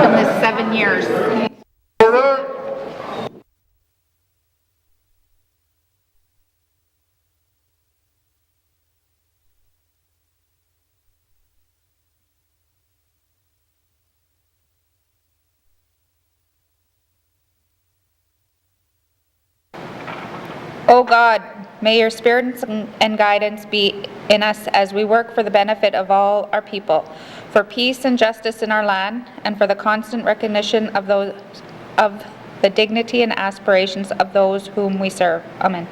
in this 7 years. Order. O God, may your spirit and guidance be in us as we work for the benefit of all our people, for peace and justice in our land, and for the constant recognition of the dignity and aspirations of those whom we serve. Amen.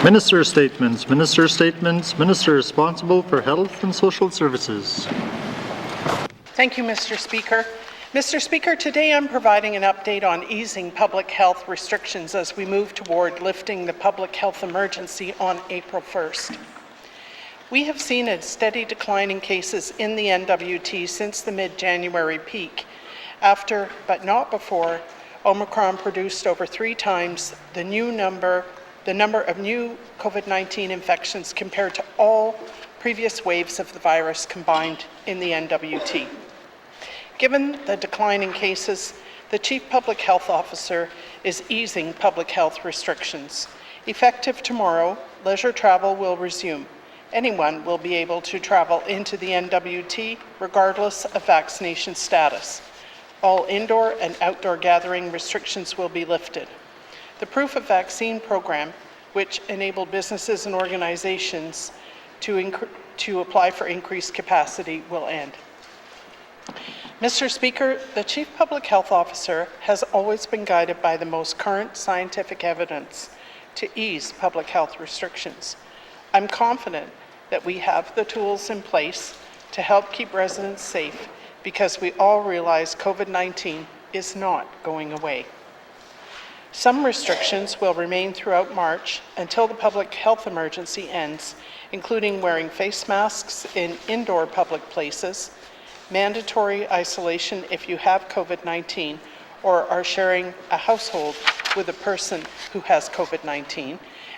Minister statements. Minister statements. Minister responsible for Health and Social Services. Thank you, Mr. Speaker. Mr. Speaker, today I'm providing an update on easing public health restrictions as we move toward lifting the public health emergency on April 1st. We have seen a steady decline in cases in the N.W.T since the mid-January peak, after, but not before, Omicron produced over 3 times the number of new COVID-19 infections compared to all previous waves of the virus combined in the N.W.T. Given the decline in cases, the Chief Public Health Officer is easing public health restrictions. Effective tomorrow, leisure travel will resume. Anyone will be able to travel into the N.W.T regardless of vaccination status. All indoor and outdoor gathering restrictions will be lifted. The Proof of Vaccine program, which enabled businesses and organizations to apply for increased capacity, will end. Mr. Speaker, the Chief Public Health Officer has always been guided by the most current scientific evidence to ease public health restrictions. I'm confident that we have the tools in place to help keep residents safe because we all realize COVID-19 is not going away. Some restrictions will remain throughout March until the public health emergency ends, including wearing face masks in indoor public places, mandatory isolation if you have COVID-19 or are sharing a household with a person who has COVID-19,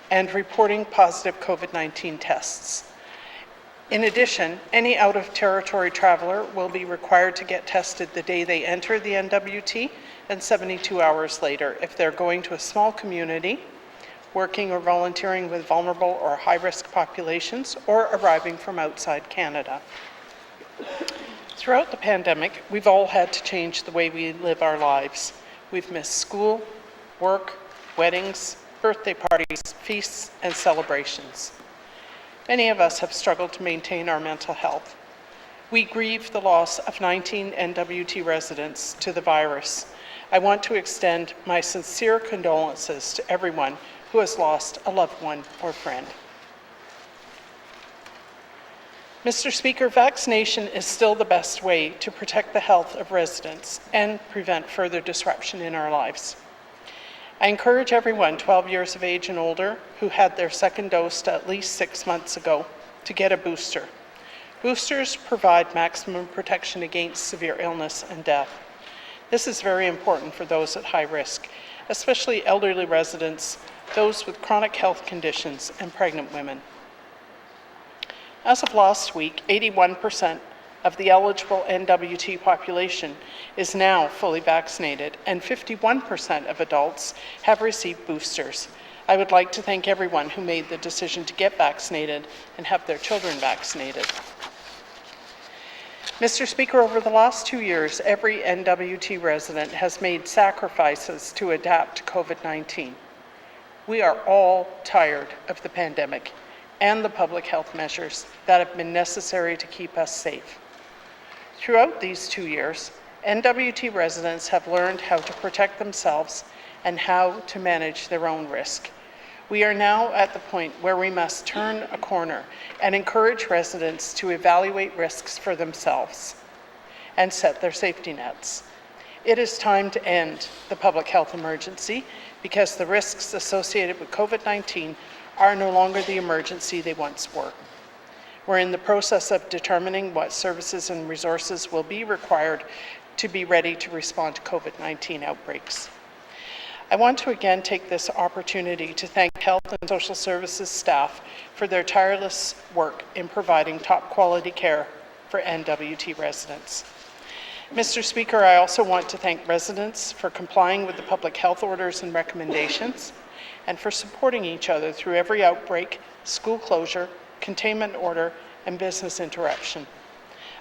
and reporting positive COVID-19 tests. In addition, any out-of-territory traveler will be required to get tested the day they enter the N.W.T. and 72 hours later if they're going to a small community, working or volunteering with vulnerable or high-risk populations, or arriving from outside Canada. Throughout the pandemic, we've all had to change the way we live our lives. We've missed school, work, weddings, birthday parties, feasts, and celebrations. Many of us have struggled to maintain our mental health. We grieve the loss of 19 N.W.T residents to the virus. I want to extend my sincere condolences to everyone who has lost a loved one or friend. Mr. Speaker, vaccination is still the best way to protect the health of residents and prevent further disruption in our lives. I encourage everyone 12 years of age and older who had their second dose at least 6 months ago to get a booster. Boosters provide maximum protection against severe illness and death. This is very important for those at high risk, especially elderly residents, those with chronic health conditions, and pregnant women. As of last week, 81% of the eligible N.W.T population is now fully vaccinated, and 51% of adults have received boosters. I would like to thank everyone who made the decision to get vaccinated and have their children vaccinated. Mr. Speaker, over the last 2 years, every N.W.T resident has made sacrifices to adapt to COVID-19. We are all tired of the pandemic and the public health measures that have been necessary to keep us safe. Throughout these 2 years, N.W.T residents have learned how to protect themselves and how to manage their own risk. We are now at the point where we must turn a corner and encourage residents to evaluate risks for themselves and set their safety nets. It is time to end the public health emergency because the risks associated with COVID-19 are no longer the emergency they once were. We're in the process of determining what services and resources will be required to be ready to respond to COVID-19 outbreaks. I want to again take this opportunity to thank Health and Social Services staff for their tireless work in providing top quality care for N.W.T residents. Mr. Speaker, I also want to thank residents for complying with the public health orders and recommendations and for supporting each other through every outbreak, school closure, containment order, and business interruption.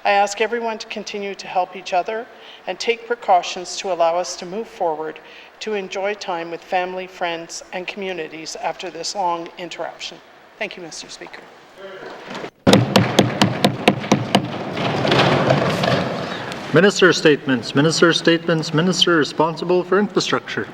I ask everyone to continue to help each other and take precautions to allow us to move forward to enjoy time with family, friends, and communities after this long interruption. Thank you, Mr. Speaker. Minister statements. Minister statements. Minister responsible for infrastructure.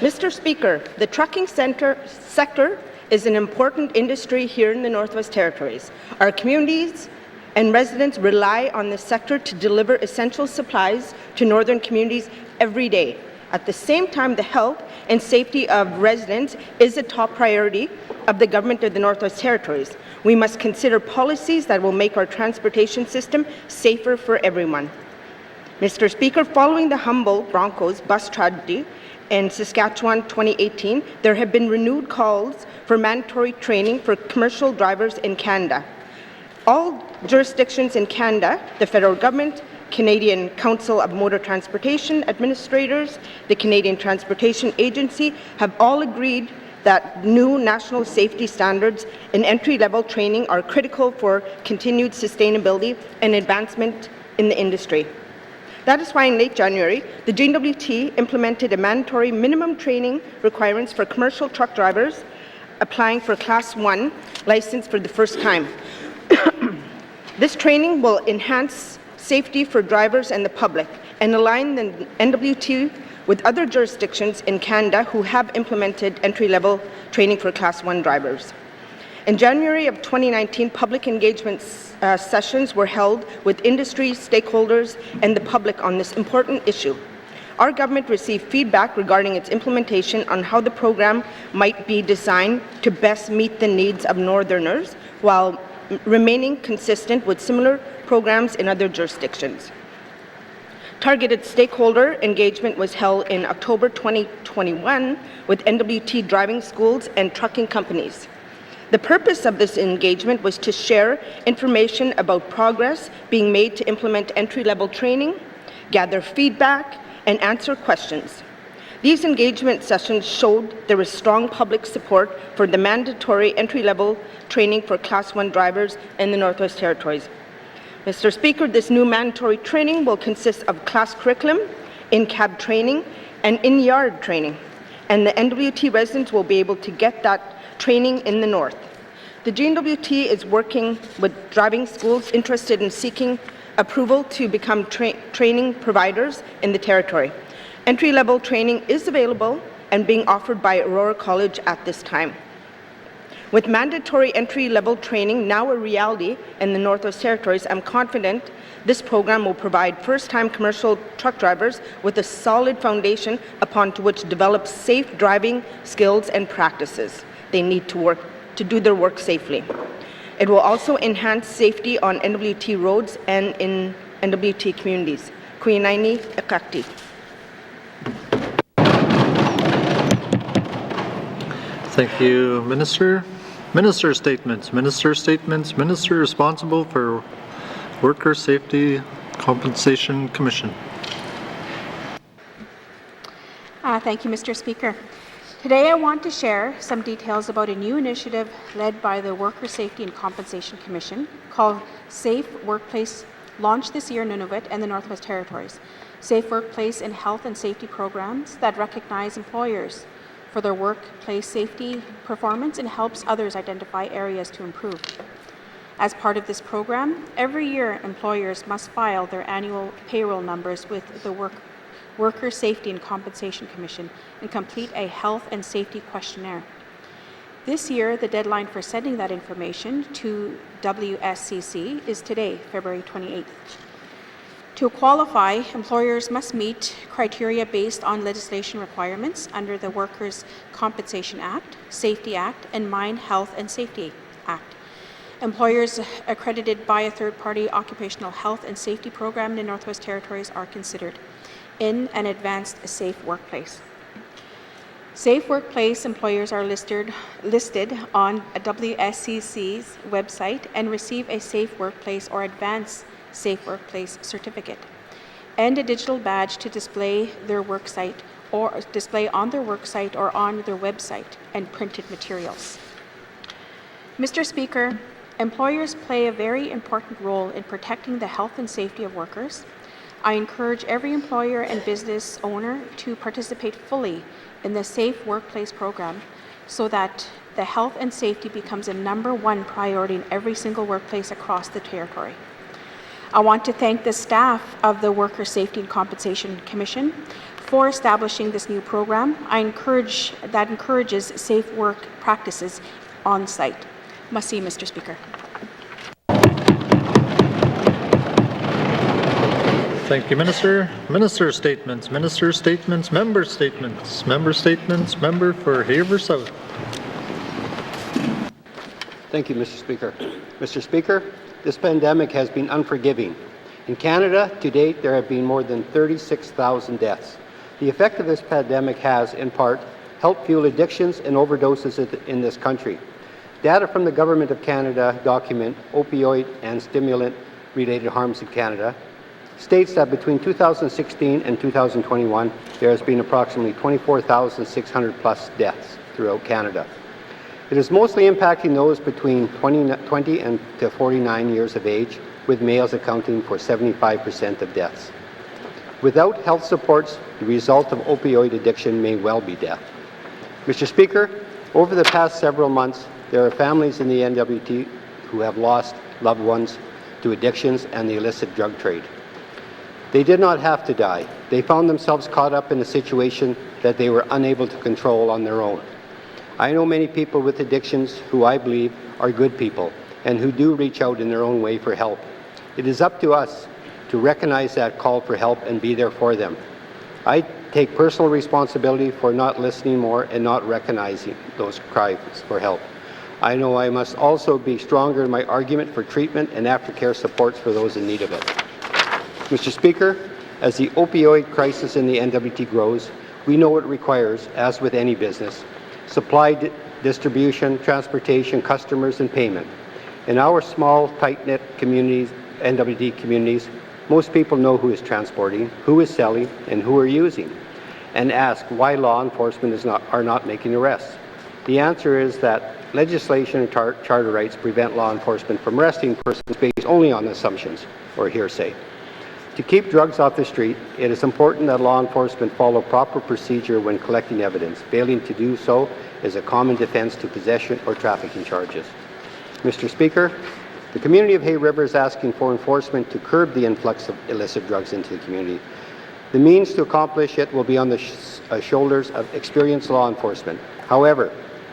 Mr. Speaker, the trucking sector is an important industry here in the Northwest Territories. Our communities and residents rely on this sector to deliver essential supplies to northern communities every day. At the same time, the health and safety of residents is a top priority of the government of the Northwest Territories. We must consider policies that will make our transportation system safer for everyone. Mr. Speaker, following the Humboldt Broncos bus tragedy in Saskatchewan 2018, there have been renewed calls for mandatory training for commercial drivers in Canada. All jurisdictions in Canada, the federal government, Canadian Council of Motor Transportation Administrators, the Canadian Transportation Agency, have all agreed that new national safety standards in entry-level training are critical for continued sustainability and advancement in the industry. That is why in late January, the N.W.T implemented a mandatory minimum training requirements for commercial truck drivers applying for Class 1 license for the first time. This training will enhance safety for drivers and the public and align the N.W.T with other jurisdictions in Canada who have implemented entry-level training for Class 1 drivers. In January of 2019, public engagement sessions were held with industry stakeholders and the public on this important issue. Our government received feedback regarding its implementation on how the program might be designed to best meet the needs of Northerners while remaining consistent with similar programs in other jurisdictions. Targeted stakeholder engagement was held in October 2021 with N.W.T driving schools and trucking companies. The purpose of this engagement was to share information about progress being made to implement entry-level training, gather feedback, and answer questions. These engagement sessions showed there was strong public support for the mandatory entry-level training for Class 1 drivers in the Northwest Territories. Mr. Speaker, this new mandatory training will consist of class curriculum, in-cab training, and in-yard training, and the N.W.T residents will be able to get that training in the north. The N.W.T is working with driving schools interested in seeking approval to become training providers in the territory. Entry-level training is available and being offered by Aurora College at this time. With mandatory entry-level training now a reality in the Northwest Territories, I'm confident this program will provide first-time commercial truck drivers with a solid foundation upon which to develop safe driving skills and practices they need to do their work safely. It will also enhance safety on N.W.T roads and in N.W.T communities. Kuinaini Ekakti. Thank you, Minister. Minister statements. Minister statements. Minister responsible for Worker Safety Compensation Commission. Thank you, Mr. Speaker. Today I want to share some details about a new initiative led by the Worker Safety and Compensation Commission called Safe Workplace, launched this year in N.W.T and the Northwest Territories. Safe Workplace and Health and Safety programs that recognize employers for their workplace safety performance and helps others identify areas to improve. As part of this program, every year employers must file their annual payroll numbers with the Worker Safety and Compensation Commission and complete a health and safety questionnaire. This year, the deadline for sending that information to WSCC is today, February 28th. To qualify, employers must meet criteria based on legislation requirements under the Workers' Compensation Act, Safety Act, and Mine Health and Safety Act. Employers accredited by a third-party occupational health and safety program in the Northwest Territories are considered in an advanced safe workplace. Safe workplace employers are listed on WSCC's website and receive a safe workplace or advanced safe workplace certificate and a digital badge to display their work site or display on their work site or on their website and printed materials. Mr. Speaker, employers play a very important role in protecting the health and safety of workers. I encourage every employer and business owner to participate fully in the Safe Workplace program so that the health and safety becomes a #1 priority in every single workplace across the Territory. I want to thank the staff of the Workers' Safety and Compensation Commission for establishing this new program. That encourages safe work practices on site. Merci, Mr. Speaker. Thank you, Minister. Minister statements, member statements, member statements, member for Haver South. Thank you, Mr. Speaker. Mr. Speaker, this pandemic has been unforgiving. In Canada, to date, there have been more than 36,000 deaths. The effect of this pandemic has, in part, helped fuel addictions and overdoses in this country. Data from the Government of Canada document opioid and stimulant-related harms in Canada states that between 2016 and 2021, there has been approximately 24,600 plus deaths throughout Canada. It is mostly impacting those between 20 and to 49 years of age, with males accounting for 75% of deaths. Without health supports, the result of opioid addiction may well be death. Mr. Speaker, over the past several months, there are families in the N.W.T who have lost loved ones to addictions and the illicit drug trade. They did not have to die. They found themselves caught up in a situation that they were unable to control on their own. I know many people with addictions who I believe are good people and who do reach out in their own way for help. It is up to us to recognize that call for help and be there for them. I take personal responsibility for not listening more and not recognizing those cries for help. I know I must also be stronger in my argument for treatment and aftercare supports for those in need of it. Mr. Speaker, as the opioid crisis in the N.W.T grows, we know it requires, as with any business, supply, distribution, transportation, customers, and payment. In our small, tight-knit communities, N.W.T communities, most people know who is transporting, who is selling, and who are using, and ask why law enforcement are not making arrests. The answer is that legislation and charter rights prevent law enforcement from arresting persons based only on assumptions or hearsay. To keep drugs off the street, it is important that law enforcement follow proper procedure when collecting evidence. Failing to do so is a common defense to possession or trafficking charges. Mr. Speaker, the community of Hay River is asking for enforcement to curb the influx of illicit drugs into the community. The means to accomplish it will be on the shoulders of experienced law enforcement. However,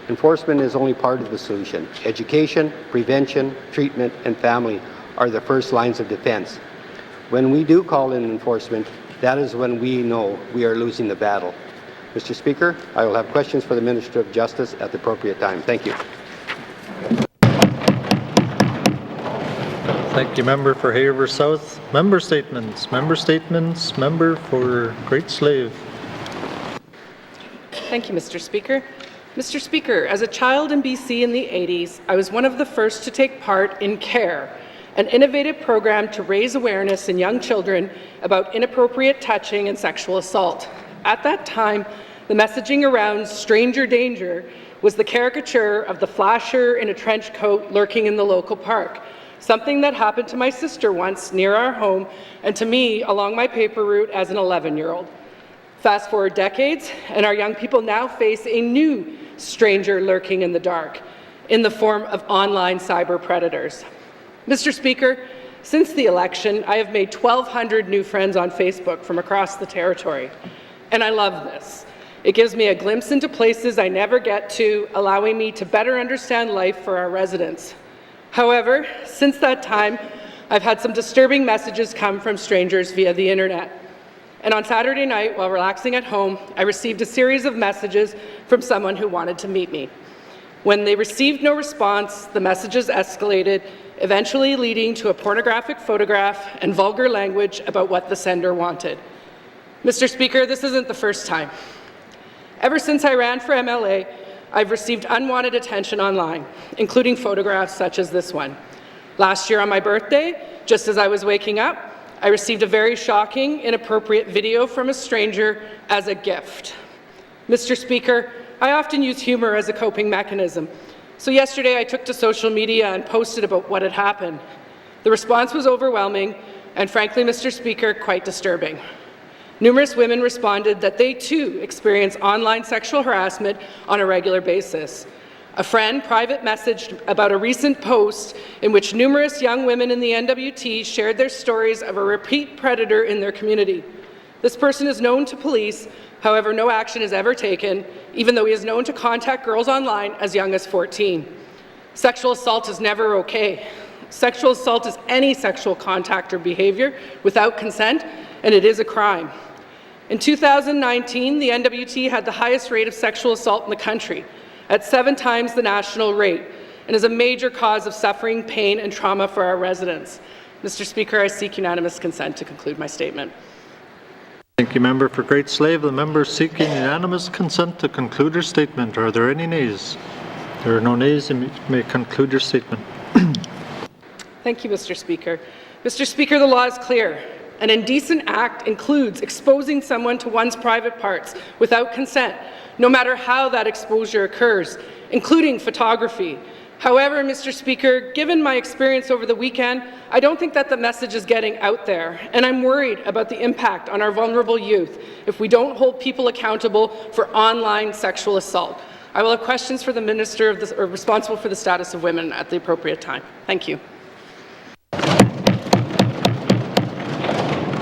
enforcement is only part of the solution. Education, prevention, treatment, and family are the first lines of defense. When we do call in enforcement, that is when we know we are losing the battle. Mr. Speaker, I will have questions for the Minister of Justice at the appropriate time. Thank you. Thank you, member for Haver South. Member statements, member for Great Slave. Thank you, Mr. Speaker. Mr. Speaker, as a child in BC in the 80s, I was one of the first to take part in CARE, an innovative program to raise awareness in young children about inappropriate touching and sexual assault. At that time, the messaging around stranger danger was the caricature of the flasher in a trench coat lurking in the local park, something that happened to my sister once near our home and to me along my paper route as an 11-year-old. Fast forward decades, and our young people now face a new stranger lurking in the dark in the form of online cyber predators. Mr. Speaker, since the election, I have made 1,200 new friends on Facebook from across the Territory, and I love this. It gives me a glimpse into places I never get to, allowing me to better understand life for our residents. However, since that time, I've had some disturbing messages come from strangers via the internet. And on Saturday night, while relaxing at home, I received a series of messages from someone who wanted to meet me. When they received no response, the messages escalated, eventually leading to a pornographic photograph and vulgar language about what the sender wanted. Mr. Speaker, this isn't the first time. Ever since I ran for MLA, I've received unwanted attention online, including photographs such as this one. Last year on my birthday, just as I was waking up, I received a very shocking, inappropriate video from a stranger as a gift. Mr. Speaker, I often use humor as a coping mechanism. So yesterday I took to social media and posted about what had happened. The response was overwhelming and, frankly, Mr. Speaker, quite disturbing. Numerous women responded that they too experience online sexual harassment on a regular basis. A friend private messaged about a recent post in which numerous young women in the N.W.T shared their stories of a repeat predator in their community. This person is known to police, however, no action is ever taken, even though he is known to contact girls online as young as 14. Sexual assault is never okay. Sexual assault is any sexual contact or behavior without consent, and it is a crime. In 2019, the N.W.T had the highest rate of sexual assault in the country, at 7 times the national rate, and is a major cause of suffering, pain, and trauma for our residents. Mr. Speaker, I seek unanimous consent to conclude my statement. Thank you, Member for Great Slave. The member seeking unanimous consent to conclude her statement. Are there any nays? There are no nays. You may conclude your statement. Thank you, Mr. Speaker. Mr. Speaker, the law is clear. An indecent act includes exposing someone to one's private parts without consent, no matter how that exposure occurs, including photography. However, Mr. Speaker, given my experience over the weekend, I don't think that the message is getting out there, and I'm worried about the impact on our vulnerable youth if we don't hold people accountable for online sexual assault. I will have questions for the Minister responsible for the status of women at the appropriate time. Thank you.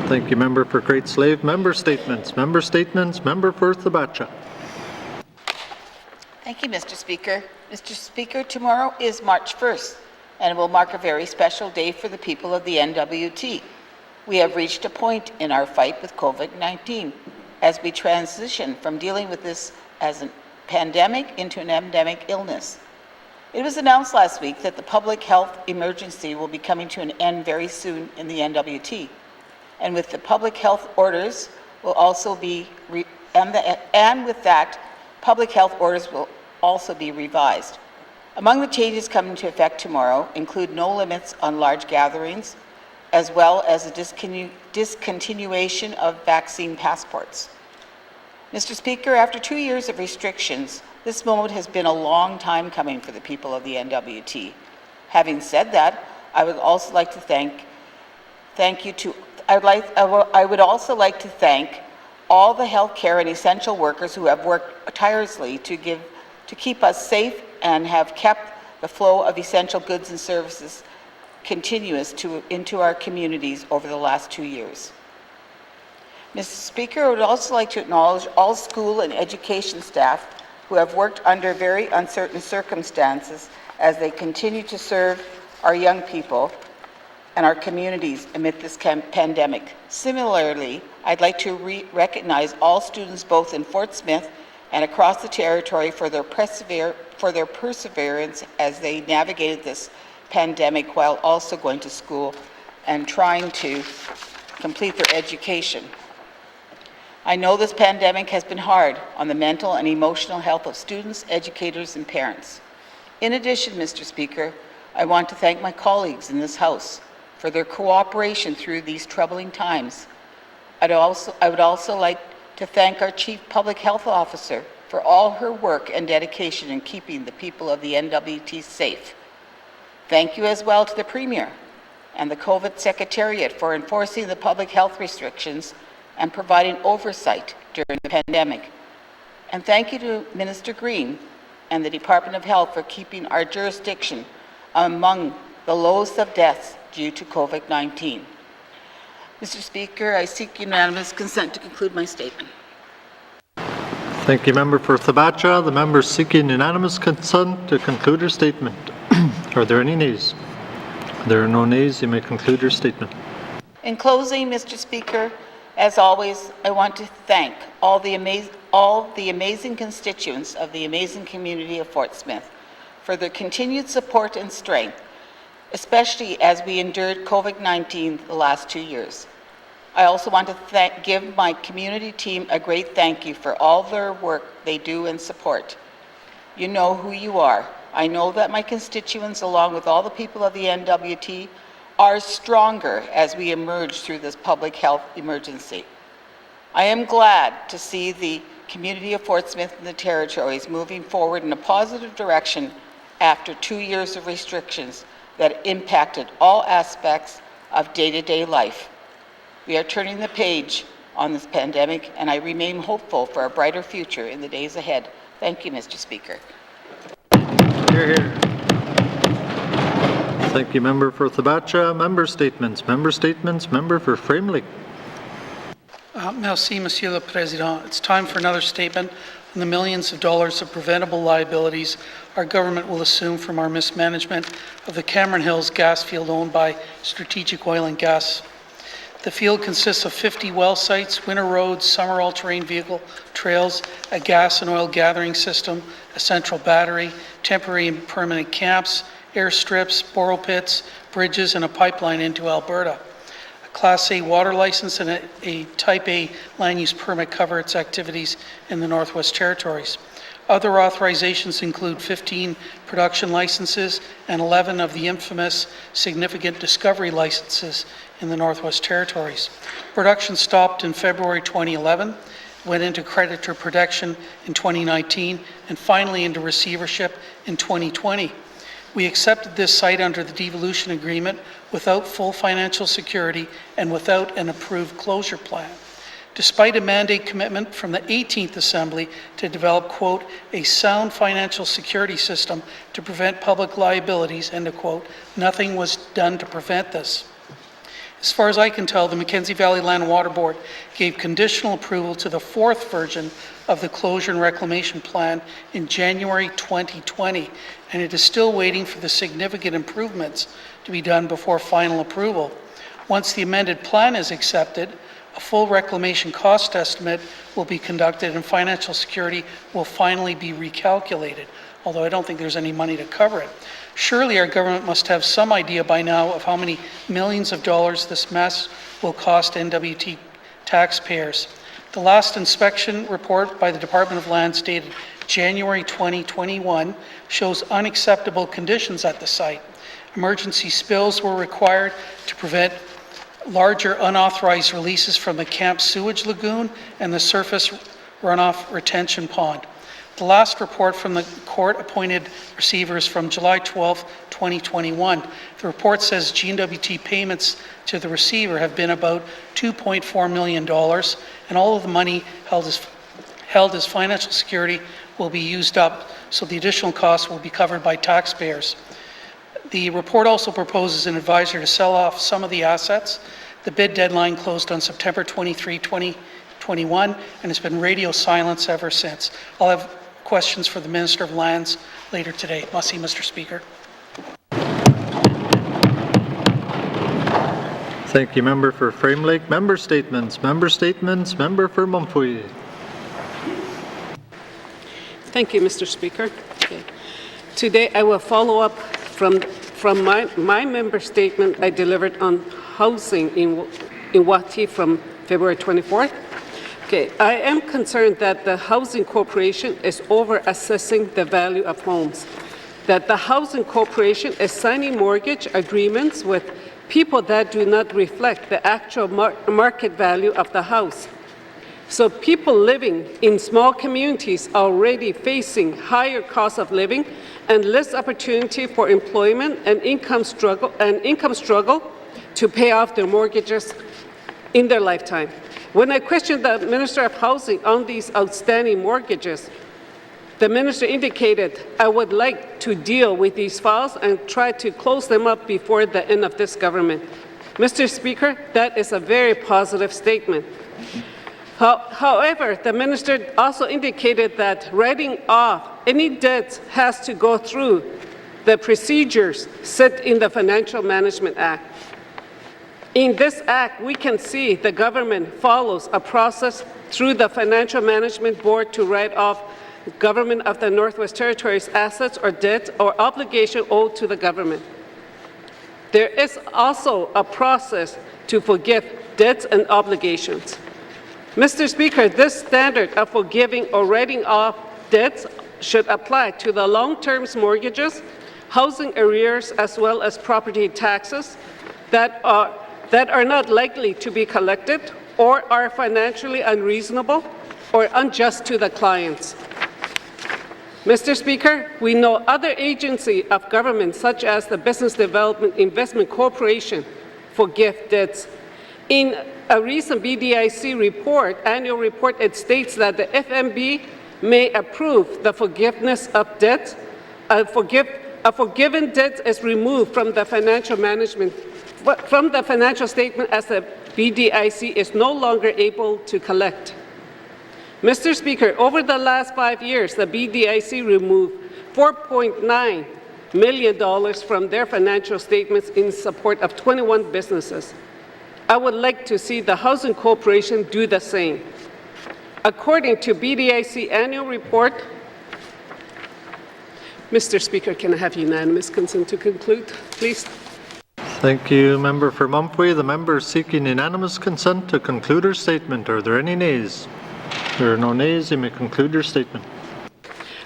Thank you, Member for Great Slave. Member statements. Member statements. Member for Thabatcha. Thank you, Mr. Speaker. Mr. Speaker, tomorrow is March 1st, and it will mark a very special day for the people of the N.W.T. We have reached a point in our fight with COVID-19 as we transition from dealing with this as a pandemic into an endemic illness. It was announced last week that the public health emergency will be coming to an end very soon in the N.W.T. And with the public health orders will also be, public health orders will also be revised. Among the changes coming into effect tomorrow include no limits on large gatherings, as well as a discontinuation of vaccine passports. Mr. Speaker, after 2 years of restrictions, this moment has been a long time coming for the people of the N.W.T. Having said that, I would also like to thank all the healthcare and essential workers who have worked tirelessly to keep us safe and have kept the flow of essential goods and services continuous into our communities over the last 2 years. Mr. Speaker, I would also like to acknowledge all school and education staff who have worked under very uncertain circumstances as they continue to serve our young people and our communities amid this pandemic. Similarly, I'd like to recognize all students both in Fort Smith and across the territory for their perseverance as they navigated this pandemic while also going to school and trying to complete their education. I know this pandemic has been hard on the mental and emotional health of students, educators, and parents. In addition, Mr. Speaker, I want to thank my colleagues in this House for their cooperation through these troubling times. I would also like to thank our Chief Public Health Officer for all her work and dedication in keeping the people of the N.W.T safe. Thank you as well to the Premier and the COVID Secretariat for enforcing the public health restrictions and providing oversight during the pandemic. And thank you to Minister Green and the Department of Health for keeping our jurisdiction among the lowest of deaths due to COVID-19. Mr. Speaker, I seek unanimous consent to conclude my statement. Thank you, Member for Thabatcha. The member seeking unanimous consent to conclude her statement. Are there any nays? There are no nays. You may conclude your statement. In closing, Mr. Speaker, as always, I want to thank all the amazing constituents of the amazing community of Fort Smith for their continued support and strength, especially as we endured COVID-19 the last 2 years. I also want to give my community team a great thank you for all their work they do and support. You know who you are. I know that my constituents, along with all the people of the N.W.T, are stronger as we emerge through this public health emergency. I am glad to see the community of Fort Smith and the Territories moving forward in a positive direction after 2 years of restrictions that impacted all aspects of day-to-day life. We are turning the page on this pandemic, and I remain hopeful for a brighter future in the days ahead. Thank you, Mr. Speaker. Hear, hear. Thank you, Member for Thabacha. Member statements. Member statements. Member for Framley. Merci, Monsieur le Président. It's time for another statement on the millions of dollars of preventable liabilities our government will assume from our mismanagement of the Cameron Hills gas field owned by Strategic Oil and Gas. The field consists of 50 well sites, winter roads, summer all-terrain vehicle trails, a gas and oil gathering system, a central battery, temporary and permanent camps, airstrips, borrow pits, bridges, and a pipeline into Alberta. A Class A water license and a Type A land use permit cover its activities in the Northwest Territories. Other authorizations include 15 production licenses and 11 of the infamous significant discovery licenses in the Northwest Territories. Production stopped in February 2011, went into creditor protection in 2019, and finally into receivership in 2020. We accepted this site under the devolution agreement without full financial security and without an approved closure plan. Despite a mandate commitment from the 18th Assembly to develop, quote, a sound financial security system to prevent public liabilities, end of quote, nothing was done to prevent this. As far as I can tell, the Mackenzie Valley Land Water Board gave conditional approval to the fourth version of the closure and reclamation plan in January 2020, and it is still waiting for the significant improvements to be done before final approval. Once the amended plan is accepted, a full reclamation cost estimate will be conducted and financial security will finally be recalculated, although I don't think there's any money to cover it. Surely our government must have some idea by now of how many millions of dollars this mess will cost N.W.T taxpayers. The last inspection report by the Department of Lands dated January 2021 shows unacceptable conditions at the site. Emergency spills were required to prevent larger unauthorized releases from the camp sewage lagoon and the surface runoff retention pond. The last report from the court-appointed receivers from July 12, 2021. The report says N.W.T payments to the receiver have been about $2.4 million, and all of the money held as financial security will be used up, so the additional costs will be covered by taxpayers. The report also proposes an advisor to sell off some of the assets. The bid deadline closed on September 23, 2021, and it's been radio silence ever since. I'll have questions for the Minister of Lands later today. Merci, Mr. Speaker. Thank you, Member for Frame Lake. Member statements. Member statements. Member for Mumfui. Thank you, Mr. Speaker. Okay. Today I will follow up from my member statement I delivered on housing in N.W.T from February 24th. Okay, I am concerned that the Housing Corporation is over-assessing the value of homes, that the Housing Corporation is signing mortgage agreements with people that do not reflect the actual market value of the house. So people living in small communities are already facing higher cost of living and less opportunity for employment and income struggle to pay off their mortgages in their lifetime. When I questioned the Minister of Housing on these outstanding mortgages, the Minister indicated, I would like to deal with these files and try to close them up before the end of this government. Mr. Speaker, that is a very positive statement. However, the Minister also indicated that writing off any debts has to go through the procedures set in the Financial Management Act. In this act, we can see the government follows a process through the Financial Management Board to write off government of the Northwest Territories assets or debt or obligation owed to the government. There is also a process to forgive debts and obligations. Mr. Speaker, this standard of forgiving or writing off debts should apply to the long-term mortgages, housing arrears, as well as property taxes that are not likely to be collected or are financially unreasonable or unjust to the clients. Mr. Speaker, we know other agencies of government, such as the Business Development Investment Corporation, forgive debts. In a recent BDIC report, annual report, it states that the FMB may approve the forgiveness of debts. A forgiven debt is removed from the financial statement as the BDIC is no longer able to collect. Mr. Speaker, over the last 5 years, the BDIC removed $4.9 million from their financial statements in support of 21 businesses. I would like to see the Housing Corporation do the same. According to BDIC annual report, Mr. Speaker, can I have unanimous consent to conclude, please? Thank you, Member for Mumphrey. The member is seeking unanimous consent to conclude her statement. Are there any nays? There are no nays. You may conclude your statement.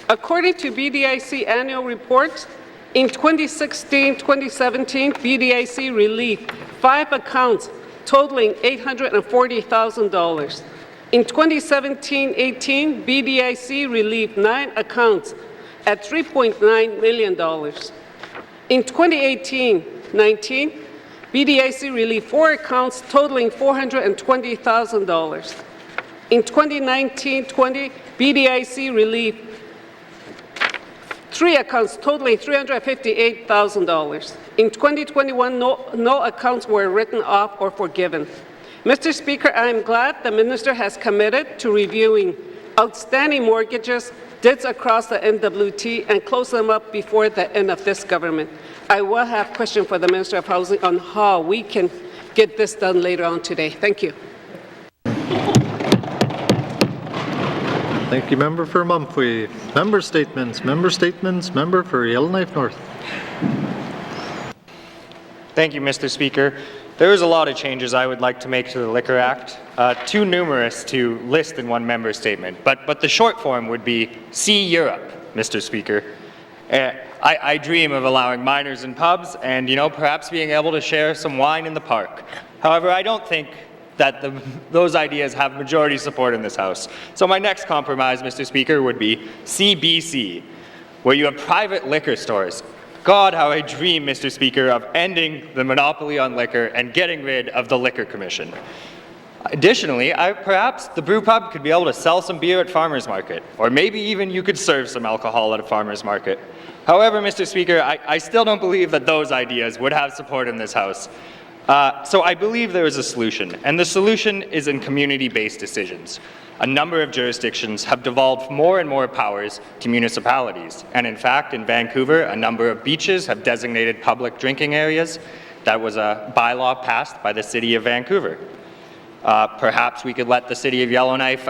According to BDIC annual report, in 2016-2017, BDIC relieved 5 accounts totaling $840,000. In 2017-18, BDIC relieved 9 accounts at $3.9 million. In 2018-19, BDIC relieved 4 accounts totaling $420,000. In 2019-20, BDIC relieved 3 accounts totaling $358,000. In 2021, no accounts were written off or forgiven. Mr. Speaker, I am glad the minister has committed to reviewing outstanding mortgages, debts across the N.W.T, and close them up before the end of this government. I will have a question for the Minister of Housing on how we can get this done later on today. Thank you. Thank you, Member for Mumphrey. Member statements. Member for Yellowknife North. Thank you, Mr. Speaker. There is a lot of changes I would like to make to the Liquor Act, too numerous to list in one member statement, but the short form would be See Europe, Mr. Speaker. I dream of allowing minors in pubs and, perhaps being able to share some wine in the park. However, I don't think that those ideas have majority support in this House. So my next compromise, Mr. Speaker, would be CBC, where you have private liquor stores. God, how I dream, Mr. Speaker, of ending the monopoly on liquor and getting rid of the Liquor Commission. Additionally, perhaps the brew pub could be able to sell some beer at farmers market, or maybe even you could serve some alcohol at a farmers market. However, Mr. Speaker, I still don't believe that those ideas would have support in this House. So I believe there is a solution, and the solution is in community-based decisions. A number of jurisdictions have devolved more and more powers to municipalities, and in fact, in Vancouver, a number of beaches have designated public drinking areas. That was a bylaw passed by the City of Vancouver. Perhaps we could let the City of Yellowknife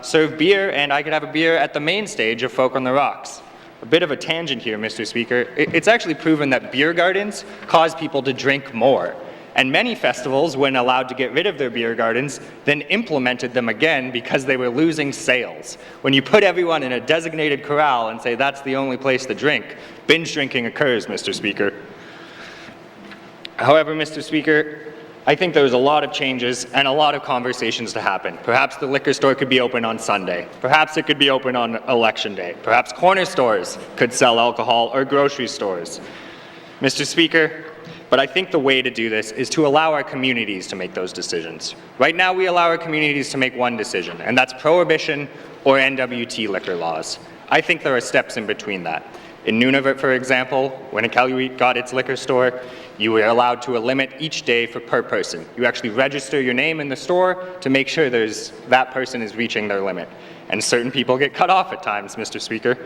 serve beer, and I could have a beer at the main stage of Folk on the Rocks. A bit of a tangent here, Mr. Speaker. It's actually proven that beer gardens cause people to drink more. And many festivals, when allowed to get rid of their beer gardens, then implemented them again because they were losing sales. When you put everyone in a designated corral and say that's the only place to drink, binge drinking occurs, Mr. Speaker. However, Mr. Speaker, I think there's a lot of changes and a lot of conversations to happen. Perhaps the liquor store could be open on Sunday. Perhaps it could be open on Election Day. Perhaps corner stores could sell alcohol, or grocery stores. Mr. Speaker, but I think the way to do this is to allow our communities to make those decisions. Right now, we allow our communities to make one decision, and that's prohibition or N.W.T. liquor laws. I think there are steps in between that. In Nunavut, for example, when Iqaluit got its liquor store, you were allowed to a limit each day per person. You actually register your name in the store to make sure that person is reaching their limit. And certain people get cut off at times, Mr. Speaker.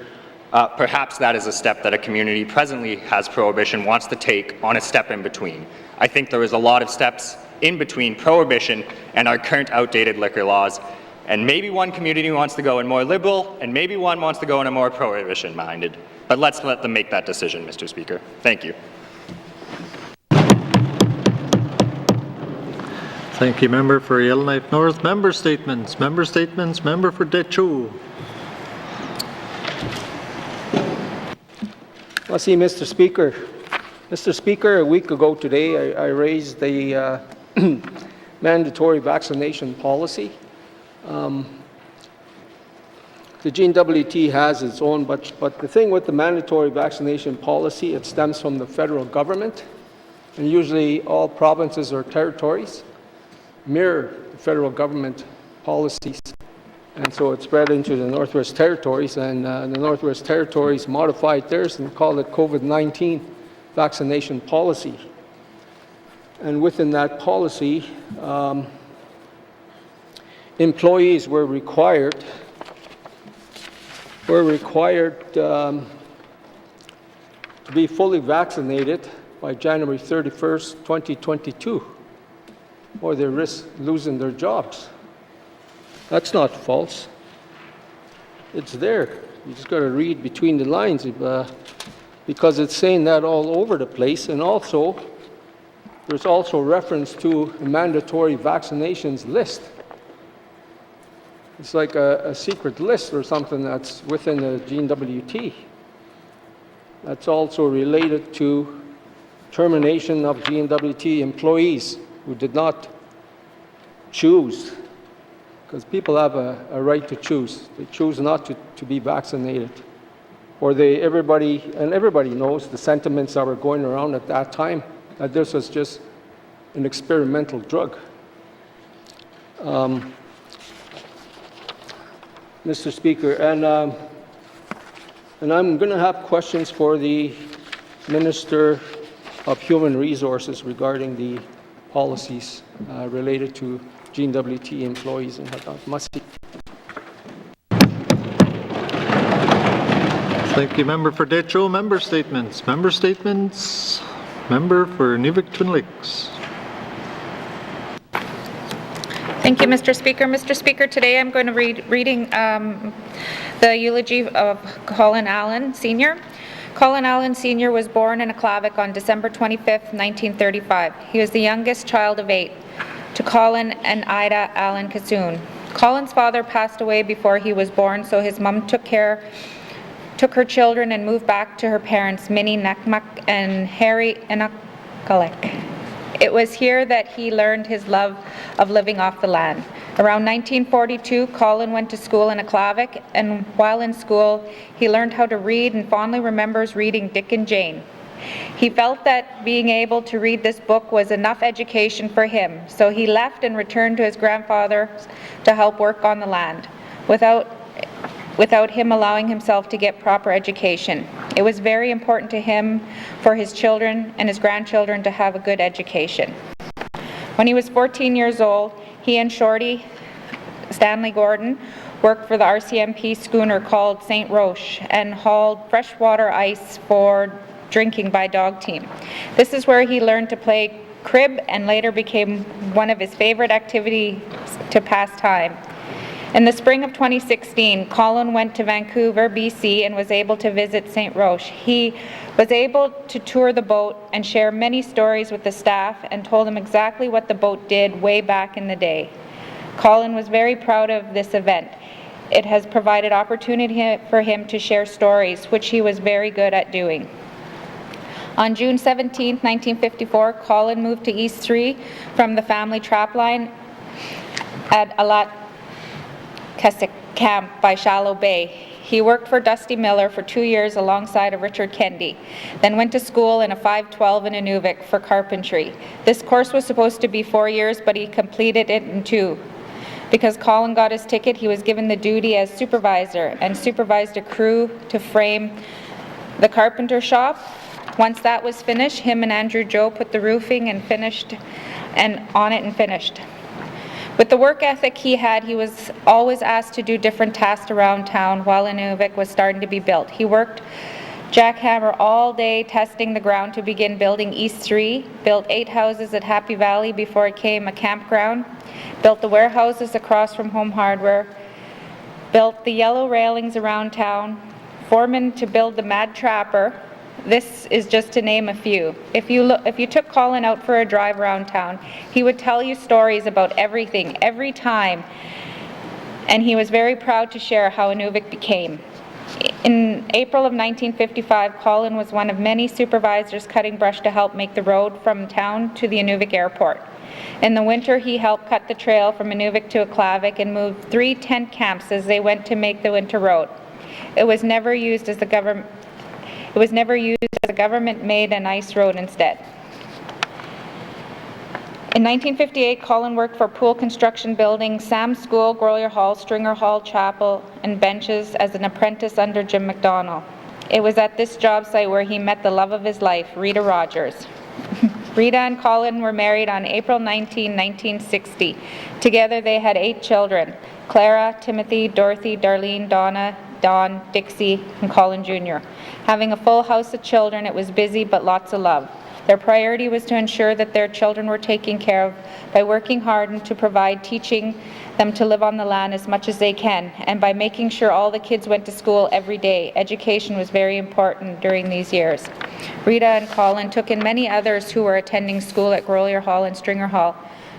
perhaps that is a step that a community presently has prohibition wants to take on a step in between. I think there is a lot of steps in between prohibition and our current outdated liquor laws, and maybe one community wants to go in more liberal, and maybe one wants to go in a more prohibition-minded. But let's let them make that decision, Mr. Speaker. Thank you. Thank you, member for Yellowknife North. Member statements. Member statements. Member for Deschutes. Well, see, Mr. Speaker. Mr. Speaker, a week ago today, I raised the mandatory vaccination policy. The N.W.T has its own, but the thing with the mandatory vaccination policy, it stems from the federal government, and usually all provinces or territories mirror the federal government policies. And so it spread into the Northwest Territories, and the Northwest Territories modified theirs and called it COVID-19 vaccination policy. And within that policy, employees were required to be fully vaccinated by January 31st, 2022, or they risk losing their jobs. That's not false. It's there. You just got to read between the lines because it's saying that all over the place. And also, there's also reference to a mandatory vaccinations list. It's like a secret list or something that's within the N.W.T. That's also related to termination of N.W.T employees who did not choose, because people have a right to choose. They choose not to be vaccinated. Or everybody knows the sentiments that were going around at that time, that this was just an experimental drug. Mr. Speaker, and I'm going to have questions for the Minister of Human Resources regarding the policies related to N.W.T employees and whatnot. Thank you, member for Deschutes. Member statements. Member statements. Member for Nunavut-Twin Lakes. Thank you, Mr. Speaker. Mr. Speaker, today I'm going to reading the eulogy of Colin Allen Sr. Colin Allen Sr. was born in Acknowledgements on December 25, 1935. He was the youngest child of 8 to Colin and Ida Allen Kassoon. Colin's father passed away before he was born, so his mom took her children and moved back to her parents, Minnie Nakmak and Harry Inakalek. It was here that he learned his love of living off the land. Around 1942, Colin went to school in Acknowledgements, and while in school, he learned how to read and fondly remembers reading Dick and Jane. He felt that being able to read this book was enough education for him, so he left and returned to his grandfather to help work on the land, without him allowing himself to get proper education. It was very important to him for his children and his grandchildren to have a good education. When he was 14 years old, he and Shorty Stanley Gordon worked for the RCMP schooner called St. Roche and hauled freshwater ice for drinking by dog team. This is where he learned to play crib and later became one of his favorite activities to pass time. In the spring of 2016, Colin went to Vancouver, BC, and was able to visit St. Roche. He was able to tour the boat and share many stories with the staff and told them exactly what the boat did way back in the day. Colin was very proud of this event. It has provided opportunity for him to share stories, which he was very good at doing. On June 17, 1954, Colin moved to East 3 from the family trapline at Alat Keswick Camp by Shallow Bay. He worked for Dusty Miller for 2 years alongside of Richard Kendi, then went to school in a 512 in Nunavut for carpentry. This course was supposed to be 4 years, but he completed it in 2. Because Colin got his ticket, he was given the duty as supervisor and supervised a crew to frame the carpenter shop. Once that was finished, him and Andrew Joe put the roofing and finished. With the work ethic he had, he was always asked to do different tasks around town while Inuvik was starting to be built. He worked jackhammer all day testing the ground to begin building East 3, built 8 houses at Happy Valley before it became a campground, built the warehouses across from Home Hardware, built the yellow railings around town, foreman to build the Mad Trapper. This is just to name a few. If you took Colin out for a drive around town, he would tell you stories about everything, every time, and he was very proud to share how Inuvik became. In April of 1955, Colin was one of many supervisors cutting brush to help make the road from town to the Inuvik airport. In the winter, he helped cut the trail from Inuvik to Aklavik and moved 3 tent camps as they went to make the winter road. It was never used as the government made an ice road instead. In 1958, Colin worked for Pool Construction Building, Sam's School, Grolier Hall, Stringer Hall, Chapel, and benches as an apprentice under Jim McDonald. It was at this job site where he met the love of his life, Rita Rogers. Rita and Colin were married on April 19, 1960. Together they had 8 children: Clara, Timothy, Dorothy, Darlene, Donna, Don, Dixie, and Colin Jr. Having a full house of children, it was busy but lots of love. Their priority was to ensure that their children were taken care of by working hard and to provide, teaching them to live on the land as much as they can, and by making sure all the kids went to school every day. Education was very important during these years. Rita and Colin took in many others who were attending school at Grolier Hall and Stringer Hall.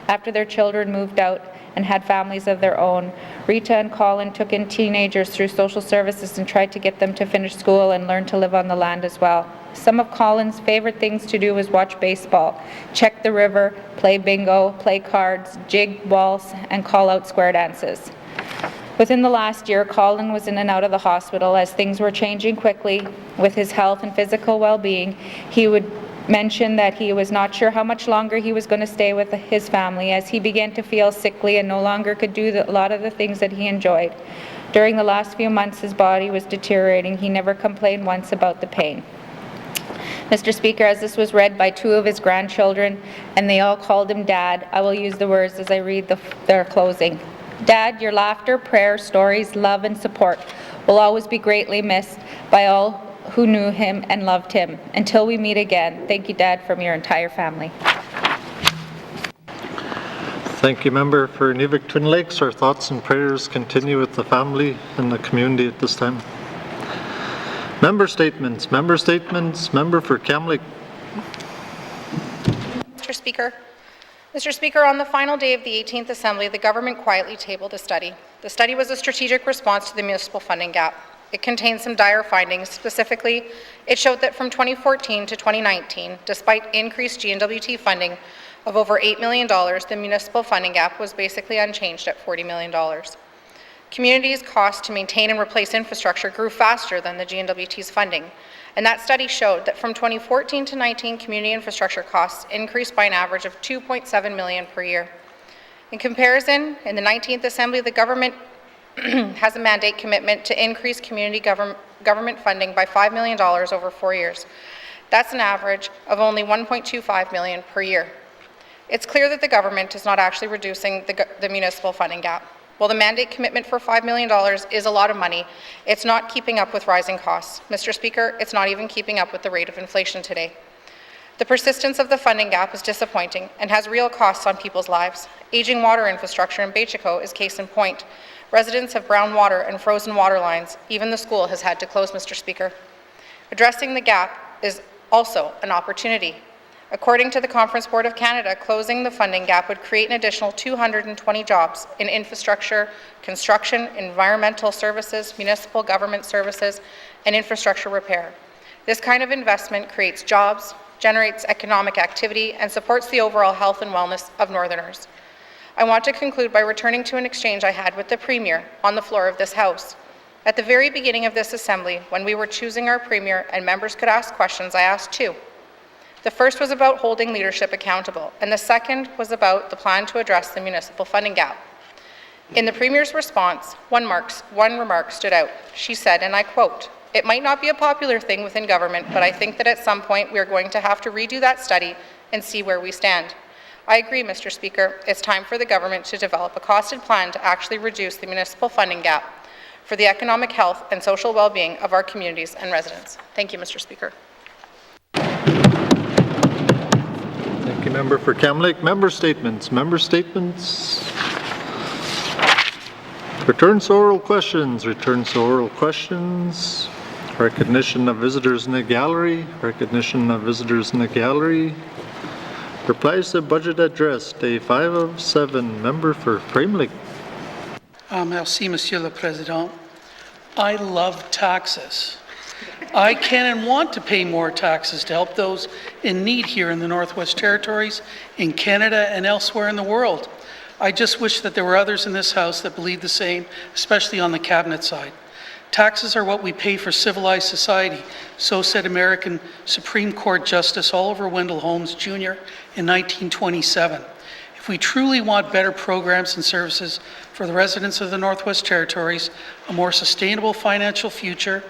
After their children moved out and had families of their own, Rita and Colin took in teenagers through social services and tried to get them to finish school and learn to live on the land as well. Some of Colin's favorite things to do was watch baseball, check the river, play bingo, play cards, jig, waltz, and call out square dances. Within the last year, Colin was in and out of the hospital as things were changing quickly with his health and physical well-being. He would mention that he was not sure how much longer he was going to stay with his family as he began to feel sickly and no longer could do a lot of the things that he enjoyed. During the last few months, his body was deteriorating. He never complained once about the pain. Mr. Speaker, as this was read by 2 of his grandchildren, and they all called him Dad, I will use the words as I read their closing. Dad, your laughter, prayers, stories, love, and support will always be greatly missed by all who knew him and loved him. Until we meet again, thank you, Dad, from your entire family. Thank you, Member for Inuvik Twin Lakes. Our thoughts and prayers continue with the family and the community at this time. Member statements. Member for Kamloops. Mr. Speaker, on the final day of the 18th Assembly, the government quietly tabled a study. The study was a strategic response to the municipal funding gap. It contained some dire findings. Specifically, it showed that from 2014 to 2019, despite increased N.W.T funding of over $8 million, the municipal funding gap was basically unchanged at $40 million. Communities' costs to maintain and replace infrastructure grew faster than the N.W.T's funding, and that study showed that from 2014 to 19, community infrastructure costs increased by an average of $2.7 million per year. In comparison, in the 19th Assembly, the government has a mandate commitment to increase community government funding by $5 million over 4 years. That's an average of only $1.25 million per year. It's clear that the government is not actually reducing the municipal funding gap. While the mandate commitment for $5 million is a lot of money, it's not keeping up with rising costs. Mr. Speaker, it's not even keeping up with the rate of inflation today. The persistence of the funding gap is disappointing and has real costs on people's lives. Aging water infrastructure in Bechico is case in point. Residents have brown water and frozen water lines. Even the school has had to close, Mr. Speaker. Addressing the gap is also an opportunity. According to the Conference Board of Canada, closing the funding gap would create an additional 220 jobs in infrastructure, construction, environmental services, municipal government services, and infrastructure repair. This kind of investment creates jobs, generates economic activity, and supports the overall health and wellness of Northerners. I want to conclude by returning to an exchange I had with the Premier on the floor of this House. At the very beginning of this Assembly, when we were choosing our Premier and members could ask questions, I asked 2. The first was about holding leadership accountable, and the second was about the plan to address the municipal funding gap. In the Premier's response, one remark stood out. She said, and I quote, "It might not be a popular thing within government, but I think that at some point we are going to have to redo that study and see where we stand. I agree, Mr. Speaker. It's time for the government to develop a costed plan to actually reduce the municipal funding gap for the economic health and social well-being of our communities and residents. Thank you, Mr. Speaker. Thank you, Member for Cam Lake. Member statements. Member statements. Returns to oral questions. Returns to oral questions. Recognition of visitors in the gallery. Recognition of visitors in the gallery. Replies to budget address. Day 5 of 7. Member for Frame Lake. Merci, Monsieur le Président. I love taxes. I can and want to pay more taxes to help those in need here in the Northwest Territories, in Canada, and elsewhere in the world. I just wish that there were others in this House that believe the same, especially on the Cabinet side. Taxes are what we pay for civilized society, so said American Supreme Court Justice Oliver Wendell Holmes Jr. in 1927. If we truly want better programs and services for the residents of the Northwest Territories, a more sustainable financial future,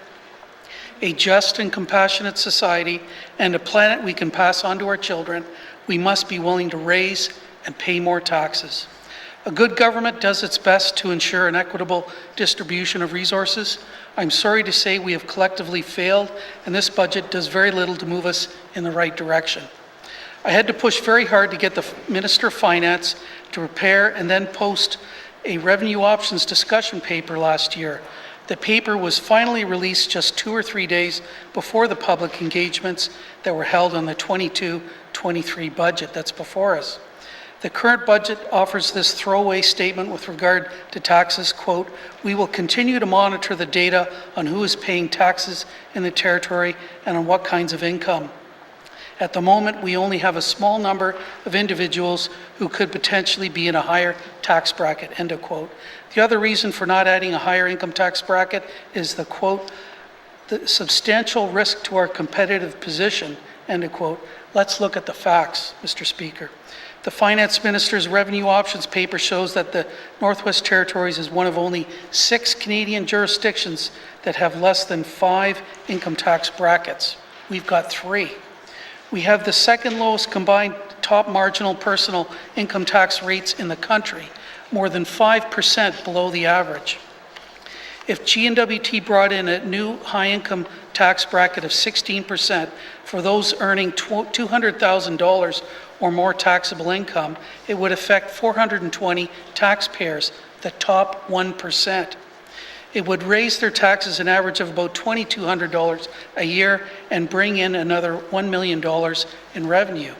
a just and compassionate society, and a planet we can pass on to our children, we must be willing to raise and pay more taxes. A good government does its best to ensure an equitable distribution of resources. I'm sorry to say we have collectively failed, and this budget does very little to move us in the right direction. I had to push very hard to get the Minister of Finance to prepare and then post a revenue options discussion paper last year. The paper was finally released just 2 or 3 days before the public engagements that were held on the 22-23 budget that's before us. The current budget offers this throwaway statement with regard to taxes, quote, "We will continue to monitor the data on who is paying taxes in the territory and on what kinds of income. At the moment, we only have a small number of individuals who could potentially be in a higher tax bracket," end of quote. The other reason for not adding a higher income tax bracket is the, quote, "the substantial risk to our competitive position," end of quote. Let's look at the facts, Mr. Speaker. The Finance Minister's Revenue Options paper shows that the Northwest Territories is one of only 6 Canadian jurisdictions that have less than 5 income tax brackets. We've got 3. We have the second lowest combined top marginal personal income tax rates in the country, more than 5% below the average. If N.W.T brought in a new high-income tax bracket of 16% for those earning $200,000 or more taxable income, it would affect 420 taxpayers, the top 1%. It would raise their taxes an average of about $2,200 a year and bring in another $1 million in revenue.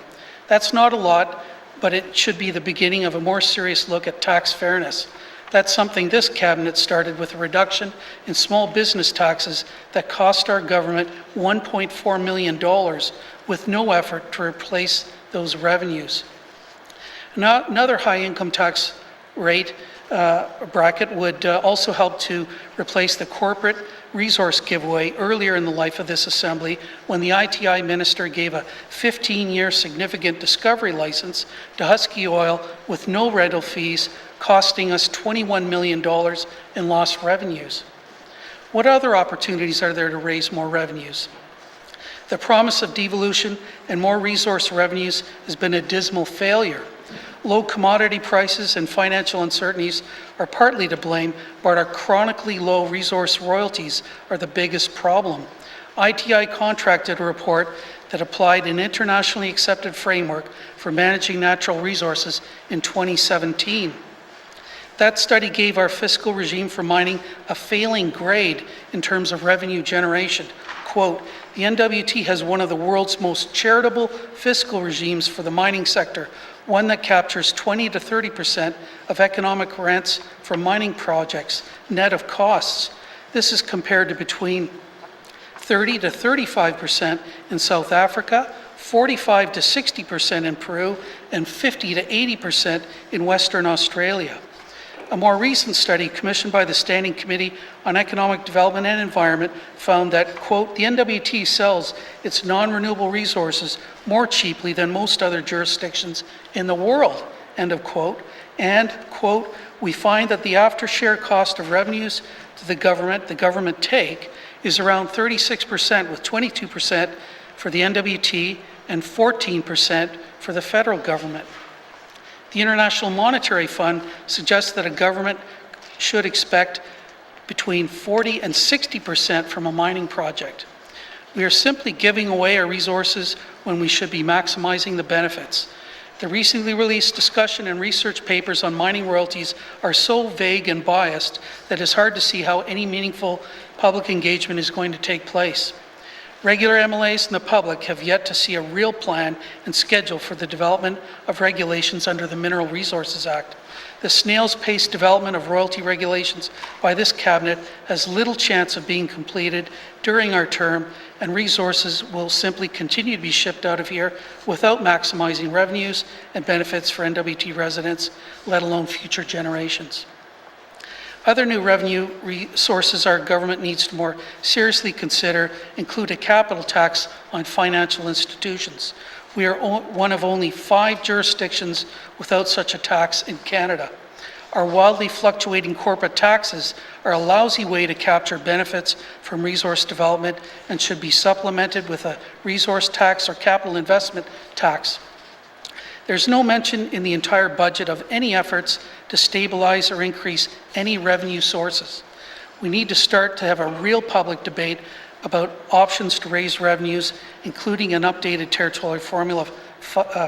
That's not a lot, but it should be the beginning of a more serious look at tax fairness. That's something this Cabinet started with a reduction in small business taxes that cost our government $1.4 million with no effort to replace those revenues. Now, another high income tax rate bracket would also help to replace the corporate resource giveaway earlier in the life of this Assembly when the ITI Minister gave a 15-year significant discovery license to Husky Oil with no rental fees, costing us $21 million in lost revenues. What other opportunities are there to raise more revenues? The promise of devolution and more resource revenues has been a dismal failure. Low commodity prices and financial uncertainties are partly to blame, but our chronically low resource royalties are the biggest problem. ITI contracted a report that applied an internationally accepted framework for managing natural resources in 2017. That study gave our fiscal regime for mining a failing grade in terms of revenue generation. Quote, "The N.W.T has one of the world's most charitable fiscal regimes for the mining sector, one that captures 20 to 30% of economic rents from mining projects, net of costs. This is compared to between 30 to 35% in South Africa, 45 to 60% in Peru, and 50 to 80% in Western Australia." A more recent study commissioned by the Standing Committee on Economic Development and Environment found that, quote, "The N.W.T sells its non-renewable resources more cheaply than most other jurisdictions in the world," end of quote, and, quote, "We find that the after-share cost of revenues to the government take, is around 36%, with 22% for the N.W.T and 14% for the federal government." The International Monetary Fund suggests that a government should expect between 40 and 60% from a mining project. We are simply giving away our resources when we should be maximizing the benefits. The recently released discussion and research papers on mining royalties are so vague and biased that it's hard to see how any meaningful public engagement is going to take place. Regular MLAs and the public have yet to see a real plan and schedule for the development of regulations under the Mineral Resources Act. The snail's pace development of royalty regulations by this cabinet has little chance of being completed during our term, and resources will simply continue to be shipped out of here without maximizing revenues and benefits for N.W.T. residents, let alone future generations. Other new revenue resources our government needs to more seriously consider include a capital tax on financial institutions. We are one of only 5 jurisdictions without such a tax in Canada. Our wildly fluctuating corporate taxes are a lousy way to capture benefits from resource development and should be supplemented with a resource tax or capital investment tax. There's no mention in the entire budget of any efforts to stabilize or increase any revenue sources. We need to start to have a real public debate about options to raise revenues, including an updated territorial formula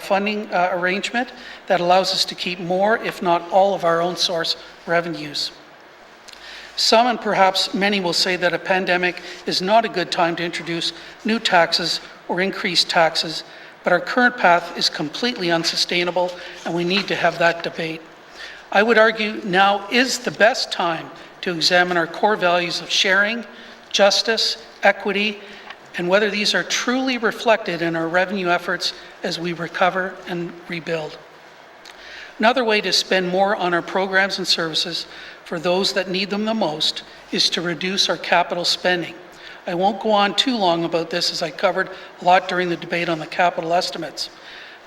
funding arrangement that allows us to keep more, if not all, of our own source revenues. Some, and perhaps many, will say that a pandemic is not a good time to introduce new taxes or increase taxes, but our current path is completely unsustainable, and we need to have that debate. I would argue now is the best time to examine our core values of sharing, justice, equity, and whether these are truly reflected in our revenue efforts as we recover and rebuild. Another way to spend more on our programs and services for those that need them the most is to reduce our capital spending. I won't go on too long about this, as I covered a lot during the debate on the capital estimates.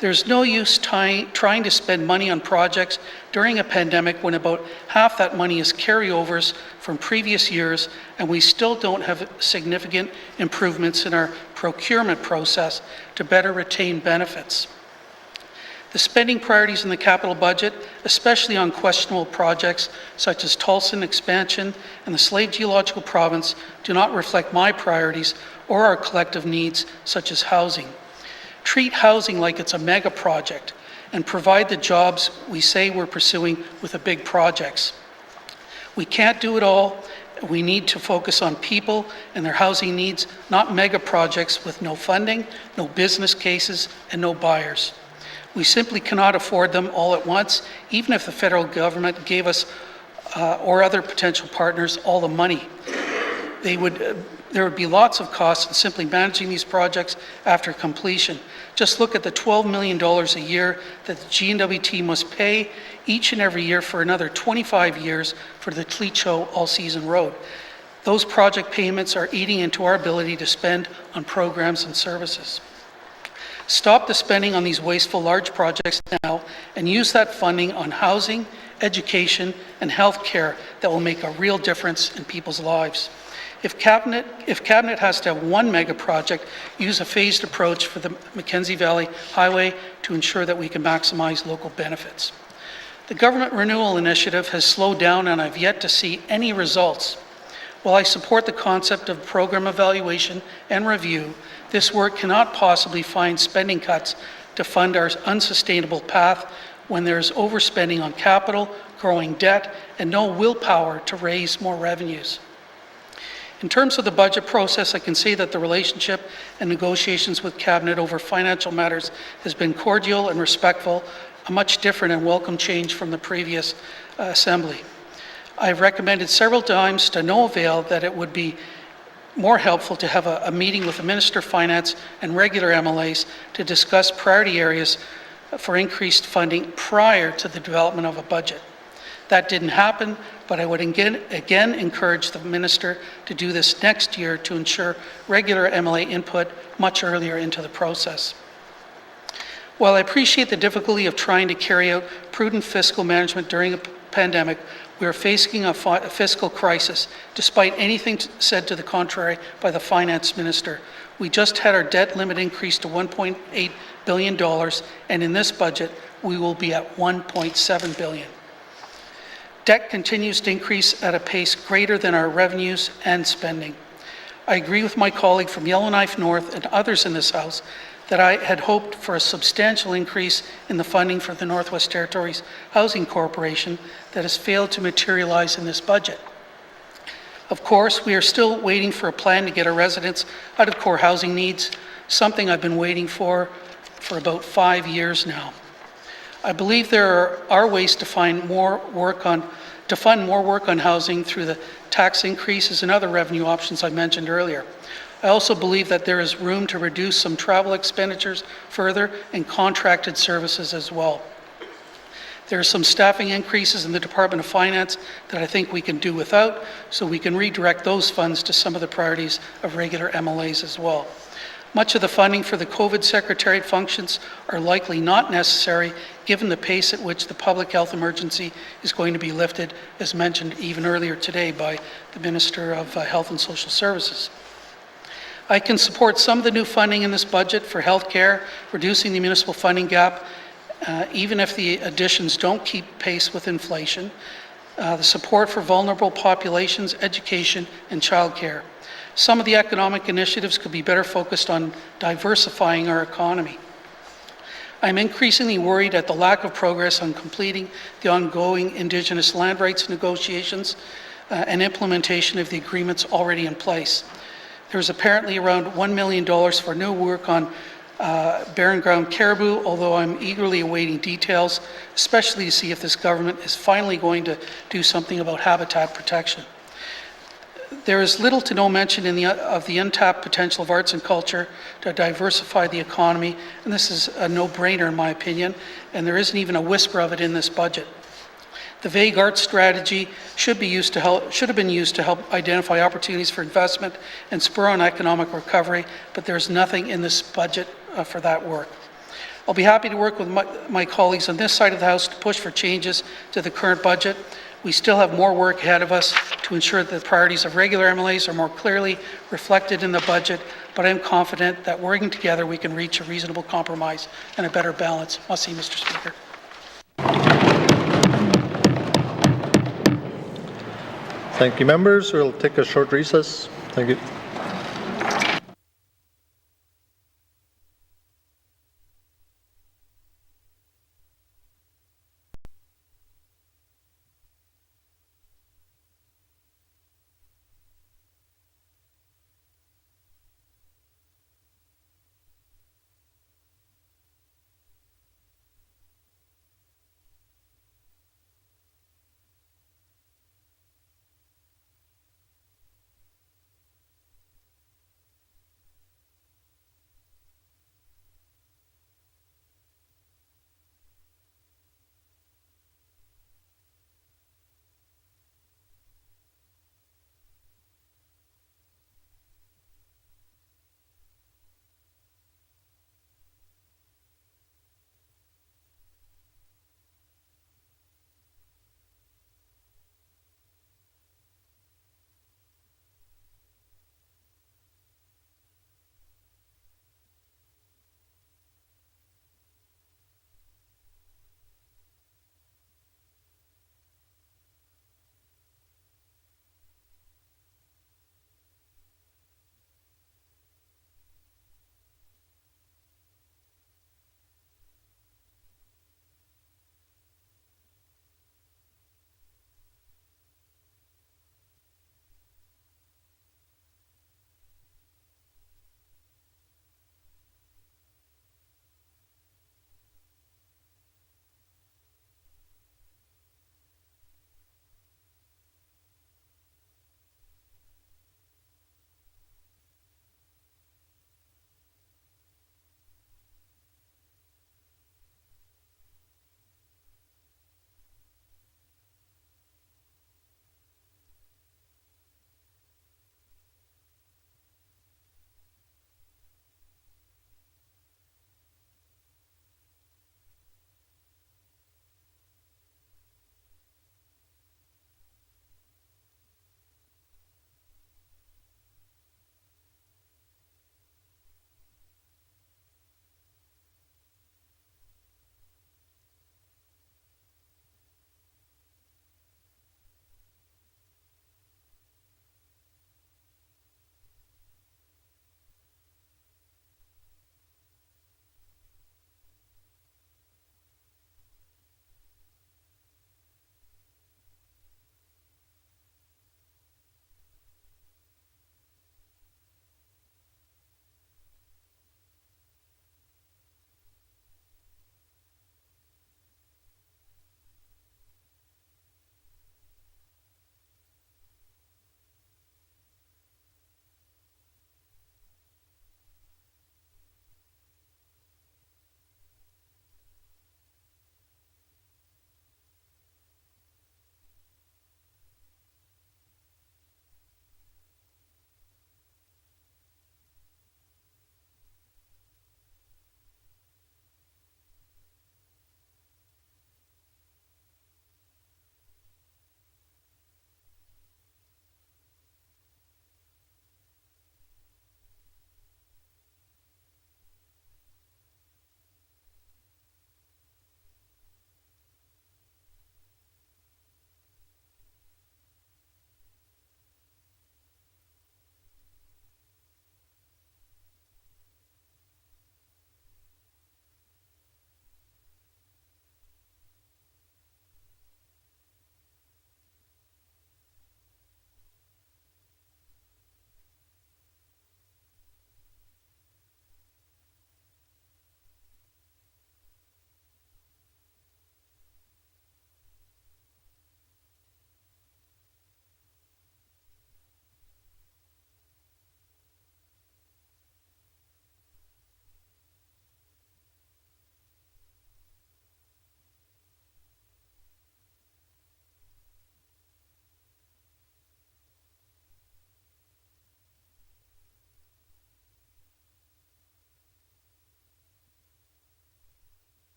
There's no use trying to spend money on projects during a pandemic when about half that money is carryovers from previous years, and we still don't have significant improvements in our procurement process to better retain benefits. The spending priorities in the capital budget, especially on questionable projects such as Tolson expansion and the Slave Geological Province, do not reflect my priorities or our collective needs, such as housing. Treat housing like it's a mega project and provide the jobs we say we're pursuing with the big projects. We can't do it all. We need to focus on people and their housing needs, not mega projects with no funding, no business cases, and no buyers. We simply cannot afford them all at once, even if the federal government gave us or other potential partners all the money. There would be lots of costs in simply managing these projects after completion. Just look at the $12 million a year that the N.W.T must pay each and every year for another 25 years for the Cleacho all-season road. Those project payments are eating into our ability to spend on programs and services. Stop the spending on these wasteful large projects now and use that funding on housing, education, and health care that will make a real difference in people's lives. If Cabinet has to have one mega project, use a phased approach for the Mackenzie Valley Highway to ensure that we can maximize local benefits. The Government Renewal Initiative has slowed down, and I've yet to see any results. While I support the concept of program evaluation and review, this work cannot possibly find spending cuts to fund our unsustainable path when there is overspending on capital, growing debt, and no willpower to raise more revenues. In terms of the budget process, I can say that the relationship and negotiations with Cabinet over financial matters has been cordial and respectful, a much different and welcome change from the previous Assembly. I've recommended several times to no avail that it would be more helpful to have a meeting with the Minister of Finance and regular MLAs to discuss priority areas for increased funding prior to the development of a budget. That didn't happen, but I would again encourage the Minister to do this next year to ensure regular MLA input much earlier into the process. While I appreciate the difficulty of trying to carry out prudent fiscal management during a pandemic, we are facing a fiscal crisis, despite anything said to the contrary by the Finance Minister. We just had our debt limit increased to $1.8 billion, and in this budget, we will be at $1.7 billion. Debt continues to increase at a pace greater than our revenues and spending. I agree with my colleague from Yellowknife North and others in this House that I had hoped for a substantial increase in the funding for the Northwest Territories Housing Corporation that has failed to materialize in this budget. Of course, we are still waiting for a plan to get our residents out of core housing needs, something I've been waiting for about 5 years now. I believe there are ways to fund more work on housing through the tax increases and other revenue options I mentioned earlier. I also believe that there is room to reduce some travel expenditures further and contracted services as well. There are some staffing increases in the Department of Finance that I think we can do without, so we can redirect those funds to some of the priorities of regular MLAs as well. Much of the funding for the COVID Secretariat functions are likely not necessary given the pace at which the public health emergency is going to be lifted, as mentioned even earlier today by the Minister of Health and Social Services. I can support some of the new funding in this budget for healthcare, reducing the municipal funding gap, even if the additions don't keep pace with inflation, the support for vulnerable populations, education, and childcare. Some of the economic initiatives could be better focused on diversifying our economy. I'm increasingly worried at the lack of progress on completing the ongoing Indigenous land rights negotiations and implementation of the agreements already in place. There's apparently around $1 million for new work on barren ground caribou, although I'm eagerly awaiting details, especially to see if this government is finally going to do something about habitat protection. There is little to no mention of the untapped potential of arts and culture to diversify the economy, and this is a no-brainer in my opinion, and there isn't even a whisper of it in this budget. The vague arts strategy should have been used to help identify opportunities for investment and spur on economic recovery, but there's nothing in this budget for that work. I'll be happy to work with my colleagues on this side of the House to push for changes to the current budget. We still have more work ahead of us to ensure that the priorities of regular MLAs are more clearly reflected in the budget, but I am confident that working together we can reach a reasonable compromise and a better balance. Merci, Mr. Speaker. Thank you, members. We'll take a short recess. Thank you.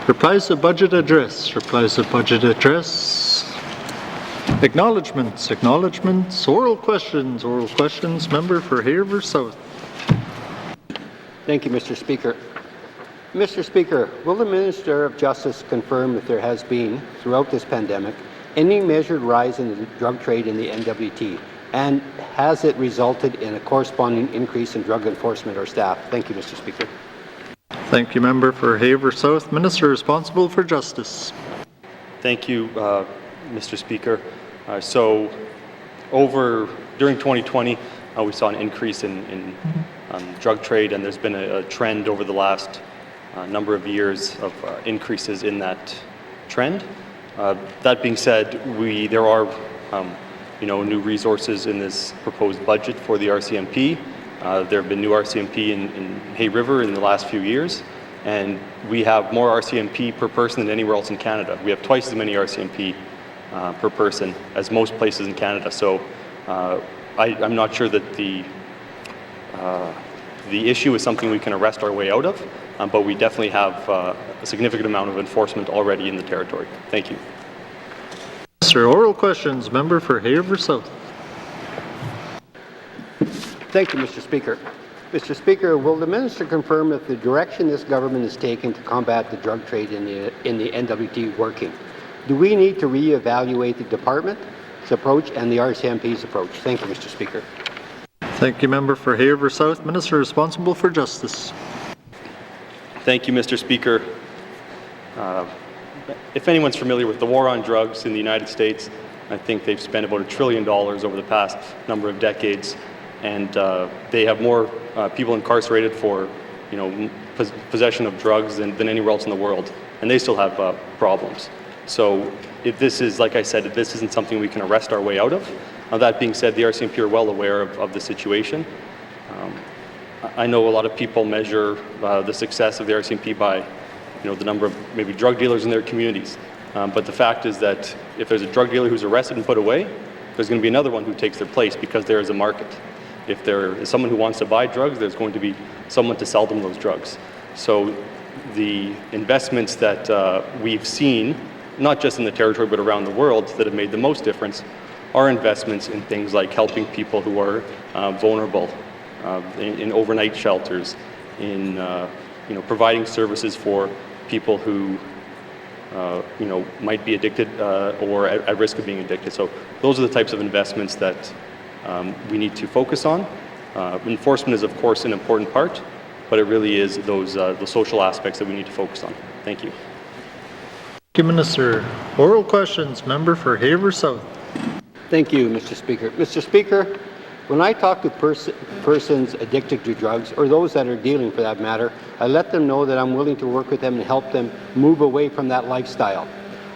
Replies to budget address. Replies to budget address. Acknowledgements. Acknowledgements. Oral questions. Oral questions. Member for Hay River South. Thank you, Mr. Speaker. Mr. Speaker, will the Minister of Justice confirm if there has been, throughout this pandemic, any measured rise in the drug trade in the N.W.T, and has it resulted in a corresponding increase in drug enforcement or staff? Thank you, Mr. Speaker. Thank you, Member for Hay River South. Minister responsible for Justice. Thank you, Mr. Speaker. During 2020, we saw an increase in drug trade, and there's been a trend over the last number of years of increases in that trend. That being said, there are new resources in this proposed budget for the RCMP. There have been new RCMP in Hay River in the last few years, and we have more RCMP per person than anywhere else in Canada. We have twice as many RCMP per person as most places in Canada. So I'm not sure that the issue is something we can arrest our way out of, but we definitely have a significant amount of enforcement already in the territory. Thank you. Sir, oral questions. Member for Hay River South. Thank you, Mr. Speaker. Mr. Speaker, will the Minister confirm if the direction this government is taking to combat the drug trade in the N.W.T working? Do we need to reevaluate the department's approach and the RCMP's approach? Thank you, Mr. Speaker. Thank you, Member for Hay River South. Minister responsible for Justice. Thank you, Mr. Speaker. If anyone's familiar with the war on drugs in the United States, I think they've spent about $1 trillion over the past number of decades, and they have more people incarcerated for, possession of drugs than anywhere else in the world, and they still have problems. So if this is, like I said, if this isn't something we can arrest our way out of. That being said, the RCMP are well aware of the situation. I know a lot of people measure the success of the RCMP by, the number of maybe drug dealers in their communities. But the fact is that if there's a drug dealer who's arrested and put away, there's going to be another one who takes their place because there is a market. If there is someone who wants to buy drugs, there's going to be someone to sell them those drugs. So the investments that we've seen, not just in the territory but around the world, that have made the most difference are investments in things like helping people who are vulnerable, in overnight shelters, in providing services for people who might be addicted or at risk of being addicted. So those are the types of investments that we need to focus on. Enforcement is, of course, an important part, but it really is those the social aspects that we need to focus on. Thank you. Thank you, Minister. Oral questions. Member for Hay River South. Thank you, Mr. Speaker. Mr. Speaker, when I talk to persons addicted to drugs, or those that are dealing for that matter, I let them know that I'm willing to work with them and help them move away from that lifestyle.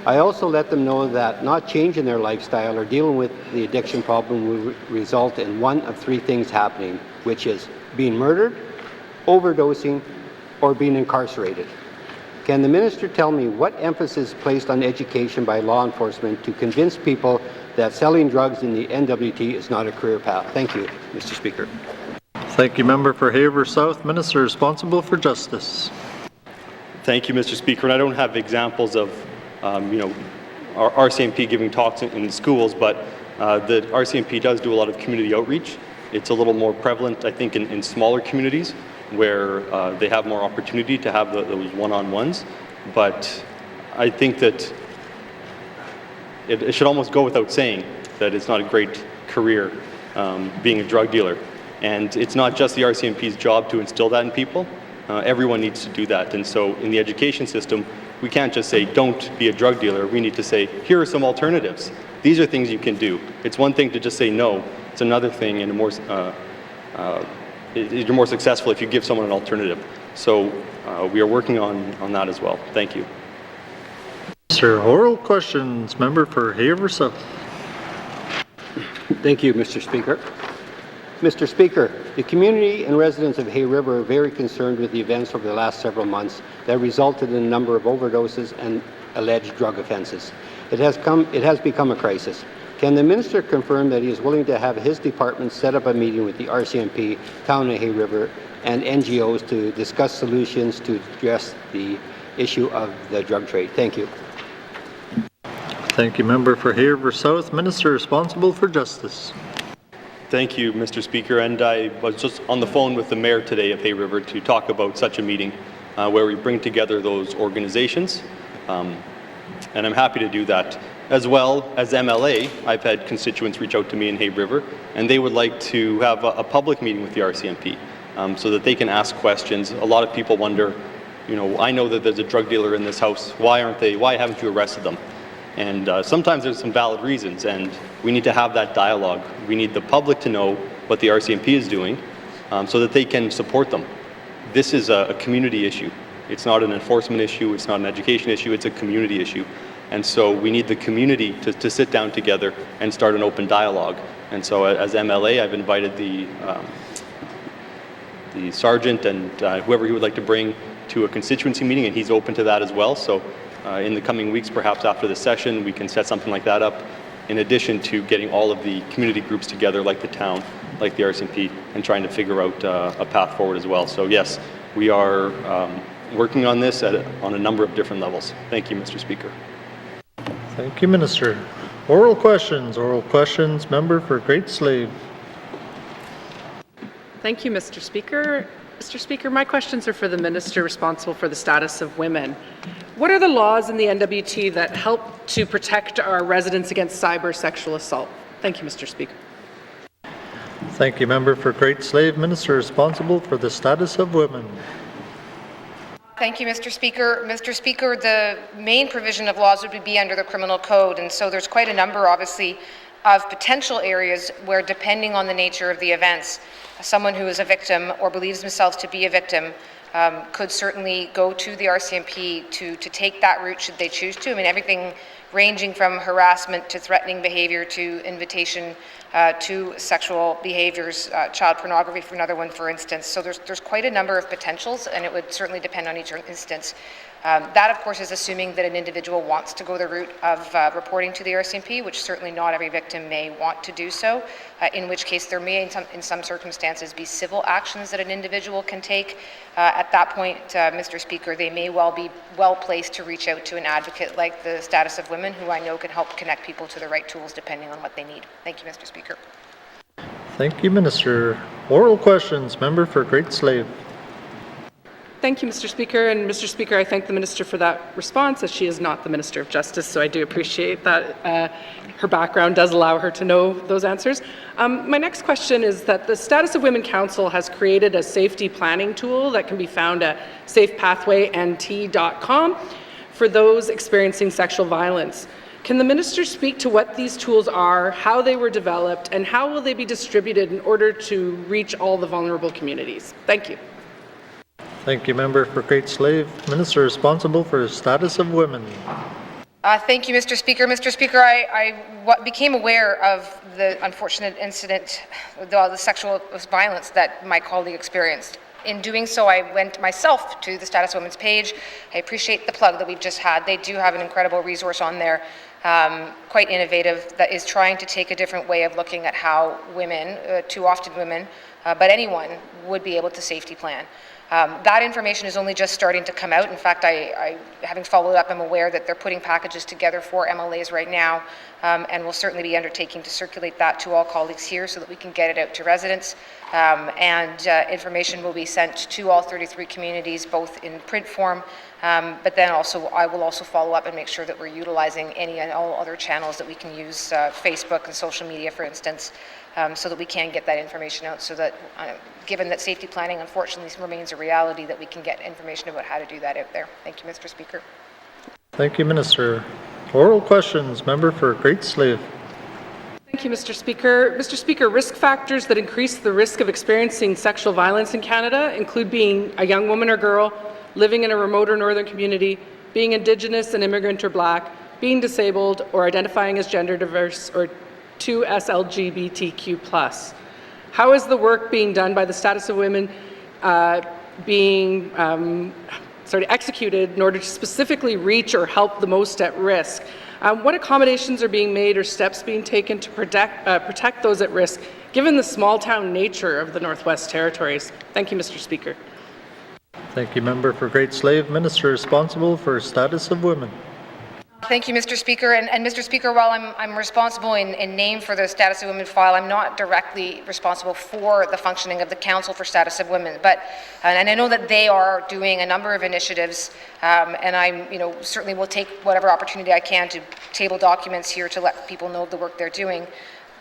I also let them know that not changing their lifestyle or dealing with the addiction problem will result in one of three things happening, which is being murdered, overdosing, or being incarcerated. Can the Minister tell me what emphasis is placed on education by law enforcement to convince people that selling drugs in the N.W.T is not a career path? Thank you, Mr. Speaker. Thank you, Member for Hay River South. Minister responsible for Justice. Thank you, Mr. Speaker. And I don't have examples of, our RCMP giving talks in schools, but the RCMP does do a lot of community outreach. It's a little more prevalent, I think, in smaller communities where they have more opportunity to have those one-on-ones. But I think that it should almost go without saying that it's not a great career being a drug dealer. And it's not just the RCMP's job to instill that in people. Everyone needs to do that. And so in the education system, we can't just say, don't be a drug dealer. We need to say, here are some alternatives. These are things you can do. It's one thing to just say no. It's another thing, and you're more successful if you give someone an alternative. So we are working on that as well. Thank you. Sir, oral questions. Member for Hay River South. Thank you, Mr. Speaker. Mr. Speaker, the community and residents of Hay River are very concerned with the events over the last several months that resulted in a number of overdoses and alleged drug offences. It has become a crisis. Can the Minister confirm that he is willing to have his department set up a meeting with the RCMP, Town of Hay River, and NGOs to discuss solutions to address the issue of the drug trade. Thank you. Thank you, Member for Hay River South. Minister responsible for Justice. Thank you, Mr. Speaker. And I was just on the phone with the Mayor today of Hay River to talk about such a meeting where we bring together those organizations. And I'm happy to do that. As well as MLA, I've had constituents reach out to me in Hay River, and they would like to have a public meeting with the RCMP so that they can ask questions. A lot of people wonder, you know, I know that there's a drug dealer in this house. Why haven't you arrested them? And sometimes there's some valid reasons, and we need to have that dialogue. We need the public to know what the RCMP is doing so that they can support them. This is a community issue. It's not an enforcement issue, it's not an education issue, it's a community issue. And so we need the community to sit down together and start an open dialogue. And so as MLA, I've invited the sergeant and whoever he would like to bring to a constituency meeting, and he's open to that as well. So in the coming weeks, perhaps after the session, we can set something like that up, in addition to getting all of the community groups together, like the town, like the RCMP, and trying to figure out a path forward as well. So yes, we are working on this on a number of different levels. Thank you, Mr. Speaker. Thank you, Minister. Oral questions. Oral questions. Member for Great Slave. Thank you, Mr. Speaker. Mr. Speaker, my questions are for the Minister responsible for the status of women. What are the laws in the N.W.T that help to protect our residents against cyber sexual assault? Thank you, Mr. Speaker. Thank you, Member for Great Slave. Minister responsible for the status of women. Thank you, Mr. Speaker. Mr. Speaker, the main provision of laws would be under the Criminal Code, and so there's quite a number, obviously, of potential areas where, depending on the nature of the events, someone who is a victim or believes themselves to be a victim could certainly go to the RCMP to take that route should they choose to. I mean, everything ranging from harassment to threatening behavior to invitation to sexual behaviors, child pornography for another one, for instance. So there's quite a number of potentials, and it would certainly depend on each instance. That, of course, is assuming that an individual wants to go the route of reporting to the RCMP, which certainly not every victim may want to do so, in which case there may, in some circumstances, be civil actions that an individual can take. At that point, Mr. Speaker, they may well be well placed to reach out to an advocate like the Status of Women, who I know can help connect people to the right tools depending on what they need. Thank you, Mr. Speaker. Thank you, Minister. Oral questions. Member for Great Slave. Thank you, Mr. Speaker. And Mr. Speaker, I thank the Minister for that response, as she is not the Minister of Justice, so I do appreciate that her background does allow her to know those answers. My next question is that the Status of Women Council has created a safety planning tool that can be found at safepathwaynt.com for those experiencing sexual violence. Can the Minister speak to what these tools are, how they were developed, and how will they be distributed in order to reach all the vulnerable communities? Thank you. Thank you, Member for Great Slave. Minister responsible for the status of women. Thank you, Mr. Speaker. Mr. Speaker, I became aware of the unfortunate incident, the sexual violence that my colleague experienced. In doing so, I went myself to the Status of Women's page. I appreciate the plug that we've just had. They do have an incredible resource on there, quite innovative, that is trying to take a different way of looking at how women, too often women, but anyone, would be able to safety plan. That information is only just starting to come out. In fact, having followed up, I'm aware that they're putting packages together for MLAs right now, and we'll certainly be undertaking to circulate that to all colleagues here so that we can get it out to residents. Information will be sent to all 33 communities, both in print form, but then also I will also follow up and make sure that we're utilizing any and all other channels that we can use, Facebook and social media, for instance, so that we can get that information out, so that given that safety planning unfortunately remains a reality, that we can get information about how to do that out there. Thank you, Mr. Speaker. Thank you, Minister. Oral questions. Member for Great Slave. Thank you, Mr. Speaker. Mr. Speaker, risk factors that increase the risk of experiencing sexual violence in Canada include being a young woman or girl, living in a remote or northern community, being Indigenous, an immigrant or Black, being disabled, or identifying as gender diverse, or 2S LGBTQ+. How is the work being done by the Status of Women being executed in order to specifically reach or help the most at risk? What accommodations are being made or steps being taken to protect those at risk, given the small town nature of the Northwest Territories? Thank you, Mr. Speaker. Thank you, Member for Great Slave. Minister responsible for status of women. Thank you, Mr. Speaker. And Mr. Speaker, while I'm responsible in name for the Status of Women file, I'm not directly responsible for the functioning of the Council for Status of Women. But and I know that they are doing a number of initiatives, and I, certainly will take whatever opportunity I can to table documents here to let people know the work they're doing.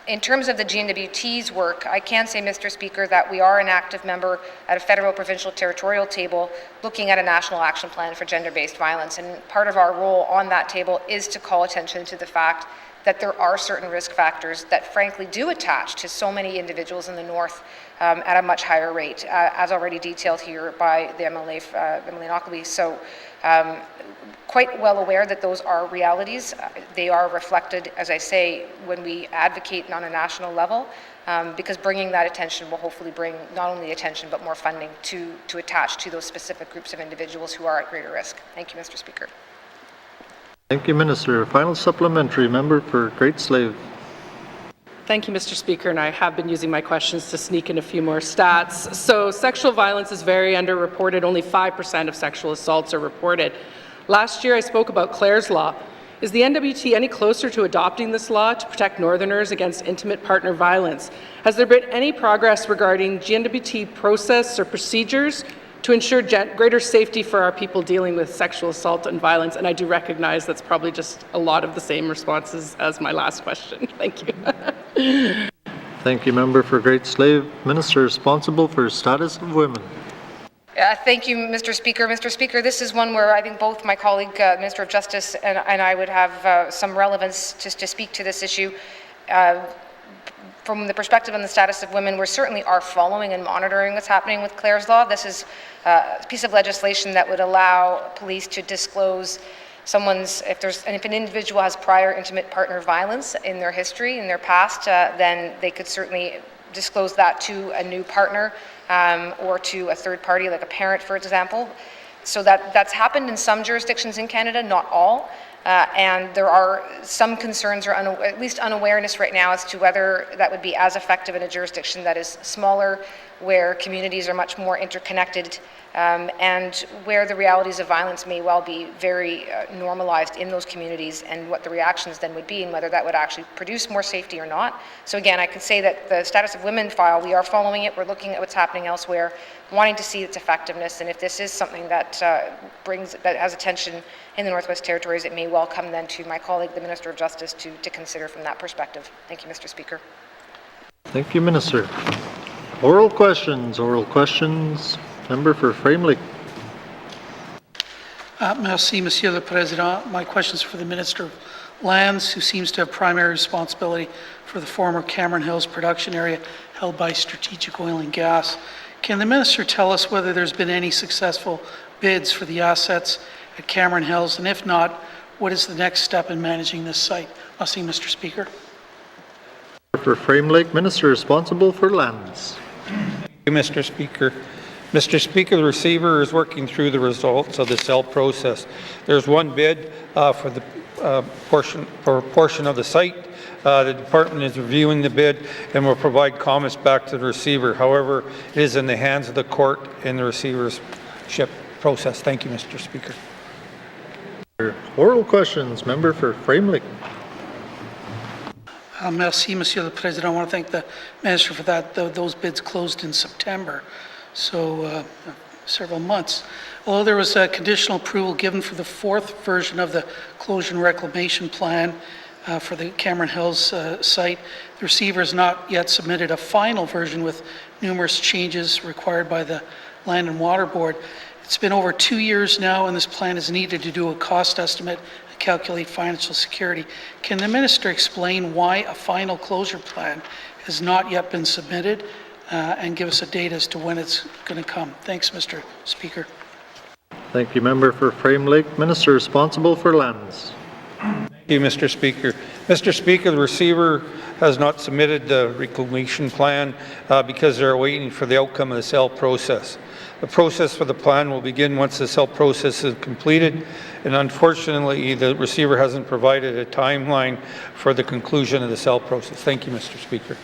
In terms of the N.W.T's work, I can say, Mr. Speaker, that we are an active member at a federal, provincial, territorial table looking at a national action plan for gender-based violence. And part of our role on that table is to call attention to the fact that there are certain risk factors that frankly do attach to so many individuals in the North at a much higher rate, as already detailed here by the MLA, Emily Knockleby. So quite well aware that those are realities. They are reflected, as I say, when we advocate on a national level, because bringing that attention will hopefully bring not only attention but more funding to attach to those specific groups of individuals who are at greater risk. Thank you, Mr. Speaker. Thank you, Minister. Final supplementary, Member for Great Slave. Thank you, Mr. Speaker, and I have been using my questions to sneak in a few more stats. So sexual violence is very underreported. Only 5% of sexual assaults are reported. Last year, I spoke about Clare's Law. Is the N.W.T any closer to adopting this law to protect Northerners against intimate partner violence? Has there been any progress regarding N.W.T process or procedures to ensure greater safety for our people dealing with sexual assault and violence? And I do recognize that's probably just a lot of the same responses as my last question. Thank you. Thank you, Member for Great Slave. Minister responsible for status of women. Thank you, Mr. Speaker. Mr. Speaker, this is one where I think both my colleague, Minister of Justice, and I would have some relevance to speak to this issue. From the perspective on the status of women, we certainly are following and monitoring what's happening with Clare's Law. This is a piece of legislation that would allow police to disclose if an individual has prior intimate partner violence in their history, in their past, then they could certainly disclose that to a new partner or to a third party, like a parent, for example. So that's happened in some jurisdictions in Canada, not all. And there are some concerns or at least unawareness right now as to whether that would be as effective in a jurisdiction that is smaller, where communities are much more interconnected, and where the realities of violence may well be very normalized in those communities, and what the reactions then would be and whether that would actually produce more safety or not. So again, I can say that the status of women file, we are following it, we're looking at what's happening elsewhere, wanting to see its effectiveness, and if this is something that has attention in the Northwest Territories, it may well come then to my colleague, the Minister of Justice, to consider from that perspective. Thank you, Mr. Speaker. Thank you, Minister. Oral questions. Member for Frame Lake. Merci, Monsieur le Président. My question is for the Minister of Lands, who seems to have primary responsibility for the former Cameron Hills production area held by Strategic Oil and Gas. Can the Minister tell us whether there's been any successful bids for the assets at Cameron Hills, and if not, what is the next step in managing this site? Merci, Mr. Speaker. For Frame Lake, Minister responsible for lands. Thank you, Mr. Speaker. Mr. Speaker, the receiver is working through the results of the sale process. There's one bid for a portion of the site. The department is reviewing the bid and will provide comments back to the receiver. However, it is in the hands of the court in the receivership process. Thank you, Mr. Speaker. Oral questions. Member for Frame Lake. Merci, Monsieur le Président. I want to thank the Minister for that. Those bids closed in September, so several months. Although there was a conditional approval given for the fourth version of the closure and reclamation plan for the Cameron Hills site, the receiver has not yet submitted a final version with numerous changes required by the Land and Water Board. It's been over 2 years now, and this plan is needed to do a cost estimate and calculate financial security. Can the Minister explain why a final closure plan has not yet been submitted and give us a date as to when it's going to come? Thanks, Mr. Speaker. Thank you, Member for Frame Lake. Minister responsible for lands. Thank you, Mr. Speaker. Mr. Speaker, the receiver has not submitted the reclamation plan because they're waiting for the outcome of the sale process. The process for the plan will begin once the sale process is completed, and unfortunately, the receiver hasn't provided a timeline for the conclusion of the sale process. Thank you, Mr. Speaker.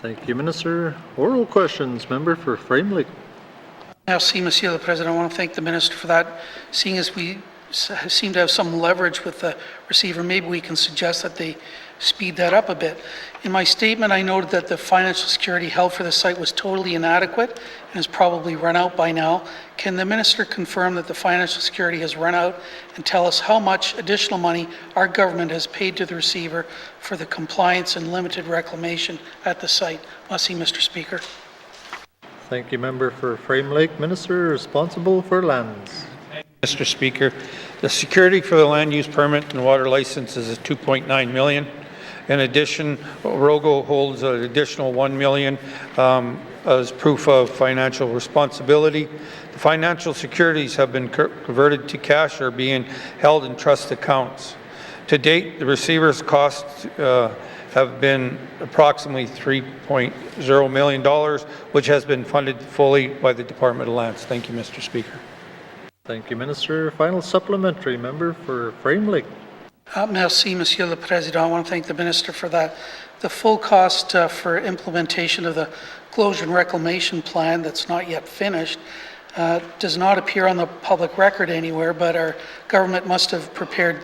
Thank you, Minister. Oral questions. Member for Frame Lake. Merci, Monsieur le Président. I want to thank the Minister for that. Seeing as we seem to have some leverage with the receiver, maybe we can suggest that they speed that up a bit. In my statement, I noted that the financial security held for the site was totally inadequate and has probably run out by now. Can the Minister confirm that the financial security has run out and tell us how much additional money our government has paid to the receiver for the compliance and limited reclamation at the site? Merci, Mr. Speaker. Thank you, member for Frame Lake. Minister responsible for lands. Mr. Speaker, the security for the land use permit and water license is at $2.9 million. In addition, Rogo holds an additional $1 million as proof of financial responsibility. The financial securities have been converted to cash or being held in trust accounts. To date, the receiver's costs have been approximately $3.0 million, which has been funded fully by the Department of Lands. Thank you, Mr. Speaker. Thank you, Minister. Final supplementary, member for Frame Lake. Merci, Monsieur le Président. I want to thank the Minister for that. The full cost for implementation of the closure and reclamation plan that's not yet finished does not appear on the public record anywhere, but our government must have prepared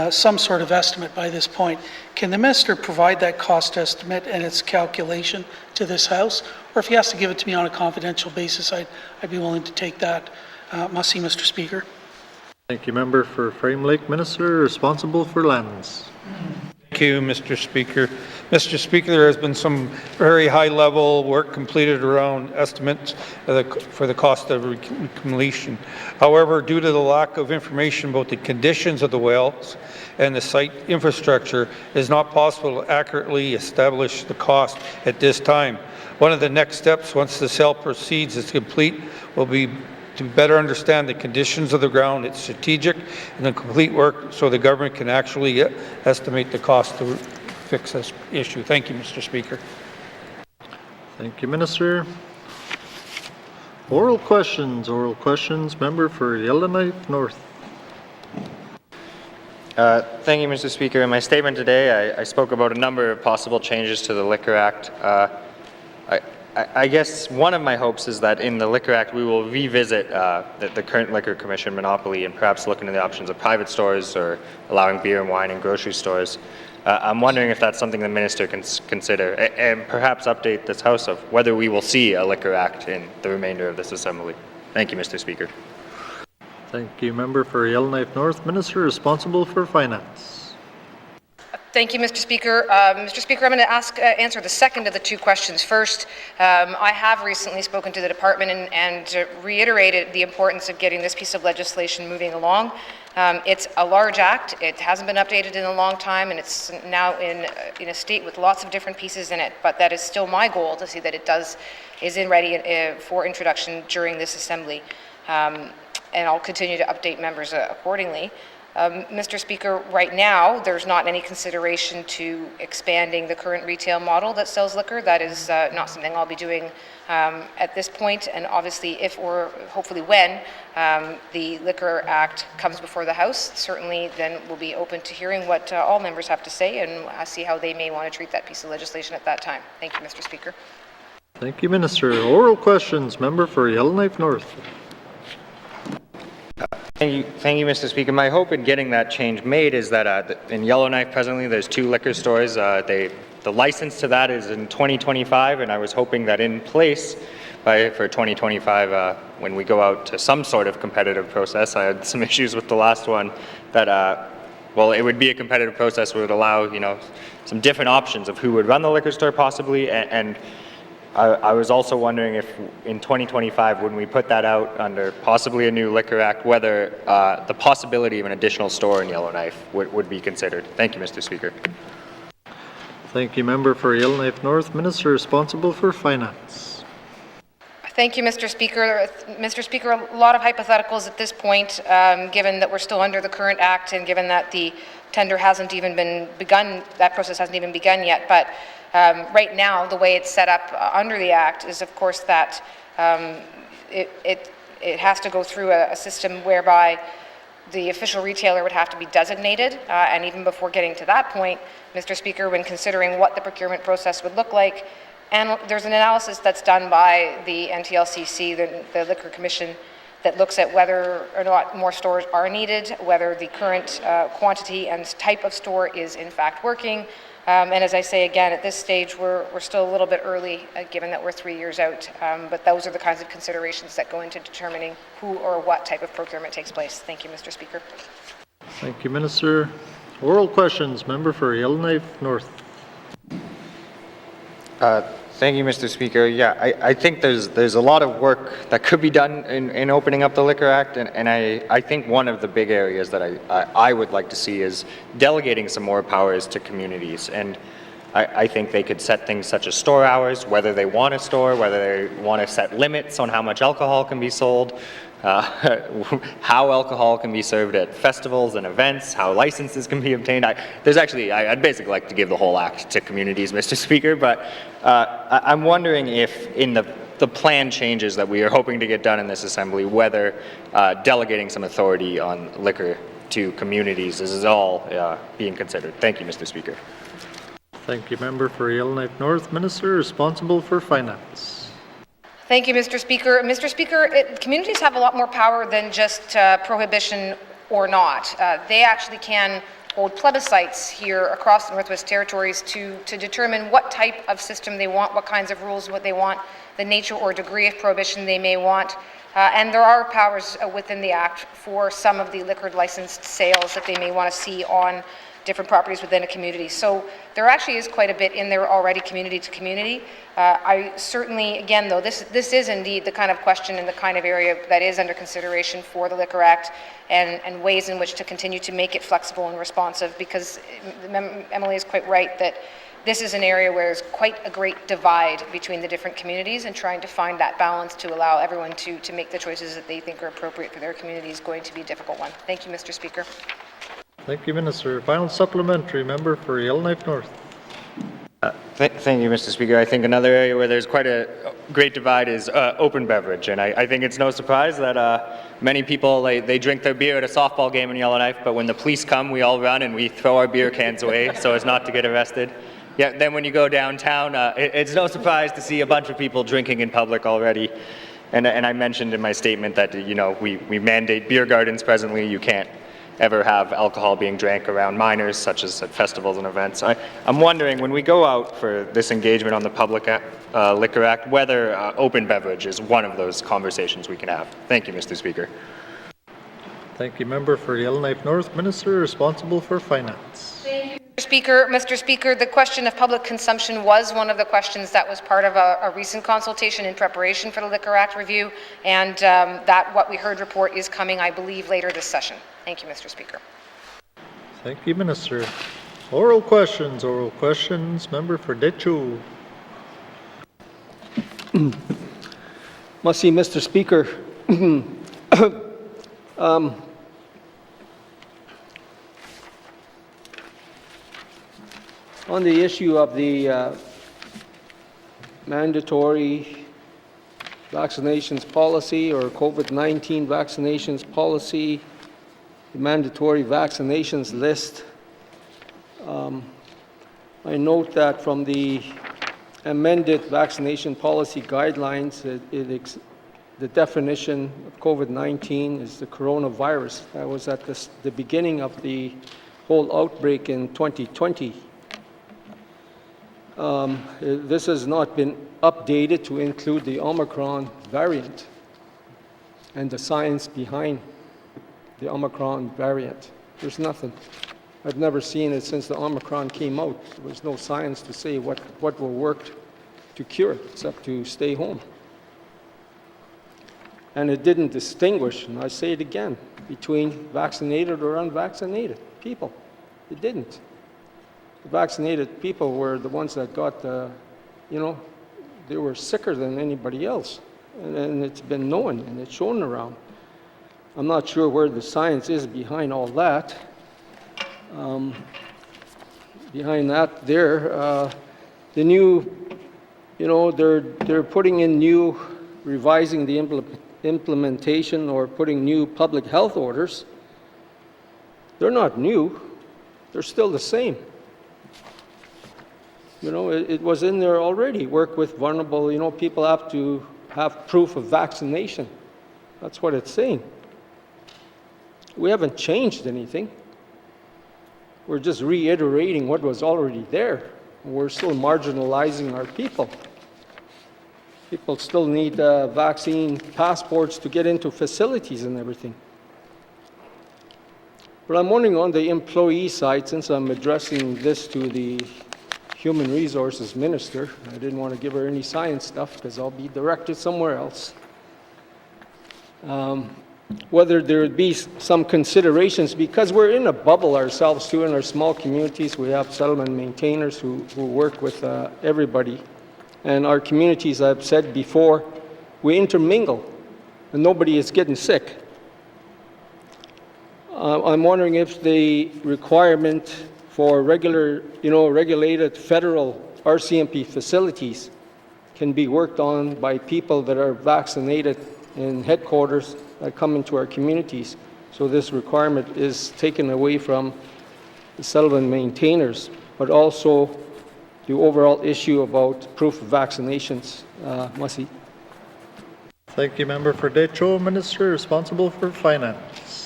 some sort of estimate by this point. Can the Minister provide that cost estimate and its calculation to this House? Or if he has to give it to me on a confidential basis, I'd be willing to take that. Merci, Mr. Speaker. Thank you, member for Frame Lake. Minister responsible for lands. Thank you, Mr. Speaker. Mr. Speaker, there has been some very high-level work completed around estimates for the cost of reclamation. However, due to the lack of information about the conditions of the wells and the site infrastructure, it is not possible to accurately establish the cost at this time. One of the next steps, once the sale proceeds is complete, will be to better understand the conditions of the ground, its strategic and the complete work so the government can actually estimate the cost to fix this issue. Thank you, Mr. Speaker. Thank you, Minister. Oral questions. Oral questions. Member for Yellowknife North. Thank you, Mr. Speaker. In my statement today, I spoke about a number of possible changes to the Liquor Act. I guess one of my hopes is that in the Liquor Act we will revisit the current Liquor Commission monopoly and perhaps look into the options of private stores or allowing beer and wine in grocery stores. I'm wondering if that's something the Minister can consider and perhaps update this House of whether we will see a Liquor Act in the remainder of this Assembly. Thank you, Mr. Speaker. Thank you, member for Yellowknife North. Minister responsible for finance. Thank you, Mr. Speaker. Mr. Speaker, I'm going to answer the second of the two questions first. I have recently spoken to the department and reiterated the importance of getting this piece of legislation moving along. It's a large act. It hasn't been updated in a long time, and it's now in a state with lots of different pieces in it. But that is still my goal, to see that it is ready for introduction during this Assembly. And I'll continue to update members accordingly. Mr. Speaker, right now, there's not any consideration to expanding the current retail model that sells liquor. That is not something I'll be doing at this point. And obviously, if or hopefully when the Liquor Act comes before the House, certainly then we'll be open to hearing what all members have to say and see how they may want to treat that piece of legislation at that time. Thank you, Mr. Speaker. Thank you, Minister. Oral questions. Member for Yellowknife North. Thank you, Mr. Speaker. My hope in getting that change made is that in Yellowknife presently there's 2 liquor stores. The license to that is in 2025, and I was hoping that in place for 2025, when we go out to some sort of competitive process. I had some issues with the last one that, well, it would be a competitive process, would allow, some different options of who would run the liquor store possibly, and I was also wondering if in 2025, when we put that out under possibly a new Liquor Act, whether the possibility of an additional store in Yellowknife would be considered. Thank you, Mr. Speaker. Thank you, member for Yellowknife North. Minister responsible for finance. Thank you, Mr. Speaker. Mr. Speaker, a lot of hypotheticals at this point, given that we're still under the current Act and given that the tender hasn't even been begun, that process hasn't even begun yet. But right now, the way it's set up under the Act is, of course, that it has to go through a system whereby the official retailer would have to be designated, and even before getting to that point, Mr. Speaker, when considering what the procurement process would look like And there's an analysis that's done by the NTLCC, the Liquor Commission, that looks at whether or not more stores are needed, whether the current quantity and type of store is in fact working. And as I say again, at this stage, we're still a little bit early, given that we're 3 years out. But those are the kinds of considerations that go into determining who or what type of procurement takes place. Thank you, Mr. Speaker. Thank you, Minister. Oral questions. Member for Yellowknife North. Thank you, Mr. Speaker. Yeah, I think there's a lot of work that could be done in opening up the Liquor Act, and I think one of the big areas that I would like to see is delegating some more powers to communities. And I think they could set things such as store hours, whether they want a store, whether they want to set limits on how much alcohol can be sold, how alcohol can be served at festivals and events, how licenses can be obtained. I'd basically like to give the whole act to communities, Mr. Speaker, but I'm wondering if in the plan changes that we are hoping to get done in this assembly, whether delegating some authority on liquor to communities is all being considered. Thank you, Mr. Speaker. Thank you, Member for Yellowknife North. Minister responsible for finance. Thank you, Mr. Speaker. Mr. Speaker, communities have a lot more power than just prohibition or not. They actually can hold plebiscites here across the Northwest Territories to determine what type of system they want, what kinds of rules what they want, the nature or degree of prohibition they may want. And there are powers within the Act for some of the liquor licensed sales that they may want to see on different properties within a community. So there actually is quite a bit in there already, community to community. I certainly, again though, this is indeed the kind of question and the kind of area that is under consideration for the Liquor Act, and ways in which to continue to make it flexible and responsive, because Emily is quite right that this is an area where there's quite a great divide between the different communities, and trying to find that balance to allow everyone to make the choices that they think are appropriate for their community is going to be a difficult one. Thank you, Mr. Speaker. Thank you, Minister. Final supplementary. Member for Yellowknife North. Thank you, Mr. Speaker. I think another area where there's quite a great divide is open beverage, and I think it's no surprise that many people, they drink their beer at a softball game in Yellowknife, but when the police come, we all run and we throw our beer cans away so as not to get arrested. Yeah, then when you go downtown, it's no surprise to see a bunch of people drinking in public already. And I mentioned in my statement that, we mandate beer gardens presently. You can't ever have alcohol being drank around minors, such as at festivals and events. I'm wondering, when we go out for this engagement on the Public Liquor Act, whether open beverage is one of those conversations we can have. Thank you, Mr. Speaker. Thank you, Member for Yellowknife North. Minister responsible for finance. Thank you, Mr. Speaker. Mr. Speaker, the question of public consumption was one of the questions that was part of a recent consultation in preparation for the Liquor Act review, and that What We Heard report is coming, I believe, later this session. Thank you, Mr. Speaker. Thank you, Minister. Oral questions. Oral questions. Member for Dechu. Must see, Mr. Speaker. On the issue of the mandatory vaccinations policy, or COVID-19 vaccinations policy, the mandatory vaccinations list, I note that from the amended vaccination policy guidelines, the definition of COVID-19 is the coronavirus. That was at the beginning of the whole outbreak in 2020. This has not been updated to include the Omicron variant and the science behind the Omicron variant. There's nothing. I've never seen it since the Omicron came out. There was no science to say what will work to cure it, except to stay home. And it didn't distinguish, and I say it again, between vaccinated or unvaccinated people. It didn't. The vaccinated people were the ones that got they were sicker than anybody else. And it's been known, and it's shown around. I'm not sure where the science is behind all that. Behind that there, the new, they're putting in new, revising the implementation or putting new public health orders. They're not new. They're still the same. You know, it was in there already. Work with vulnerable, you know, people have to have proof of vaccination. That's what it's saying. We haven't changed anything. We're just reiterating what was already there. We're still marginalizing our people. People still need vaccine passports to get into facilities and everything. But I'm wondering on the employee side, since I'm addressing this to the Human Resources Minister, I didn't want to give her any science stuff because I'll be directed somewhere else. Whether there would be some considerations, because we're in a bubble ourselves too in our small communities. We have settlement maintainers who work with everybody. And our communities, I've said before, we intermingle and nobody is getting sick. I'm wondering if the requirement for regulated federal RCMP facilities can be worked on by people that are vaccinated in headquarters that come into our communities. So this requirement is taken away from the settlement maintainers, but also the overall issue about proof of vaccinations. Masi. Thank you, Member for Detroit. Minister responsible for Finance.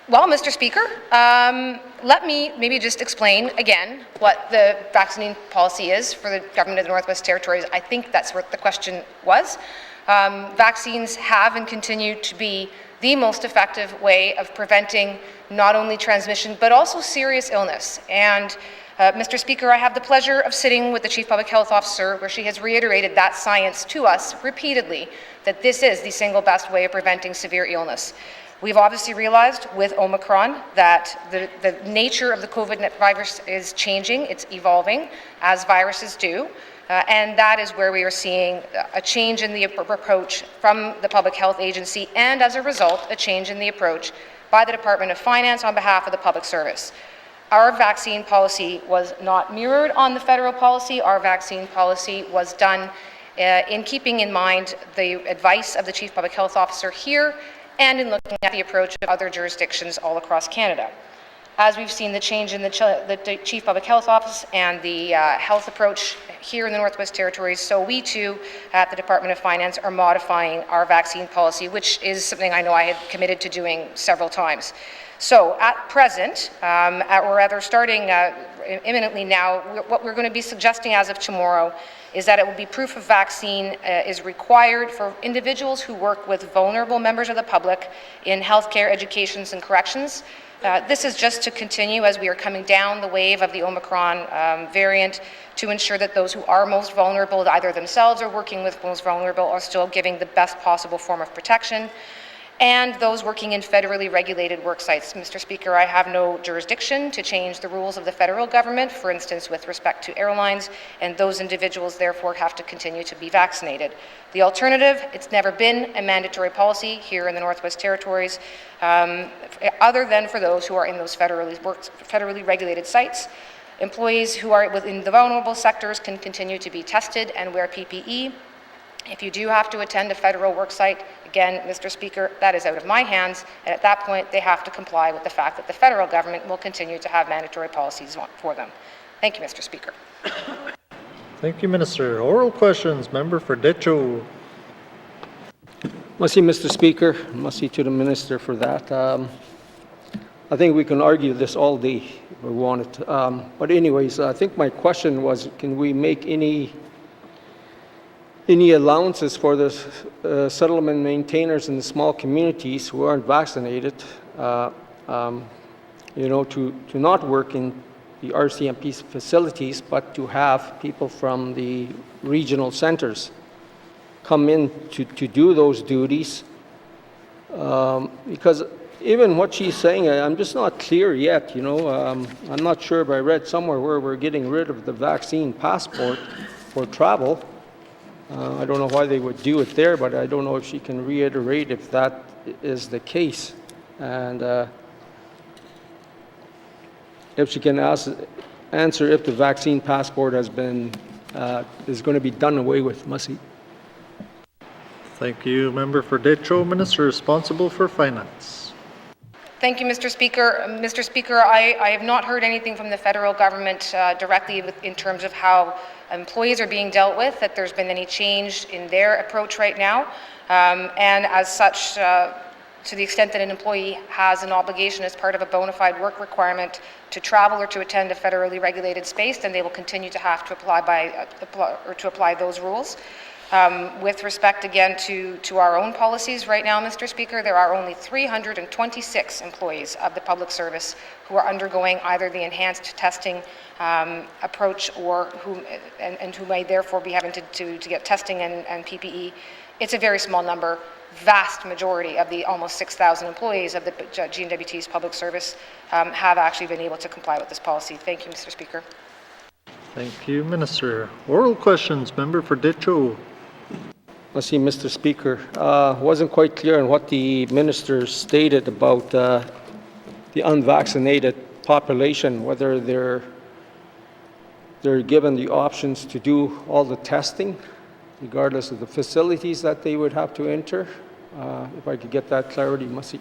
Well, Mr. Speaker, let me maybe just explain again what the vaccine policy is for the government of the Northwest Territories. I think that's what the question was. Vaccines have and continue to be the most effective way of preventing not only transmission but also serious illness. And Mr. Speaker, I have the pleasure of sitting with the Chief Public Health Officer where she has reiterated that science to us repeatedly, that this is the single best way of preventing severe illness. We've obviously realized with Omicron that the nature of the COVID virus is changing, it's evolving, as viruses do, and that is where we are seeing a change in the approach from the Public Health Agency, and as a result, a change in the approach by the Department of Finance on behalf of the Public Service. Our vaccine policy was not mirrored on the federal policy. Our vaccine policy was done in keeping in mind the advice of the Chief Public Health Officer here and in looking at the approach of other jurisdictions all across Canada. As we've seen the change in the Chief Public Health Office and the health approach here in the Northwest Territories, so we too at the Department of Finance are modifying our vaccine policy, which is something I know I had committed to doing several times. So at present, or rather starting imminently now, what we're going to be suggesting as of tomorrow is that it will be proof of vaccine is required for individuals who work with vulnerable members of the public in healthcare, educations, and corrections. This is just to continue as we are coming down the wave of the Omicron variant to ensure that those who are most vulnerable, either themselves or working with most vulnerable, are still giving the best possible form of protection. And those working in federally regulated work sites. Mr. Speaker, I have no jurisdiction to change the rules of the federal government, for instance, with respect to airlines, and those individuals therefore have to continue to be vaccinated. The alternative, it's never been a mandatory policy here in the Northwest Territories, other than for those who are in those federally regulated sites. Employees who are within the vulnerable sectors can continue to be tested and wear PPE. If you do have to attend a federal work site, again, Mr. Speaker, that is out of my hands, and at that point they have to comply with the fact that the federal government will continue to have mandatory policies for them. Thank you, Mr. Speaker. Thank you, Minister. Oral questions, Member for Detroit. Must see, Mr. Speaker, must see to the Minister for that. I think we can argue this all day if we want it. But anyways, I think my question was, can we make any allowances for the settlement maintainers in the small communities who aren't vaccinated, to not work in the RCMP facilities, but to have people from the regional centers come in to do those duties? Because even what she's saying, I'm just not clear yet, I'm not sure if I read somewhere where we're getting rid of the vaccine passport for travel. I don't know why they would do it there, but I don't know if she can reiterate if that is the case. And if she can answer if the vaccine passport has been, is going to be done away with. Mussy. Thank you, Member for Detroit. Minister responsible for Finance. Thank you, Mr. Speaker. Mr. Speaker, I have not heard anything from the federal government directly in terms of how employees are being dealt with, that there's been any change in their approach right now. And as such, to the extent that an employee has an obligation as part of a bona fide work requirement to travel or to attend a federally regulated space, then they will continue to have to apply those rules. With respect again to our own policies right now, Mr. Speaker, there are only 326 employees of the public service who are undergoing either the enhanced testing approach or who may therefore be having to get testing and PPE. It's a very small number. Vast majority of the almost 6,000 employees of the N.W.T's public service have actually been able to comply with this policy. Thank you, Mr. Speaker. Thank you, Minister. Oral questions, member for Detroit. Let's see, Mr. Speaker. Wasn't quite clear on what the minister stated about the unvaccinated population, whether they're given the options to do all the testing, regardless of the facilities that they would have to enter. If I could get that clarity, Mussy.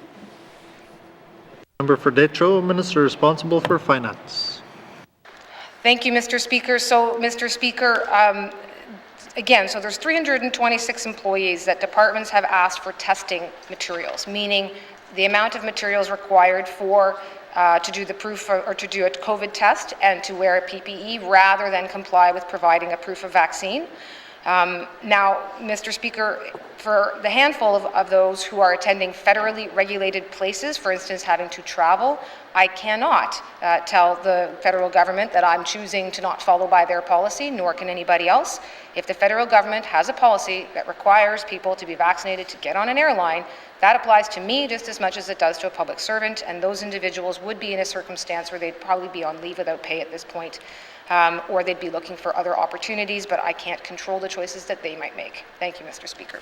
Member for Detroit, Minister responsible for Finance. Thank you, Mr. Speaker. So, Mr. Speaker, again, so there's 326 employees that departments have asked for testing materials, meaning the amount of materials required for to do the proof or to do a COVID test and to wear a PPE rather than comply with providing a proof of vaccine. Now, Mr. Speaker, for the handful of those who are attending federally regulated places, for instance, having to travel, I cannot tell the federal government that I'm choosing to not follow by their policy, nor can anybody else. If the federal government has a policy that requires people to be vaccinated to get on an airline, that applies to me just as much as it does to a public servant, and those individuals would be in a circumstance where they'd probably be on leave without pay at this point. Or they'd be looking for other opportunities, but I can't control the choices that they might make. Thank you, Mr. Speaker.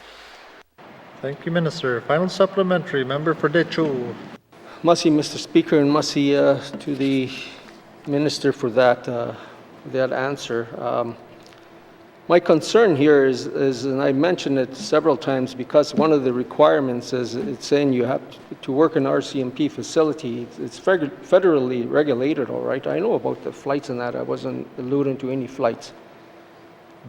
Thank you, Minister. Final supplementary, member for Detroit. Mussy, Mr. Speaker, and Mussy to the Minister for that answer. My concern here is, and I mentioned it several times, because one of the requirements is it's saying you have to work in RCMP facility. It's federally regulated, all right. I know about the flights and that. I wasn't alluding to any flights.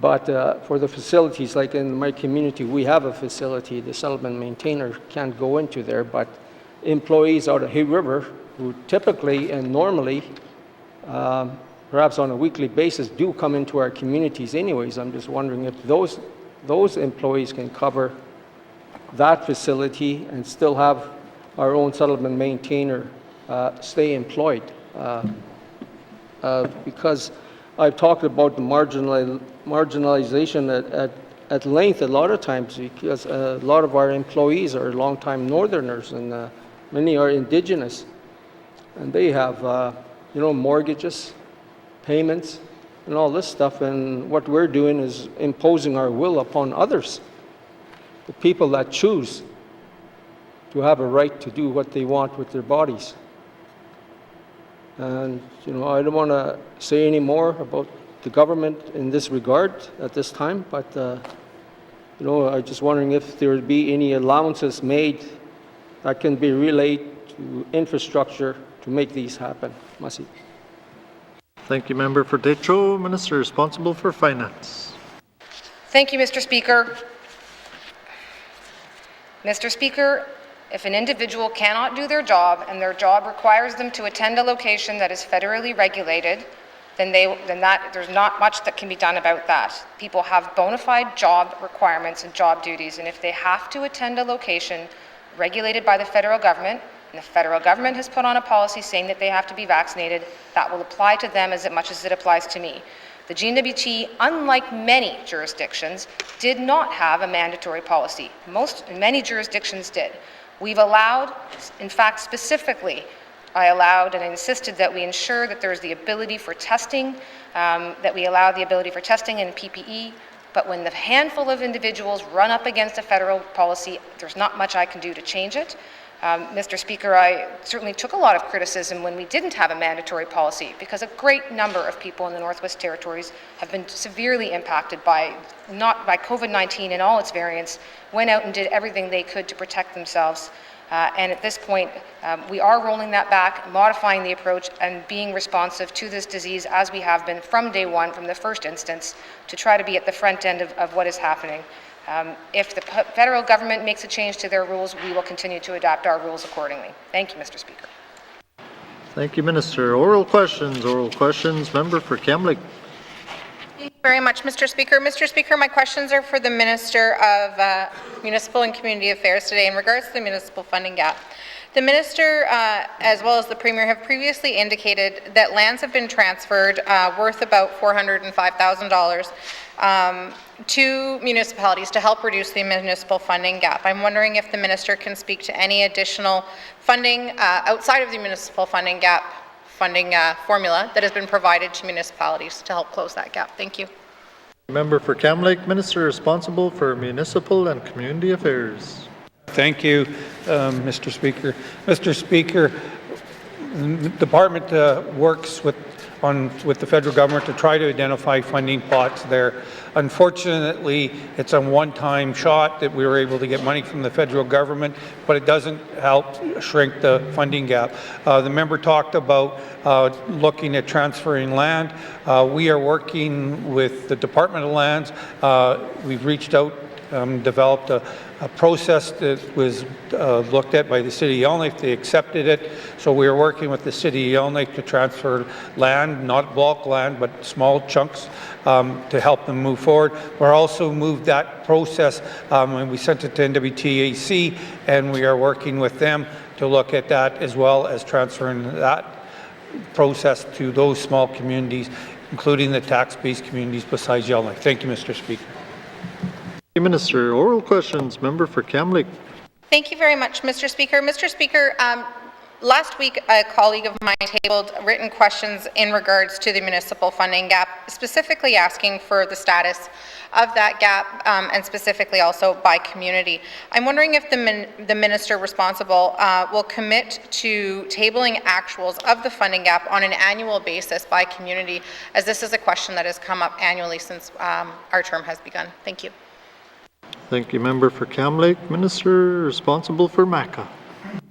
But for the facilities, like in my community, we have a facility. The settlement maintainer can't go into there, but employees out of Hay River, who typically and normally perhaps on a weekly basis, do come into our communities anyways. I'm just wondering if those employees can cover that facility and still have our own settlement maintainer stay employed. Because I've talked about the marginalization at length a lot of times, because a lot of our employees are longtime Northerners, and many are Indigenous, and they have mortgages, payments, and all this stuff, and what we're doing is imposing our will upon others, the people that choose to have a right to do what they want with their bodies. And I don't want to say any more about the government in this regard at this time, but I'm just wondering if there would be any allowances made that can be relayed to infrastructure to make these happen. Masi. Thank you, member for Detroit. Minister responsible for Finance. Thank you, Mr. Speaker. Mr. Speaker, if an individual cannot do their job and their job requires them to attend a location that is federally regulated, then there's not much that can be done about that. People have bona fide job requirements and job duties, and if they have to attend a location regulated by the federal government, and the federal government has put on a policy saying that they have to be vaccinated, that will apply to them as much as it applies to me. The N.W.T, unlike many jurisdictions, did not have a mandatory policy. Many jurisdictions did. We've allowed, in fact, specifically, I allowed and insisted that we ensure that there's the ability for testing, that we allow the ability for testing and PPE, but when the handful of individuals run up against a federal policy, there's not much I can do to change it. Mr. Speaker, I certainly took a lot of criticism when we didn't have a mandatory policy, because a great number of people in the Northwest Territories have been severely impacted by COVID-19 and all its variants, went out and did everything they could to protect themselves. And at this point, we are rolling that back, modifying the approach, and being responsive to this disease as we have been from day one, from the first instance, to try to be at the front end of what is happening. If the federal government makes a change to their rules, we will continue to adapt our rules accordingly. Thank you, Mr. Speaker. Thank you, Minister. Oral questions. Member for Kamloops. Thank you very much, Mr. Speaker. Mr. Speaker, my questions are for the Minister of Municipal and Community Affairs today in regards to the municipal funding gap. The Minister, as well as the Premier, have previously indicated that lands have been transferred worth about $405,000 to municipalities to help reduce the municipal funding gap. I'm wondering if the Minister can speak to any additional funding outside of the municipal funding gap formula that has been provided to municipalities to help close that gap. Thank you. Member for Kamloops, Minister responsible for Municipal and Community Affairs. Thank you, Mr. Speaker. Mr. Speaker, the department works with the federal government to try to identify funding pots there. Unfortunately, it's a one-time shot that we were able to get money from the federal government, but it doesn't help shrink the funding gap. The member talked about looking at transferring land. We are working with the Department of Lands. We've reached out, developed a process that was looked at by the City of Yellowknife. They accepted it. So we are working with the City of Yellowknife to transfer land, not bulk land, but small chunks to help them move forward. We're also moved that process and we sent it to N.W.T, and we are working with them to look at that as well as transferring that process to those small communities, including the tax-based communities besides Yellowknife. Thank you, Mr. Speaker. Minister, oral questions. Member for Kamloops. Thank you very much, Mr. Speaker. Mr. Speaker, last week a colleague of mine tabled written questions in regards to the municipal funding gap, specifically asking for the status of that gap and specifically also by community. I'm wondering if the minister responsible will commit to tabling actuals of the funding gap on an annual basis by community, as this is a question that has come up annually since our term has begun. Thank you. Thank you, Member for Kamloops. Minister responsible for MACA.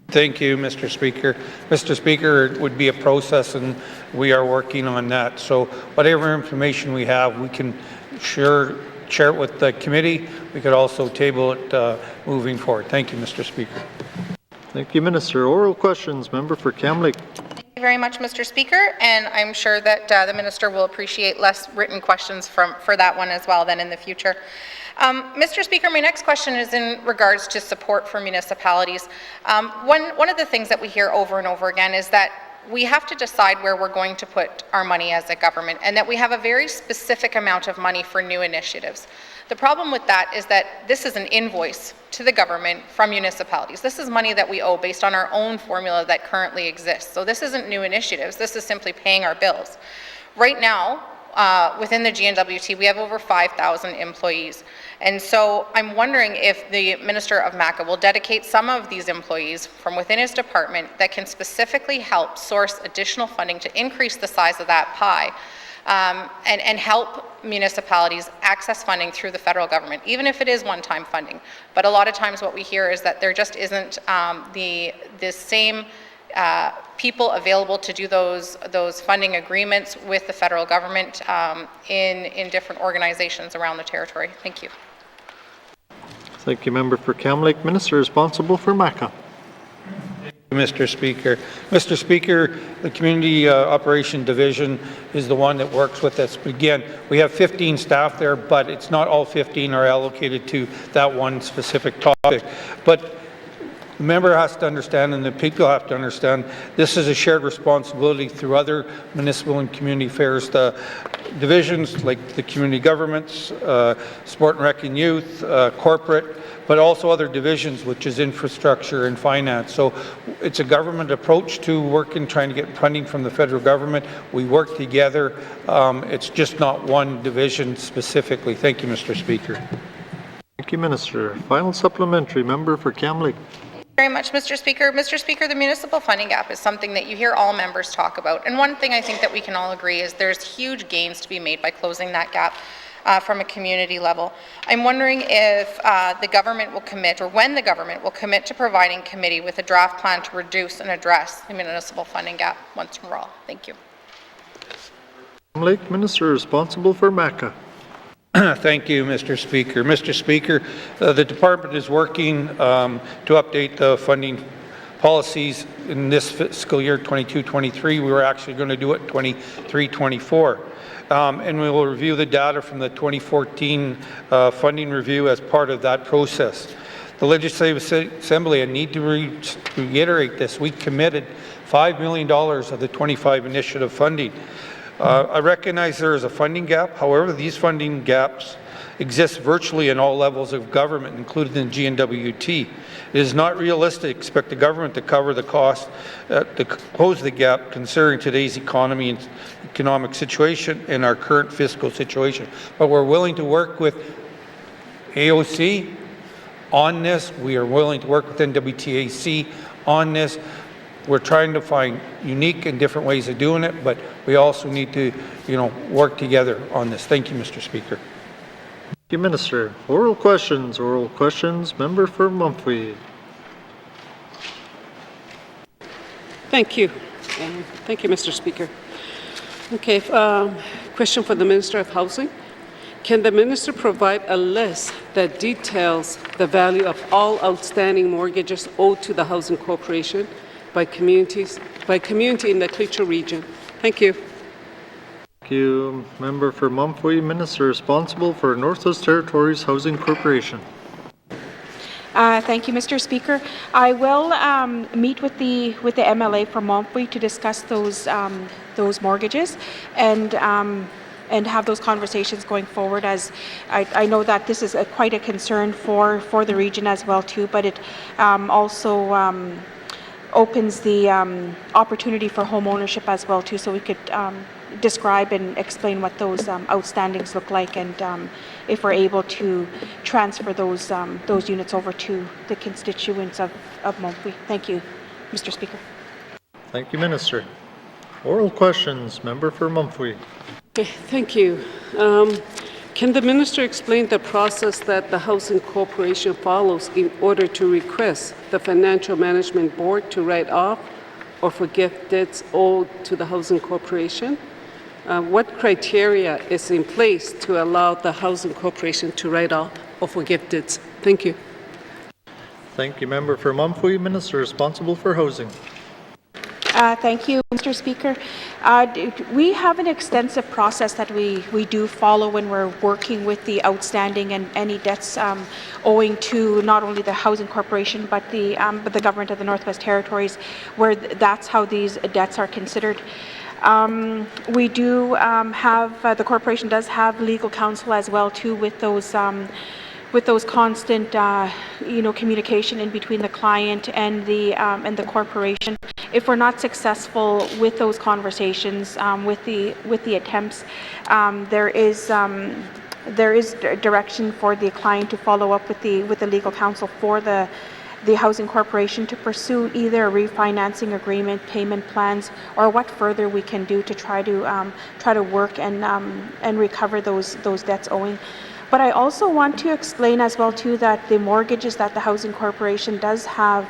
Thank you, Mr. Speaker. Mr. Speaker, it would be a process and we are working on that. So whatever information we have, we can share it with the committee. We could also table it moving forward. Thank you, Mr. Speaker. Thank you, Minister. Oral questions. Member for Kamloops. Thank you very much, Mr. Speaker, and I'm sure that the minister will appreciate less written questions for that one as well then in the future. Mr. Speaker, my next question is in regards to support for municipalities. One of the things that we hear over and over again is that we have to decide where we're going to put our money as a government, and that we have a very specific amount of money for new initiatives. The problem with that is that this is an invoice to the government from municipalities. This is money that we owe based on our own formula that currently exists. So this isn't new initiatives, this is simply paying our bills. Right now, within the N.W.T, we have over 5,000 employees. And so I'm wondering if the Minister of MACA will dedicate some of these employees from within his department that can specifically help source additional funding to increase the size of that pie and help municipalities access funding through the federal government, even if it is one-time funding. But a lot of times what we hear is that there just isn't the same people available to do those funding agreements with the federal government in different organizations around the territory. Thank you. Thank you, Member for Kamloops. Minister responsible for MACA. Mr. Speaker. Mr. Speaker, the Community Operation Division is the one that works with us. Again, we have 15 staff there, but it's not all 15 are allocated to that one specific topic. But the member has to understand, and the people have to understand, this is a shared responsibility through other municipal and community affairs divisions, like the community governments, sport and rec and youth, corporate, but also other divisions, which is infrastructure and finance. So it's a government approach to working, trying to get funding from the federal government. We work together. It's just not one division specifically. Thank you, Mr. Speaker. Thank you, Minister. Final supplementary, Member for Kamloops. Very much, Mr. Speaker. Mr. Speaker, the municipal funding gap is something that you hear all members talk about. And one thing I think that we can all agree is there's huge gains to be made by closing that gap. from a community level. I'm wondering if the government will commit, or when the government will commit to providing committee with a draft plan to reduce and address the municipal funding gap once and for all. Thank you. Lake Minister responsible for MACA. Thank you, Mr. Speaker. Mr. Speaker, the department is working to update the funding policies in this fiscal year 22-23. We were actually going to do it 23-24. And we will review the data from the 2014 funding review as part of that process. The Legislative Assembly, I need to reiterate this, we committed $5 million of the 25 initiative funding. I recognize there is a funding gap. However, these funding gaps exist virtually in all levels of government, including the N.W.T. It is not realistic to expect the government to cover the cost to close the gap considering today's economy and economic situation and our current fiscal situation. But we're willing to work with AOC on this. We are willing to work with N.W.T.A.C. on this. We're trying to find unique and different ways of doing it, but we also need to, work together on this. Thank you, Mr. Speaker. Thank you, Minister. Oral questions. Member for Mumphy. Thank you. Thank you, Mr. Speaker. Okay, question for the Minister of Housing. Can the Minister provide a list that details the value of all outstanding mortgages owed to the Housing Corporation by community in the Cleacher region? Thank you. Thank you. Member for Mumphy, Minister responsible for Northwest Territories Housing Corporation. Thank you, Mr. Speaker. I will meet with the MLA from Mumphy to discuss those mortgages and have those conversations going forward, as I know that this is quite a concern for the region as well too, but it also opens the opportunity for home ownership as well too, so we could describe and explain what those outstandings look like, and if we're able to transfer those units over to the constituents of Mumphy. Thank you, Mr. Speaker. Thank you, Minister. Oral questions. Member for Mumphy. Okay, thank you. Can the Minister explain the process that the Housing Corporation follows in order to request the Financial Management Board to write off or forgive debts owed to the Housing Corporation? What criteria is in place to allow the Housing Corporation to write off or forgive debts? Thank you. Thank you, Member for Mumphy. Minister responsible for Housing. Thank you, Mr. Speaker. We have an extensive process that we do follow when we're working with the outstanding and any debts owing to not only the Housing Corporation but the government of the Northwest Territories, where that's how these debts are considered. We do have the corporation does have legal counsel as well too, with those constant communication in between the client and the corporation. If we're not successful with those conversations, with the attempts, there is direction for the client to follow up with the legal counsel for the Housing Corporation to pursue either a refinancing agreement, payment plans, or what further we can do to try to work and recover those debts owing. But I also want to explain as well too that the mortgages that the Housing Corporation does have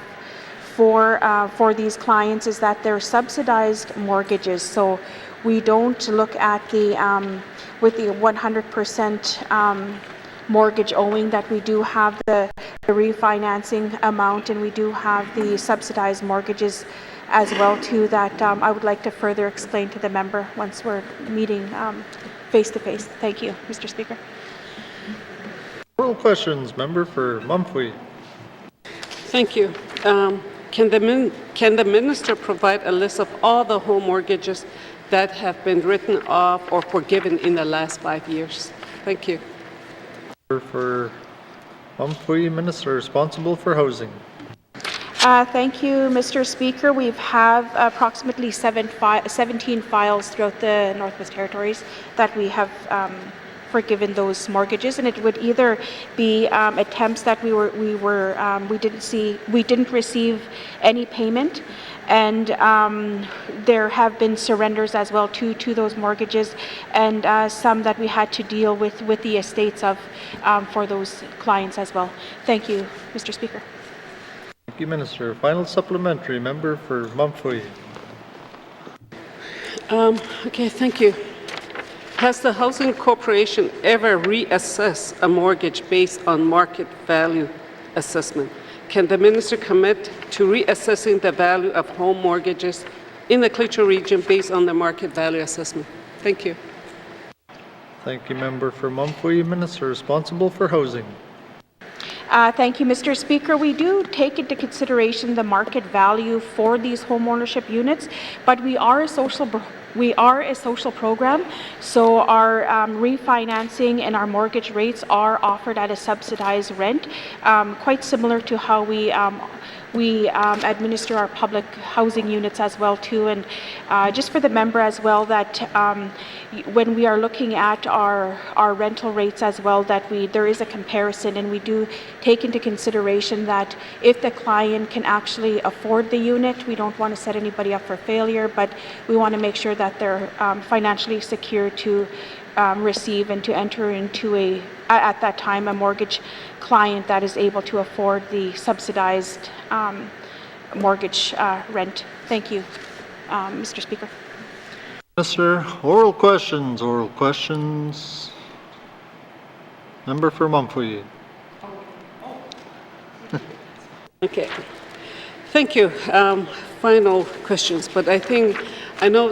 for these clients is that they're subsidized mortgages. So we don't look at with the 100% mortgage owing, that we do have the refinancing amount, and we do have the subsidized mortgages as well too, that I would like to further explain to the member once we're meeting face to face. Thank you, Mr. Speaker. Oral questions. Member for Mumphy. Thank you. Can the Minister provide a list of all the home mortgages that have been written off or forgiven in the last 5 years? Thank you. For Mumphy, Minister responsible for Housing. Thank you, Mr. Speaker. We have approximately 17 files throughout the Northwest Territories that we have forgiven those mortgages, and it would either be attempts that we didn't receive any payment, and there have been surrenders as well to those mortgages, and some that we had to deal with the estates of for those clients as well. Thank you, Mr. Speaker. Thank you, Minister. Final supplementary, member for Mumfui. Okay, thank you. Has the Housing Corporation ever reassessed a mortgage based on market value assessment? Can the minister commit to reassessing the value of home mortgages in the Klitschko region based on the market value assessment? Thank you. Thank you, member for Mumfui. Minister responsible for housing. Thank you, Mr. Speaker. We do take into consideration the market value for these home ownership units, but we are a social program, so our refinancing and our mortgage rates are offered at a subsidized rent, quite similar to how we administer our public housing units as well too. And just for the member as well, that when we are looking at our rental rates as well, that there is a comparison, and we do take into consideration that if the client can actually afford the unit, we don't want to set anybody up for failure, but we want to make sure that they're financially secure to receive and to enter into at that time a mortgage client that is able to afford the subsidized mortgage rent. Thank you, Mr. Speaker. Minister, oral questions. Member for Mumfui. Okay. Thank you. Final questions, but I know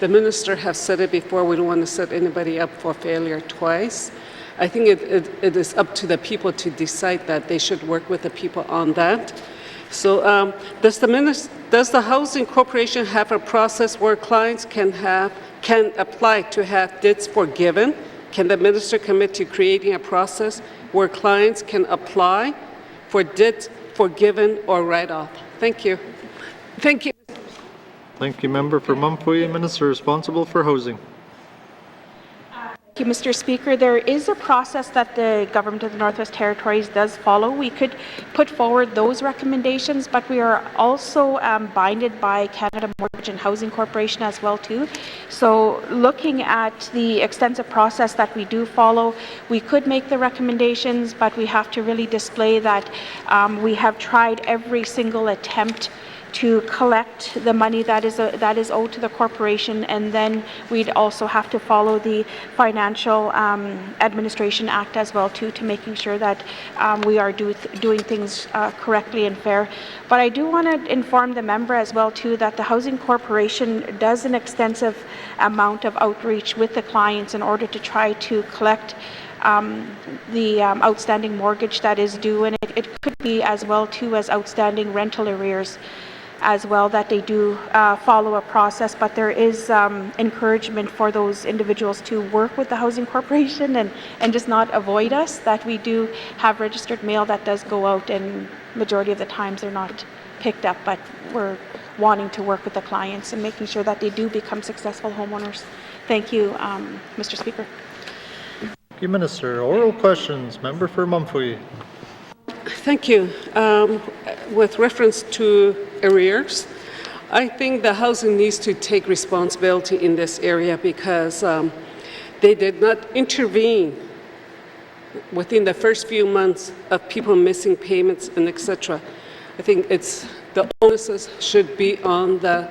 the minister has said it before, we don't want to set anybody up for failure twice. I think it is up to the people to decide that they should work with the people on that. So does the Housing Corporation have a process where clients can apply to have debts forgiven? Can the minister commit to creating a process where clients can apply for debts forgiven or write-off? Thank you. Thank you. Thank you, member for Mumfui. Minister responsible for housing. Thank you, Mr. Speaker. There is a process that the Government of the Northwest Territories does follow. We could put forward those recommendations, but we are also binded by Canada Mortgage and Housing Corporation as well too. So looking at the extensive process that we do follow, we could make the recommendations, but we have to really display that we have tried every single attempt to collect the money that is owed to the corporation, and then we'd also have to follow the Financial Administration Act as well too, to making sure that we are doing things correctly and fair. But I do want to inform the member as well too that the Housing Corporation does an extensive amount of outreach with the clients in order to try to collect the outstanding mortgage that is due, and it could be as well too as outstanding rental arrears as well, that they do follow a process, but there is encouragement for those individuals to work with the Housing Corporation and just not avoid us, that we do have registered mail that does go out, and majority of the times they're not picked up, but we're wanting to work with the clients and making sure that they do become successful homeowners. Thank you, Mr. Speaker. Thank you, Minister. Oral questions. Member for Mumfui. Thank you. With reference to arrears, I think the housing needs to take responsibility in this area, because they did not intervene within the first few months of people missing payments and etc. I think the onus should be on the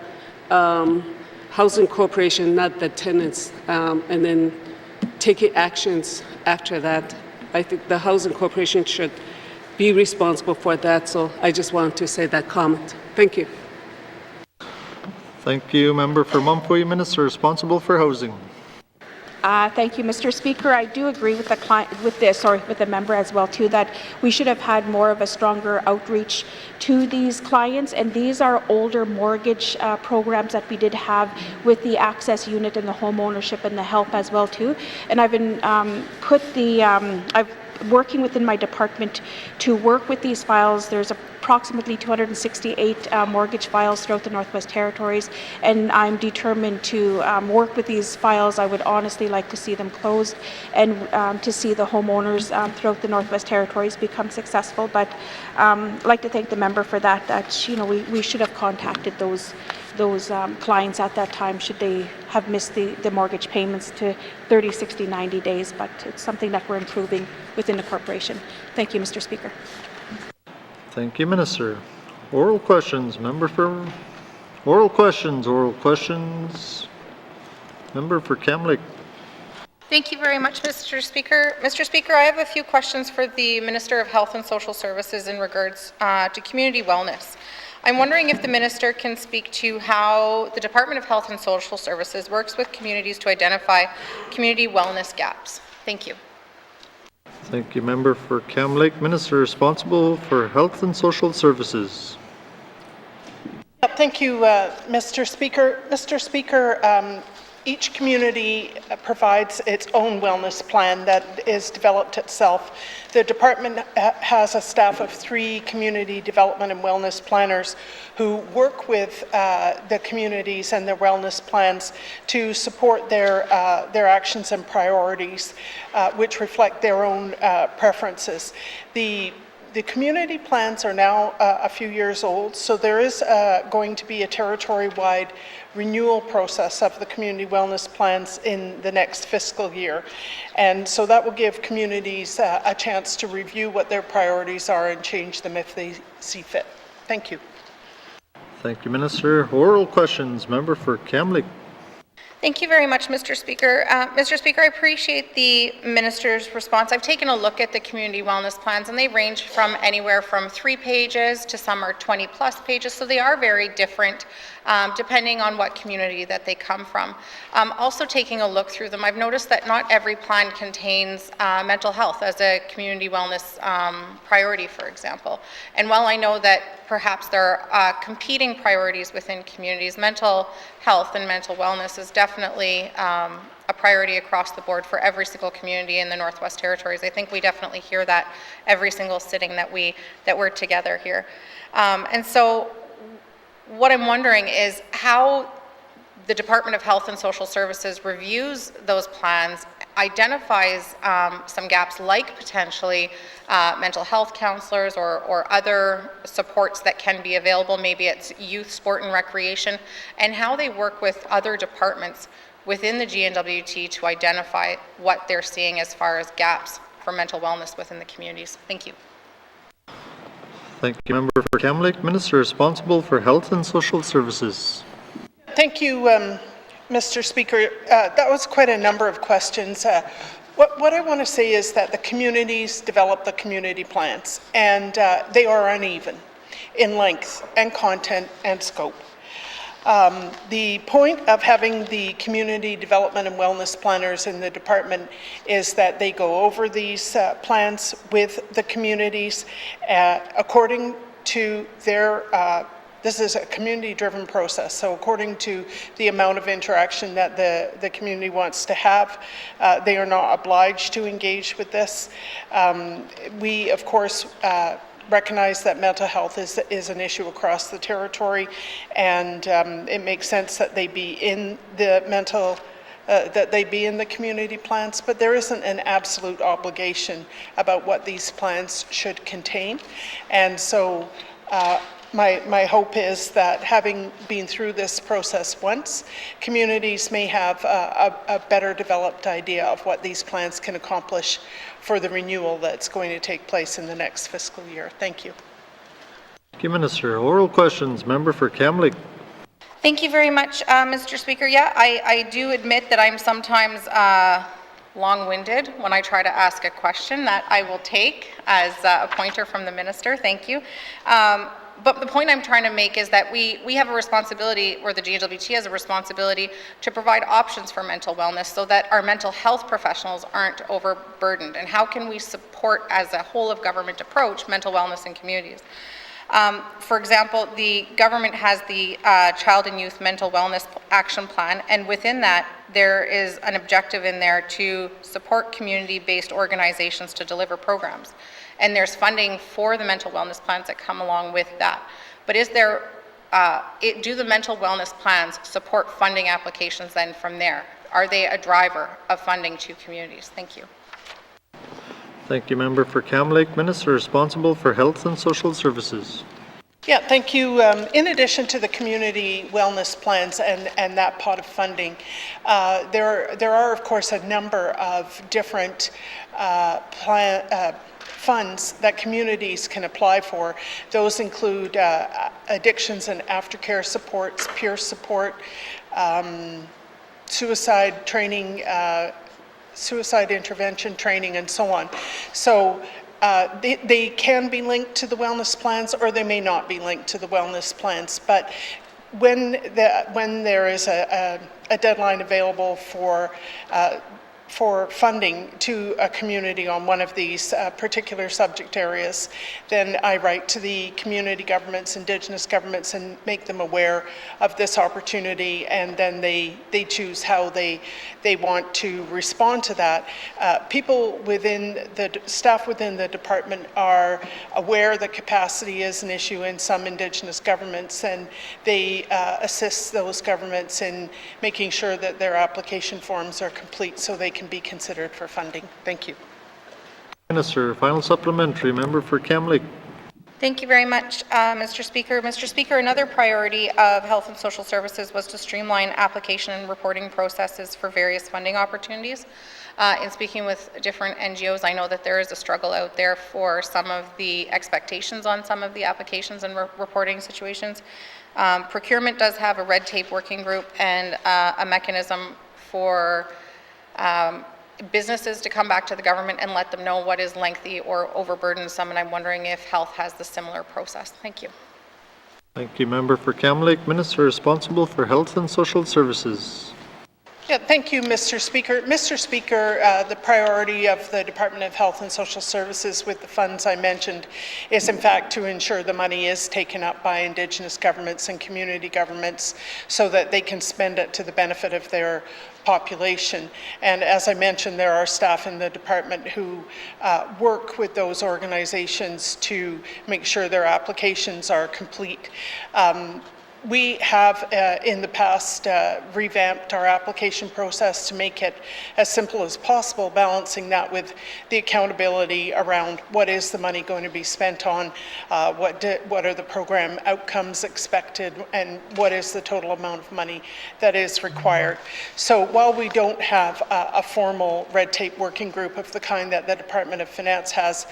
Housing Corporation, not the tenants, and then taking actions after that. I think the Housing Corporation should be responsible for that, so I just want to say that comment. Thank you. Thank you, member for Mumfui. Minister responsible for housing. Thank you, Mr. Speaker. I do agree with the member as well too, that we should have had more of a stronger outreach to these clients, and these are older mortgage programs that we did have with the access unit and the home ownership and the help as well too. And I've been working within my department to work with these files. There's a approximately 268 mortgage files throughout the Northwest Territories, and I'm determined to work with these files. I would honestly like to see them closed and to see the homeowners throughout the Northwest Territories become successful. But I'd like to thank the member for that. That we should have contacted those clients at that time should they have missed the mortgage payments to 30, 60, 90 days. But it's something that we're improving within the corporation. Thank you, Mr. Speaker. Thank you, Minister. Oral questions. Member for oral questions. Oral questions. Member for Kamloops. Thank you very much, Mr. Speaker. Mr. Speaker, I have a few questions for the Minister of Health and Social Services in regards to community wellness. I'm wondering if the Minister can speak to how the Department of Health and Social Services works with communities to identify community wellness gaps. Thank you. Thank you, Member for Kamloops. Minister responsible for Health and Social Services. Thank you, Mr. Speaker. Mr. Speaker, each community provides its own wellness plan that is developed itself. The department has a staff of 3 community development and wellness planners who work with the communities and their wellness plans to support their actions and priorities, which reflect their own preferences. The community plans are now a few years old, so there is going to be a territory-wide renewal process of the community wellness plans in the next fiscal year. And so that will give communities a chance to review what their priorities are and change them if they see fit. Thank you. Thank you, Minister. Oral questions. Member for Kamloops. Thank you very much, Mr. Speaker. Mr. Speaker, I appreciate the Minister's response. I've taken a look at the community wellness plans, and they range from anywhere from 3 pages to some are 20+ pages, so they are very different depending on what community that they come from. Also taking a look through them, I've noticed that not every plan contains mental health as a community wellness priority, for example. And while I know that perhaps there are competing priorities within communities, mental health and mental wellness is definitely a priority across the board for every single community in the Northwest Territories. I think we definitely hear that every single sitting that we're together here. And so what I'm wondering is how the Department of Health and Social Services reviews those plans, identifies some gaps like potentially mental health counselors or other supports that can be available, maybe it's youth, sport and recreation, and how they work with other departments within the N.W.T to identify what they're seeing as far as gaps for mental wellness within the communities. Thank you. Thank you, Member for Kamloops. Minister responsible for Health and Social Services. Thank you, Mr. Speaker. That was quite a number of questions. What I want to say is that the communities develop the community plans, and they are uneven in length and content and scope. The point of having the community development and wellness planners in the department is that they go over these plans with the communities according to their this is a community-driven process, so according to the amount of interaction that the community wants to have, they are not obliged to engage with this. We, of course, recognize that mental health is an issue across the territory, and it makes sense that they be in the community plans, but there isn't an absolute obligation about what these plans should contain. And so my hope is that having been through this process once, communities may have a better developed idea of what these plans can accomplish for the renewal that's going to take place in the next fiscal year. Thank you. Thank you, Minister. Oral questions. Member for Kamloops. Thank you very much, Mr. Speaker. Yeah, I do admit that I'm sometimes long-winded when I try to ask a question. That I will take as a pointer from the Minister. Thank you. But the point I'm trying to make is that we have a responsibility, or the N.W.T has a responsibility, to provide options for mental wellness so that our mental health professionals aren't overburdened. And how can we support, as a whole of government approach, mental wellness in communities? For example, the government has the Child and Youth Mental Wellness Action Plan, and within that, there is an objective in there to support community-based organizations to deliver programs. and there's funding for the mental wellness plans that come along with that. But is there, do the mental wellness plans support funding applications then from there? Are they a driver of funding to communities? Thank you. Thank you, Member for Cam Lake. Minister responsible for Health and Social Services. Yeah, thank you. In addition to the community wellness plans and that pot of funding, there are, of course, a number of different funds that communities can apply for. Those include addictions and aftercare supports, peer support, suicide training, suicide intervention training, and so on. So they can be linked to the wellness plans, or they may not be linked to the wellness plans. But when there is a deadline available for funding to a community on one of these particular subject areas, then I write to the community governments, Indigenous governments, and make them aware of this opportunity, and then they choose how they want to respond to that. Staff within the department are aware that capacity is an issue in some Indigenous governments, and they assist those governments in making sure that their application forms are complete so they can be considered for funding. Thank you. Minister, final supplementary. Member for Cam Lake. Thank you very much, Mr. Speaker. Mr. Speaker, another priority of Health and Social Services was to streamline application and reporting processes for various funding opportunities. In speaking with different NGOs, I know that there is a struggle out there for some of the expectations on some of the applications and reporting situations. Procurement does have a red tape working group and a mechanism for businesses to come back to the government and let them know what is lengthy or overburdensome, and I'm wondering if Health has the similar process. Thank you. Thank you, Member for Cam Lake. Minister responsible for Health and Social Services. Yeah, thank you, Mr. Speaker. Mr. Speaker, the priority of the Department of Health and Social Services with the funds I mentioned is, in fact, to ensure the money is taken up by Indigenous governments and community governments so that they can spend it to the benefit of their population. And as I mentioned, there are staff in the department who work with those organizations to make sure their applications are complete. We have in the past revamped our application process to make it as simple as possible, balancing that with the accountability around what is the money going to be spent on, what are the program outcomes expected, and what is the total amount of money that is required. So while we don't have a formal red tape working group of the kind that the Department of Finance has,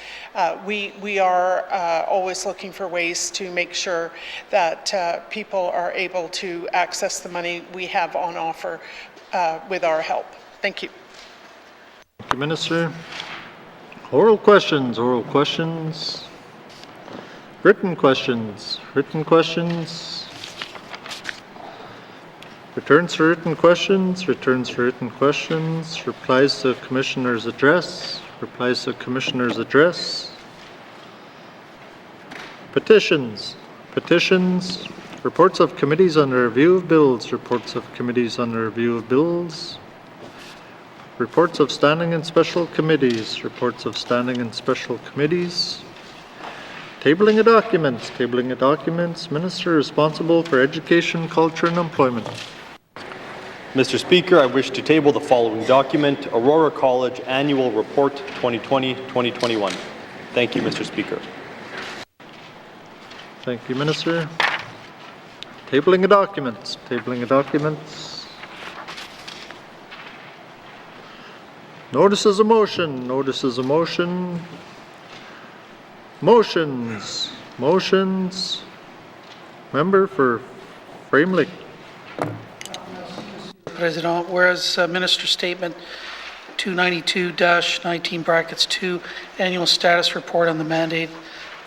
we are always looking for ways to make sure that people are able to access the money we have on offer with our help. Thank you. Thank you, Minister. Oral questions, oral questions. Written questions, written questions. Returns for written questions, returns for written questions. Replies to Commissioner's address, replies to Commissioner's address. Petitions, petitions. Reports of committees on the review of bills, reports of committees on the review of bills. Reports of standing and special committees, reports of standing and special committees. Tabling of documents, tabling of documents. Minister responsible for Education, Culture and Employment. Mr. Speaker, I wish to table the following document, Aurora College Annual Report 2020-2021. Thank you, Mr. Speaker. Thank you, Minister. Tabling of documents, tabling of documents. Notices of motion, notices of motion. Motions, motions. Member for Frame Lake. President, whereas Minister Statement 292-19(2) Annual Status Report on the Mandate of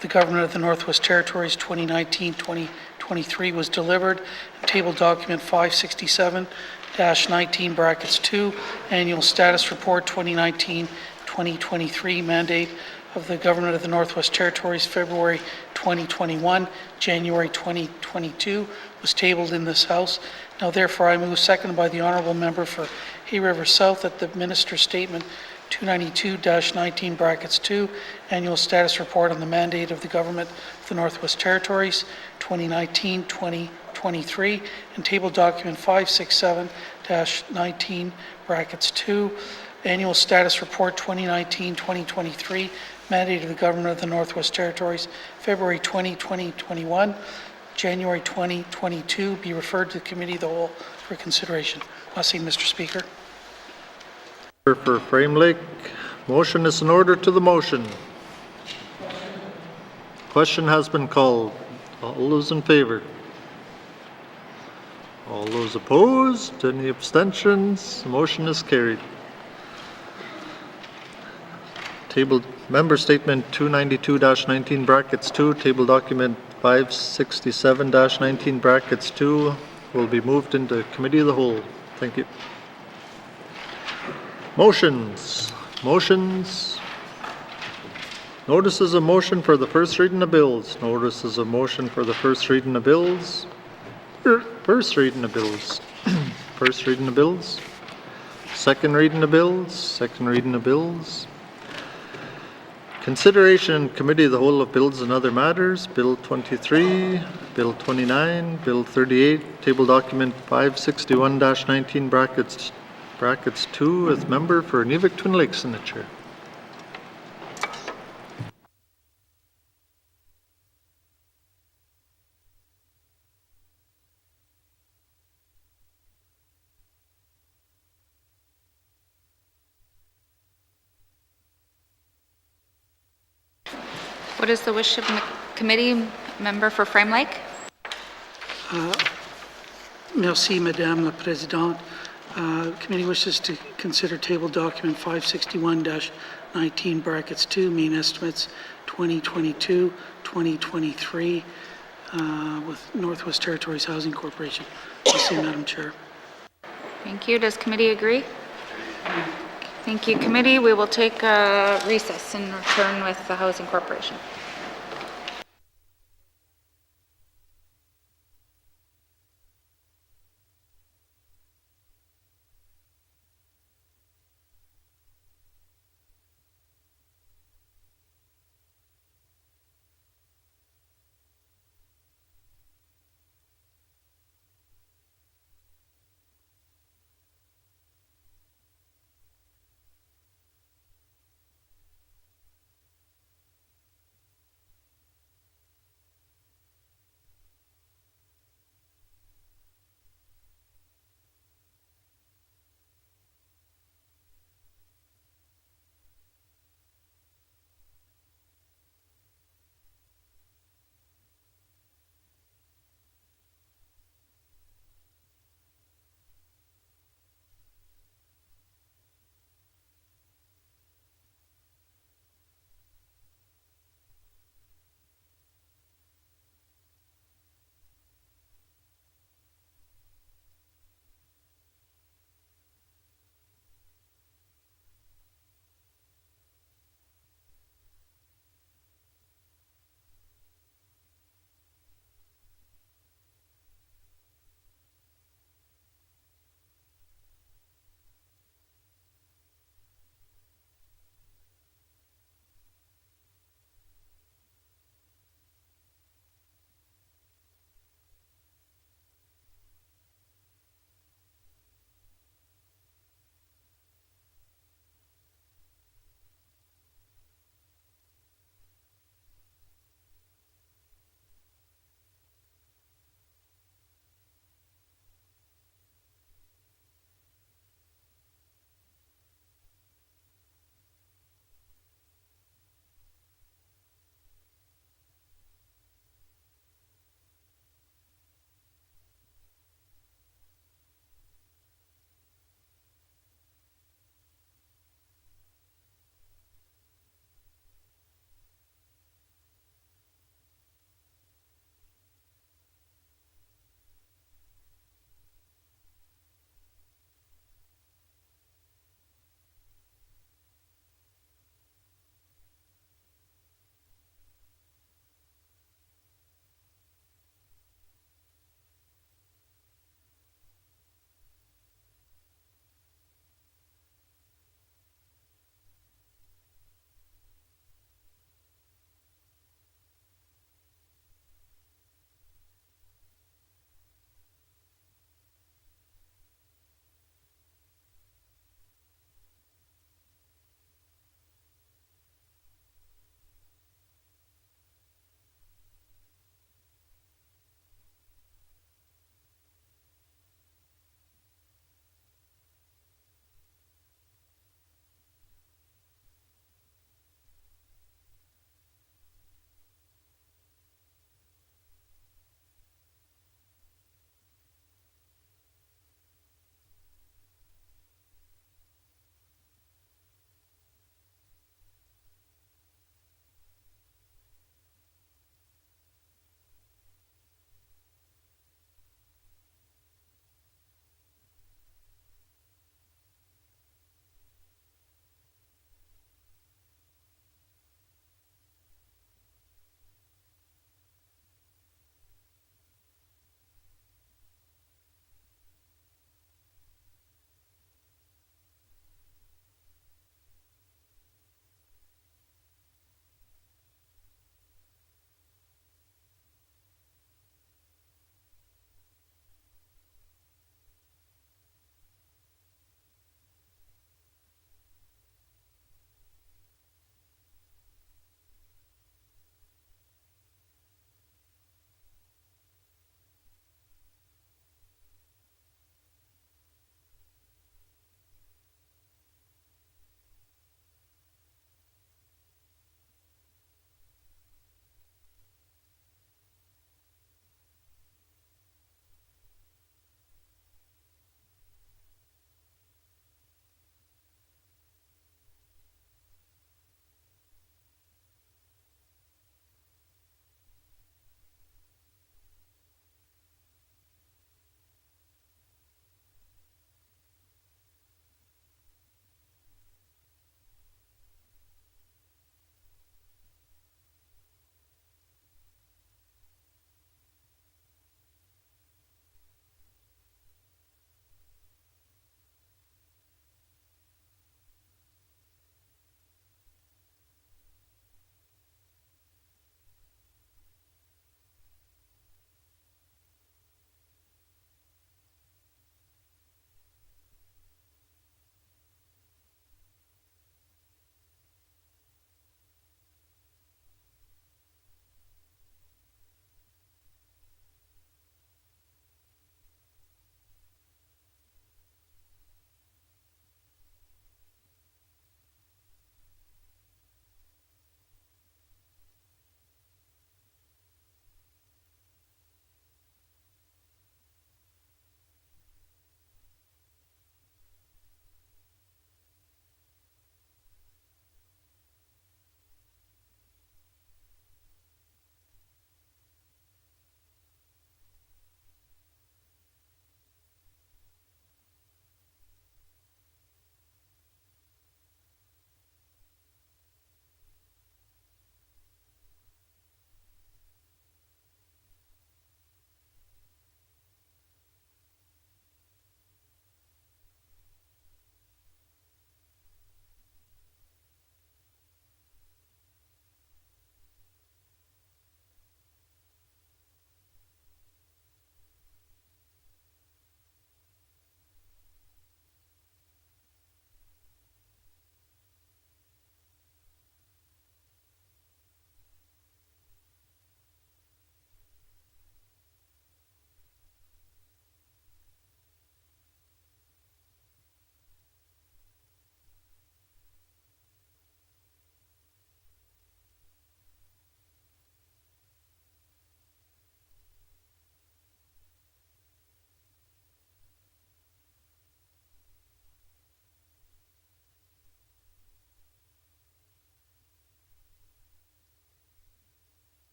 the Government of the Northwest Territories 2019-2023 was delivered. Table document 567-19(2) Annual Status Report 2019-2023 Mandate of the Government of the Northwest Territories February 2021, January 2022 was tabled in this House. Now therefore I move, seconded by the Honourable Member for Hay River South, that the Minister's Statement 292-19 brackets 2, annual status report on the mandate of the Government of the Northwest Territories 2019-2023, and table document 567-19 brackets 2, annual status report 2019-2023, mandate of the Government of the Northwest Territories, February 20, 2021, January 2022, be referred to the Committee of the Whole for consideration. Merci, Mr. Speaker. For Frame Lake, motion is in order to the motion. Question has been called. All those in favor? All those opposed? Any abstentions? The motion is carried. Table member statement 292-19 brackets 2, table document 567-19 brackets 2 will be moved into Committee of the Whole. Thank you. Motions. Notices of motion for the first reading of bills. Notices of motion for the first reading of bills. First reading of bills. First reading of bills. Second reading of bills. Second reading of bills. Consideration in Committee of the Whole of bills and other matters. Bill 23, Bill 29, Bill 38, table document 561-19 brackets 2 with member for Nivik Twin Lakes signature. What is the wish of the committee? Member for Frame Lake? Merci, Madame la Présidente. Committee wishes to consider table document 561-19 brackets 2, main estimates 2022-2023 with Northwest Territories Housing Corporation. Merci, Madam Chair. Thank you. Does committee agree? Thank you, committee. We will take a recess and return with the Housing Corporation.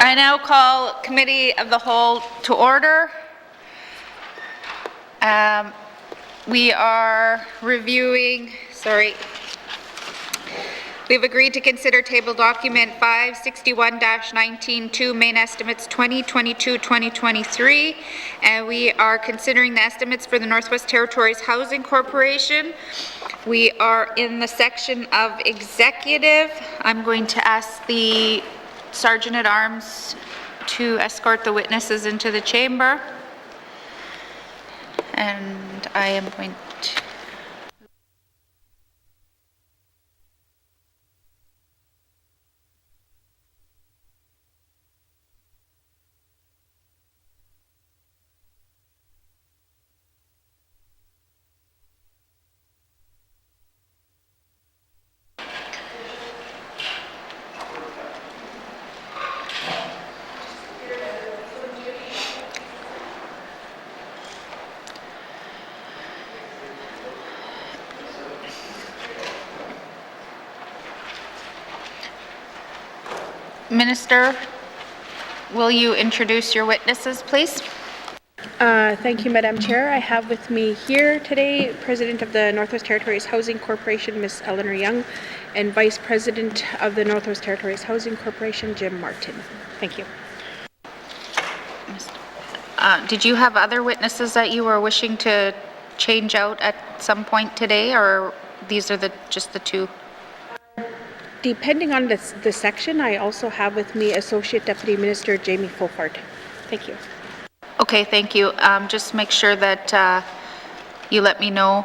I now call Committee of the Whole to order. We are reviewing, we've agreed to consider table document 561-19-2 main estimates 2022-2023, and we are considering the estimates for the Northwest Territories Housing Corporation. We are in the section of executive. I'm going to ask the Sergeant at Arms to escort the witnesses into the chamber. And I am going to... Minister, will you introduce your witnesses, please? Thank you, Madam Chair. I have with me here today President of the Northwest Territories Housing Corporation, Ms. Eleanor Young, and Vice President of the Northwest Territories Housing Corporation, Jim Martin. Thank you. Did you have other witnesses that you were wishing to change out at some point today, or these are just the two? Depending on the section, I also have with me Associate Deputy Minister Jamie Folfart. Thank you. Okay, thank you. Just make sure that you let me know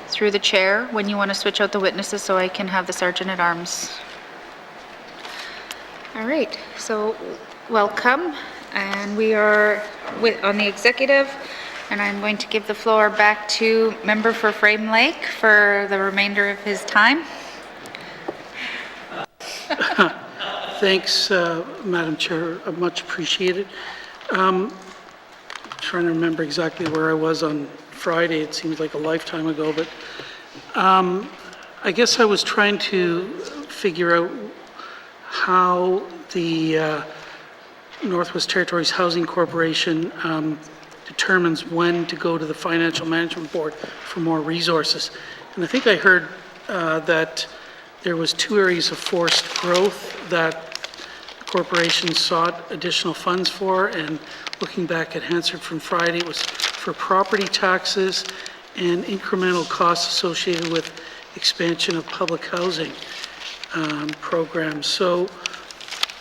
through the chair when you want to switch out the witnesses so I can have the Sergeant at Arms. All right, so welcome. And we are on the executive, and I'm going to give the floor back to Member for Frame Lake for the remainder of his time. Thanks, Madam Chair. Much appreciated. Trying to remember exactly where I was on Friday. It seems like a lifetime ago, but I guess I was trying to figure out how the Northwest Territories Housing Corporation determines when to go to the Financial Management Board for more resources. And I think I heard that there was 2 areas of forced growth that the corporation sought additional funds for, and looking back at Hansard from Friday, it was for property taxes and incremental costs associated with expansion of public housing programs. So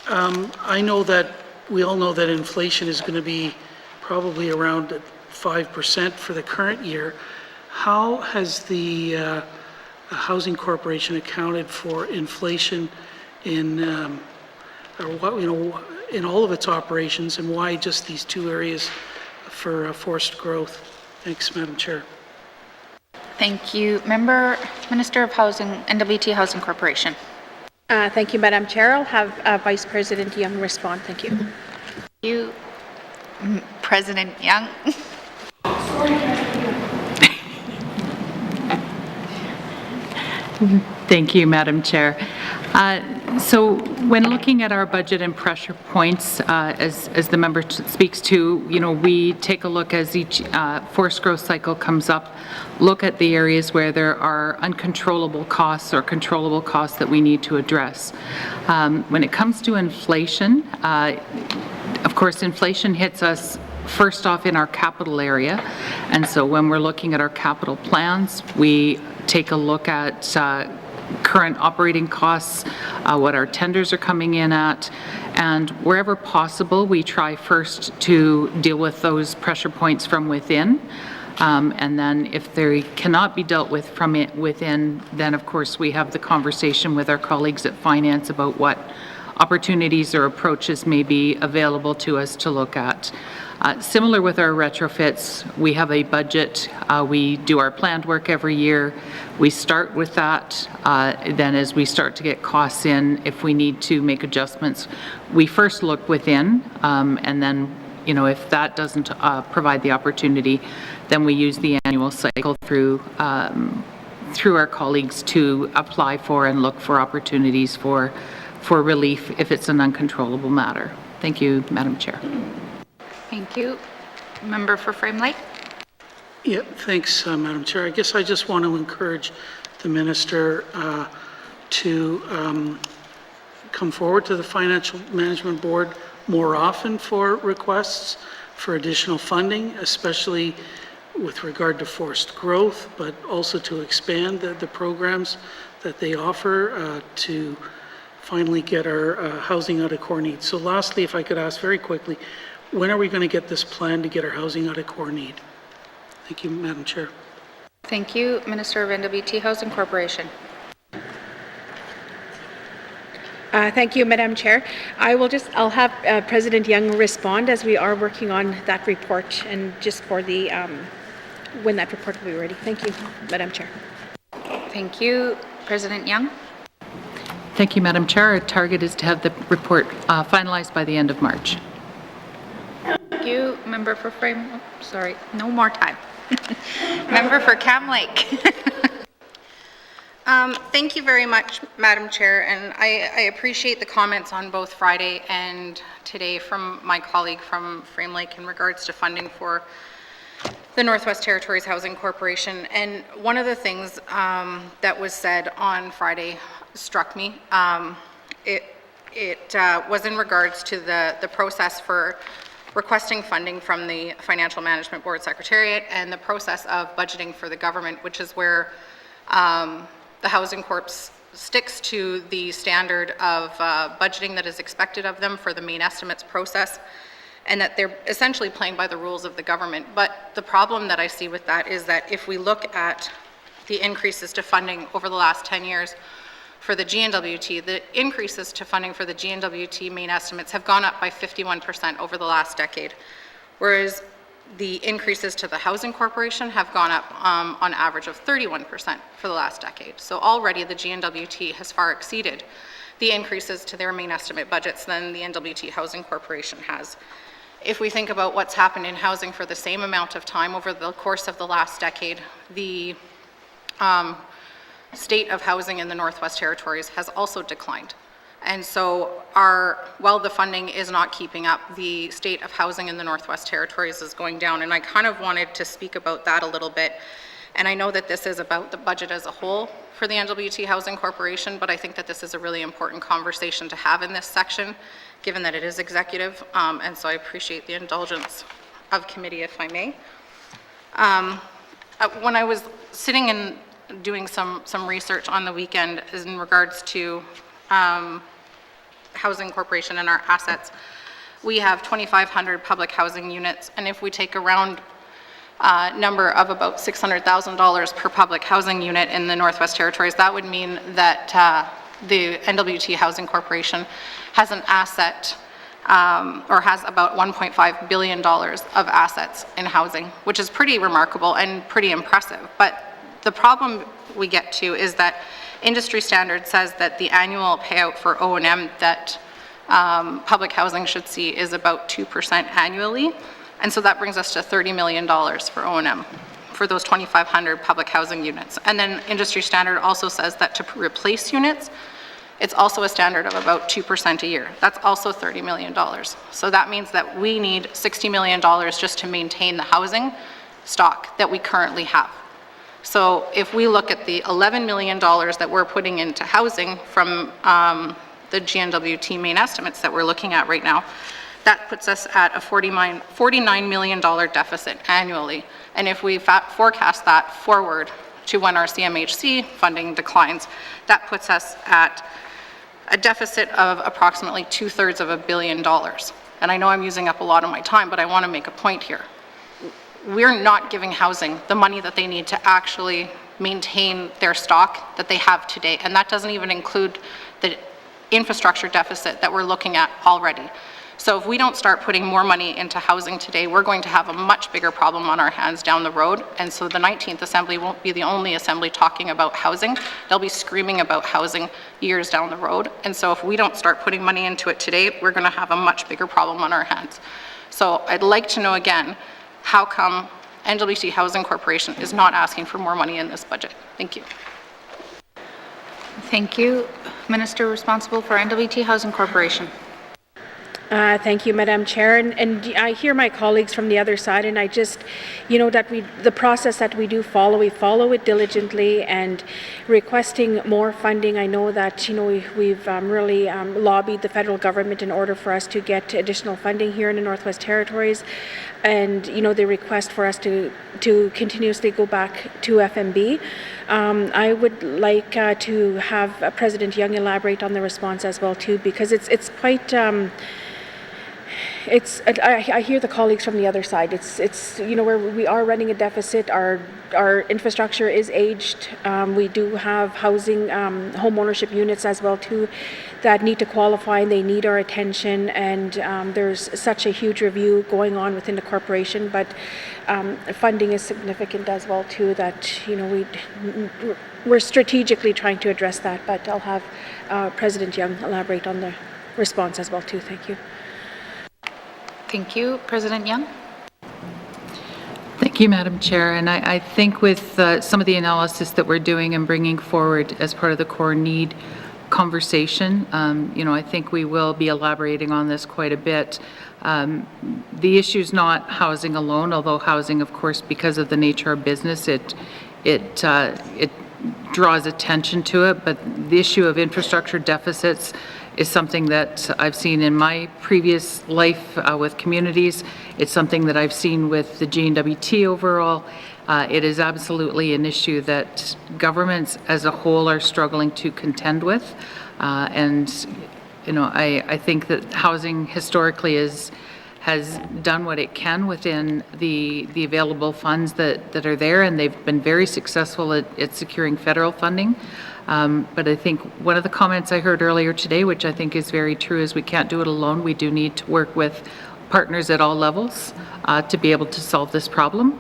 I know that we all know that inflation is going to be probably around 5% for the current year. How has the Housing Corporation accounted for inflation in, in all of its operations, and why just these 2 areas for forced growth? Thanks, Madam Chair. Thank you. Minister of Housing, N.W.T. Housing Corporation. Thank you, Madam Chair. I'll have Vice President Young respond. Thank you. Thank you, President Young. Thank you, Madam Chair. So when looking at our budget and pressure points, as the member speaks to, we take a look as each forced growth cycle comes up, look at the areas where there are uncontrollable costs or controllable costs that we need to address. When it comes to inflation, of course, inflation hits us first off in our capital area. And so when we're looking at our capital plans, we take a look at current operating costs, what our tenders are coming in at, and wherever possible, we try first to deal with those pressure points from within. And then if they cannot be dealt with from within, then of course we have the conversation with our colleagues at Finance about what opportunities or approaches may be available to us to look at. Similar with our retrofits, we have a budget. We do our planned work every year. We start with that. Then as we start to get costs in, if we need to make adjustments, we first look within, and then, if that doesn't provide the opportunity, then we use the annual cycle through our colleagues to apply for and look for opportunities for relief if it's an uncontrollable matter. Thank Thank you, Madam Chair. Thank you. Member for Frame Lake. Yeah, thanks, Madam Chair. I guess I just want to encourage the Minister to come forward to the Financial Management Board more often for requests for additional funding, especially with regard to forced growth, but also to expand the programs that they offer to finally get our housing out of core need. So lastly, if I could ask very quickly, when are we going to get this plan to get our housing out of core need? Thank you, Madam Chair. Thank you. Minister of N.W.T. Housing Corporation. Thank you, Madam Chair. I'll have President Young respond as we are working on that report and just for the, when that report will be ready. Thank you, Madam Chair. Thank you. President Young. Thank you, Madam Chair. Our target is to have the report finalized by the end of March. Thank you. Member for Frame, oh, sorry, no more time. Member for Cam Lake. Thank you very much, Madam Chair, and I appreciate the comments on both Friday and today from my colleague from Frame Lake in regards to funding for the Northwest Territories Housing Corporation. And one of the things that was said on Friday struck me. It was in regards to the process for requesting funding from the Financial Management Board Secretariat and the process of budgeting for the government, which is where the Housing Corp sticks to the standard of budgeting that is expected of them for the main estimates process, and that they're essentially playing by the rules of the government. But the problem that I see with that is that if we look at the increases to funding over the last 10 years for the N.W.T, the increases to funding for the N.W.T main estimates have gone up by 51% over the last decade, whereas the increases to the Housing Corporation have gone up on average of 31% for the last decade. So already the N.W.T has far exceeded the increases to their main estimate budgets than the N.W.T Housing Corporation has. If we think about what's happened in housing for the same amount of time over the course of the last decade, the state of housing in the Northwest Territories has also declined. And so while the funding is not keeping up, the state of housing in the Northwest Territories is going down. And I kind of wanted to speak about that a little bit. And I know that this is about the budget as a whole for the N.W.T Housing Corporation, but I think that this is a really important conversation to have in this section, given that it is executive. And so I appreciate the indulgence of committee, if I may. When I was sitting and doing some research on the weekend in regards to Housing Corporation and our assets, we have 2,500 public housing units, and if we take a round number of about $600,000 per public housing unit in the Northwest Territories, that would mean that the N.W.T Housing Corporation has an asset or has about $1.5 billion of assets in housing, which is pretty remarkable and pretty impressive. But the problem we get to is that industry standard says that the annual payout for O&M that public housing should see is about 2% annually. And so that brings us to $30 million for O&M for those 2,500 public housing units. And then industry standard also says that to replace units, it's also a standard of about 2% a year. That's also $30 million. So that means that we need $60 million just to maintain the housing stock that we currently have. So if we look at the $11 million that we're putting into housing from the N.W.T main estimates that we're looking at right now, that puts us at a $49 million deficit annually. And if we forecast that forward to when our CMHC funding declines, that puts us at a deficit of approximately 2/3 of $1 billion. And I know I'm using up a lot of my time, but I want to make a point here. We're not giving housing the money that they need to actually maintain their stock that they have today. And that doesn't even include the infrastructure deficit that we're looking at already. So if we don't start putting more money into housing today, we're going to have a much bigger problem on our hands down the road. And so the 19th Assembly won't be the only assembly talking about housing. They'll be screaming about housing years down the road. And so if we don't start putting money into it today, we're going to have a much bigger problem on our hands. So I'd like to know again, how come N.W.T Housing Corporation is not asking for more money in this budget? Thank you. Thank you. Minister responsible for N.W.T Housing Corporation. Thank you, Madam Chair. And I hear my colleagues from the other side, and I just, that the process that we do follow, we follow it diligently, and requesting more funding. I know that, we've really lobbied the federal government in order for us to get additional funding here in the Northwest Territories. And, the request for us to continuously go back to FMB. I would like to have President Young elaborate on the response as well, too, because it's quite... I hear the colleagues from the other side. It's where we are running a deficit. Our infrastructure is aged. We do have housing, home ownership units as well too, that need to qualify, and they need our attention. And there's such a huge review going on within the corporation, but funding is significant as well too. That we're strategically trying to address that. But I'll have President Young elaborate on the response as well too. Thank you. Thank you. President Young. Thank you, Madam Chair. And I think with some of the analysis that we're doing and bringing forward as part of the core need conversation, I think we will be elaborating on this quite a bit. The issue is not housing alone, although housing, of course, because of the nature of business, it draws attention to it. But the issue of infrastructure deficits is something that I've seen in my previous life with communities. It's something that I've seen with the N.W.T overall. It is absolutely an issue that governments as a whole are struggling to contend with. I think that housing historically has done what it can within the available funds that are there, and they've been very successful at securing federal funding. But I think one of the comments I heard earlier today, which I think is very true, is we can't do it alone. We do need to work with partners at all levels to be able to solve this problem.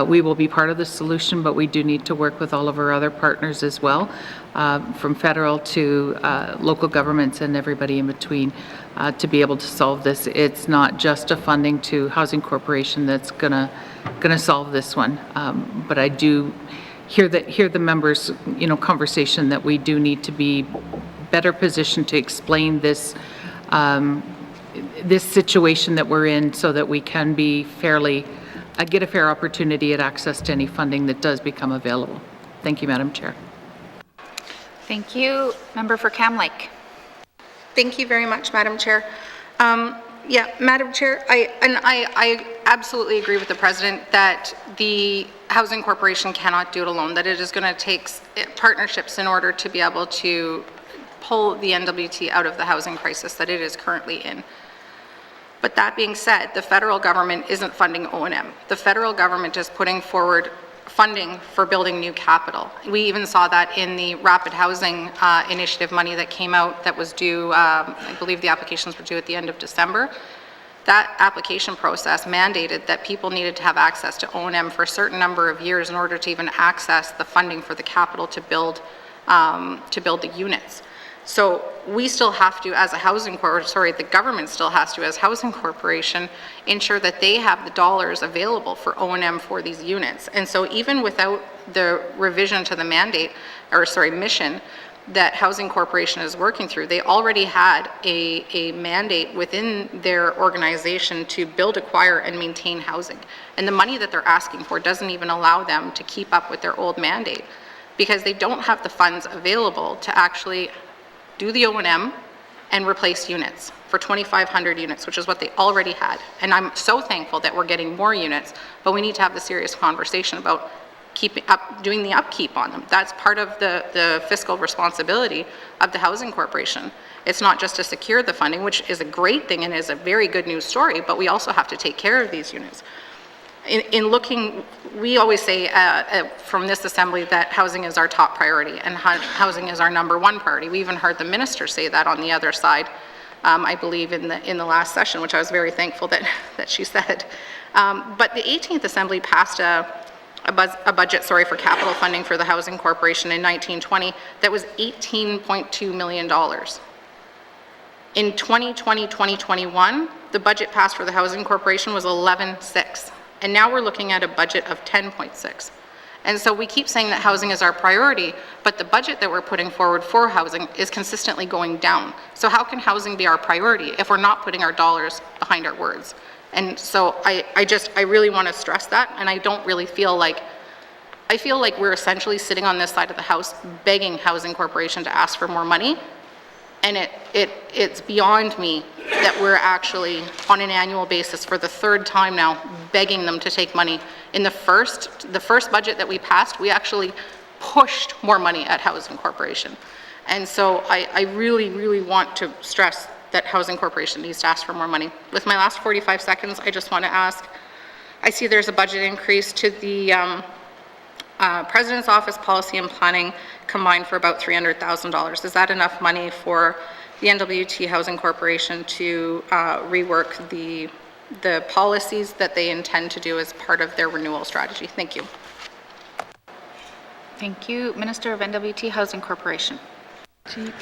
We will be part of the solution, but we do need to work with all of our other partners as well, from federal to local governments and everybody in between, to be able to solve this. It's not just a funding to Housing Corporation that's gonna solve this one, but I do hear the members' conversation that we do need to be better positioned to explain this this situation that we're in, so that we can be get a fair opportunity at access to any funding that does become available. Thank you, Madam Chair. Thank you. Member for Cam Lake. Thank you very much, Madam Chair. Madam Chair, I absolutely agree with the President that the Housing Corporation cannot do it alone, that it is going to take partnerships in order to be able to pull the N.W.T out of the housing crisis that it is currently in. But that being said, the federal government isn't funding O&M. The federal government is putting forward funding for building new capital. We even saw that in the Rapid Housing Initiative money that came out that was due, I believe the applications were due at the end of December. That application process mandated that people needed to have access to O&M for a certain number of years in order to even access the funding for the capital to build the units. So we still have to, as a the government still has to, as Housing Corporation, ensure that they have the dollars available for O&M for these units. And so even without the revision to the mission that Housing Corporation is working through, they already had a mandate within their organization to build, acquire, and maintain housing. And the money that they're asking for doesn't even allow them to keep up with their old mandate, because they don't have the funds available to actually do the O&M and replace units for 2,500 units, which is what they already had. And I'm so thankful that we're getting more units, but we need to have the serious conversation about doing the upkeep on them. That's part of the fiscal responsibility of the Housing Corporation. It's not just to secure the funding, which is a great thing and is a very good news story, but we also have to take care of these units. In looking, we always say from this assembly that housing is our top priority and housing is our #1 priority. We even heard the minister say that on the other side, I believe in the last session, which I was very thankful that she said. But the 18th Assembly passed a budget for capital funding for the Housing Corporation in 1920 that was $18.2 million. In 2020-2021, the budget passed for the Housing Corporation was $11.6. And now we're looking at a budget of $10.6. And so we keep saying that housing is our priority, but the budget that we're putting forward for housing is consistently going down. So how can housing be our priority if we're not putting our dollars behind our words? And so I really want to stress that, and I don't really feel like, I feel like we're essentially sitting on this side of the house begging Housing Corporation to ask for more money, and it's beyond me that we're actually, on an annual basis for the third time now, begging them to take money. In the first budget that we passed, we actually pushed more money at Housing Corporation. And so I really, really want to stress that Housing Corporation needs to ask for more money. With my last 45 seconds, I just want to ask, I see there's a budget increase to the President's Office Policy and Planning combined for about $300,000. Is that enough money for the N.W.T. Housing Corporation to rework the policies that they intend to do as part of their renewal strategy? Thank you. Thank you. Minister of N.W.T. Housing Corporation. Thank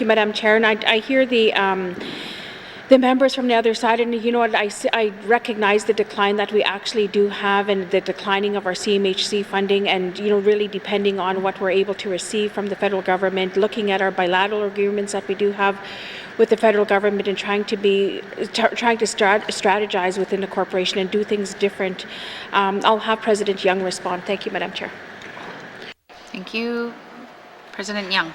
you, Madam Chair. And I hear the members from the other side, and you know what, I recognize the decline that we actually do have and the declining of our CMHC funding, and you know, really depending on what we're able to receive from the federal government, looking at our bilateral agreements that we do have with the federal government and trying to strategize within the corporation and do things different. I'll have President Young respond. Thank you, Madam Chair. Thank you. President Young.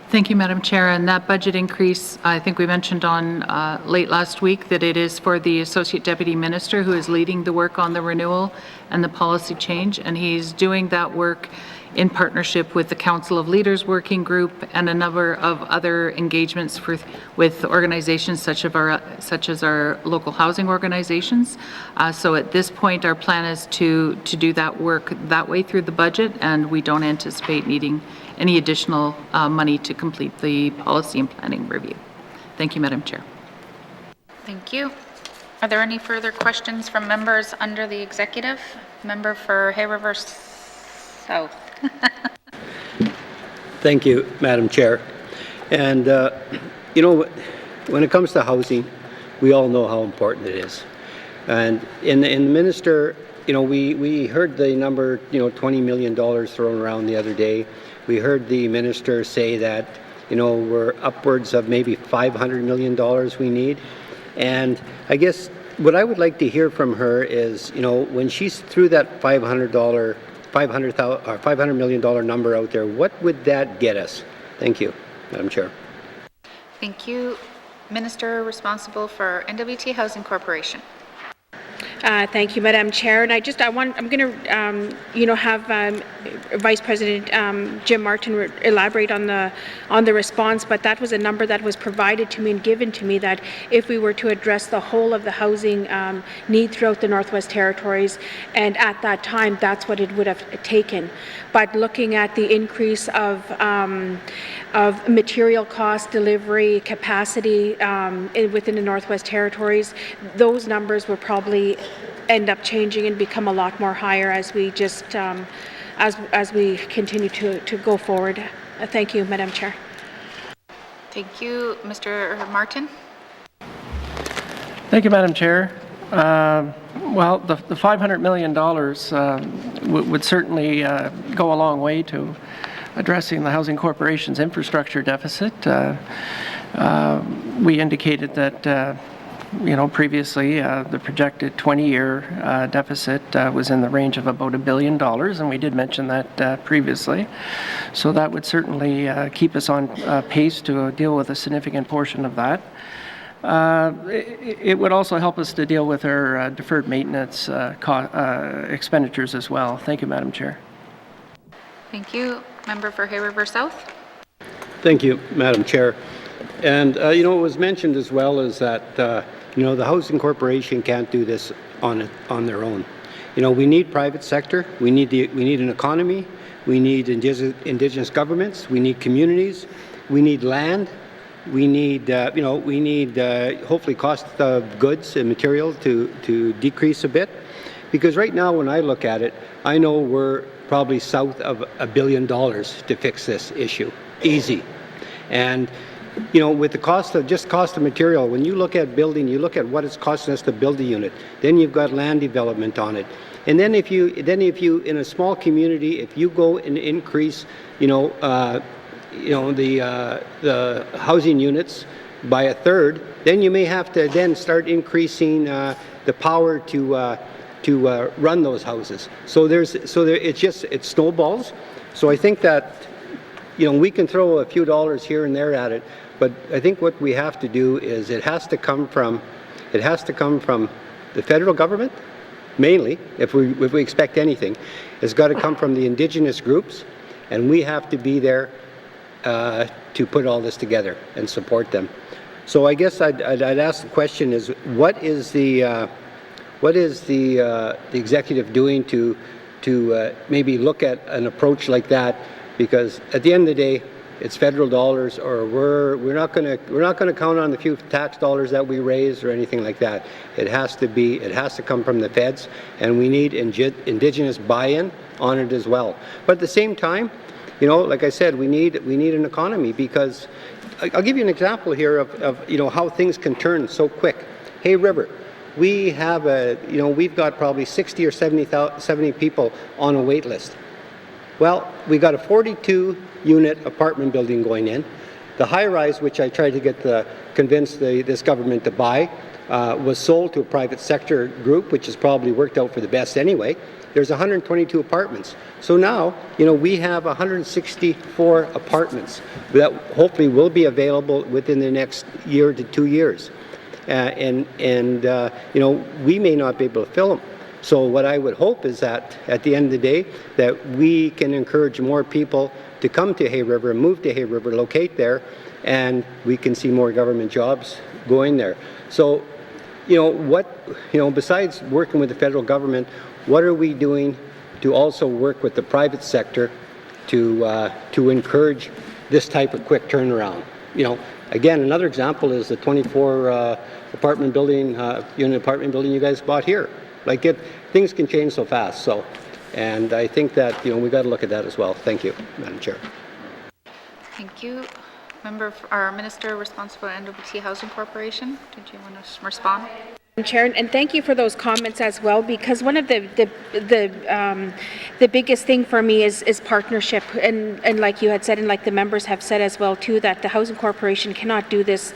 Thank you, Madam Chair. And that budget increase, I think we mentioned on late last week that it is for the Associate Deputy Minister who is leading the work on the renewal and the policy change, and he's doing that work in partnership with the Council of Leaders Working Group and a number of other engagements with organizations such as our local housing organizations. So at this point, our plan is to do that work that way through the budget, and we don't anticipate needing any additional money to complete the policy and planning review. Thank you, Madam Chair. Thank you. Are there any further questions from members under the executive? Member for Hay River South. Thank you, Madam Chair. And, you know, when it comes to housing, we all know how important it is. And in the minister, you know, we heard the number, you know, $20 million thrown around the other day. We heard the minister say that, you know, we're upwards of maybe $500 million we need. And I guess what I would like to hear from her is, you know, when she's through that $500 million number out there, what would that get us? Thank you, Madam Chair. Thank you. Minister responsible for N.W.T. Housing Corporation. Thank you, Madam Chair. And I'm going to, you know, have Vice President Jim Martin elaborate on the response. But that was a number that was provided to me and given to me that if we were to address the whole of the housing need throughout the Northwest Territories, and at that time, that's what it would have taken. But looking at the increase of material cost, delivery, capacity within the Northwest Territories, those numbers will probably end up changing and become a lot more higher as we just as we continue to go forward. Thank you, Madam Chair. Thank you. Mr. Martin. Thank you, Madam Chair. Well, the $500 million would certainly go a long way to addressing the Housing Corporation's infrastructure deficit. We indicated that, you know, previously the projected 20-year deficit was in the range of about $1 billion, and we did mention that previously. So that would certainly keep us on pace to deal with a significant portion of that. It would also help us to deal with our deferred maintenance expenditures as well. Thank you, Madam Chair. Thank you. Member for Hay River South. Thank you, Madam Chair. And, you know, it was mentioned as well is that, you know, the Housing Corporation can't do this on their own. You know, we need private sector, we need an economy, we need Indigenous governments, we need communities, we need land, we need, you know, we need hopefully cost of goods and material to decrease a bit. Because right now when I look at it, I know we're probably south of $1 billion to fix this issue. Easy. And you know, with the cost of material, when you look at building, you look at what it's costing us to build a unit, then you've got land development on it. And then if you in a small community, if you go and increase, the housing units by a third, then you may have to then start increasing the power to run those houses. So it snowballs. So I think that we can throw a few dollars here and there at it, but I think what we have to do is it has to come from the federal government, mainly, if we expect anything. It's got to come from the Indigenous groups, and we have to be there to put all this together and support them. So I guess I'd ask the question is, what is the executive doing to maybe look at an approach like that? Because at the end of the day, it's federal dollars, or we're not going to count on the few tax dollars that we raise or anything like that. It has to come from the feds, and we need Indigenous buy-in on it as well. But at the same time, like I said, we need an economy, because I'll give you an example here of how things can turn so quick. Hay River, we have we've got probably 60 or 70 people on a wait list. Well, we got a 42-unit apartment building going in. The high-rise, which I tried to convince this government to buy, was sold to a private sector group, which has probably worked out for the best anyway. There's 122 apartments. So now, we have 164 apartments that hopefully will be available within the next year to 2 years. We may not be able to fill them. So what I would hope is that at the end of the day, that we can encourage more people to come to Hay River, move to Hay River, locate there, and we can see more government jobs going there. So, besides working with the federal government, what are we doing to also work with the private sector to encourage this type of quick turnaround? Again, another example is the 24 apartment building, unit apartment building you guys bought here. Things can change so fast. So, and I think that we got to look at that as well. Thank you, Madam Chair. Thank you. Our Minister responsible for N.W.T. Housing Corporation, did you want to respond? Chair, and thank you for those comments as well, because one of the biggest thing for me is partnership, and like you had said, and like the members have said as well too, that the Housing Corporation cannot do this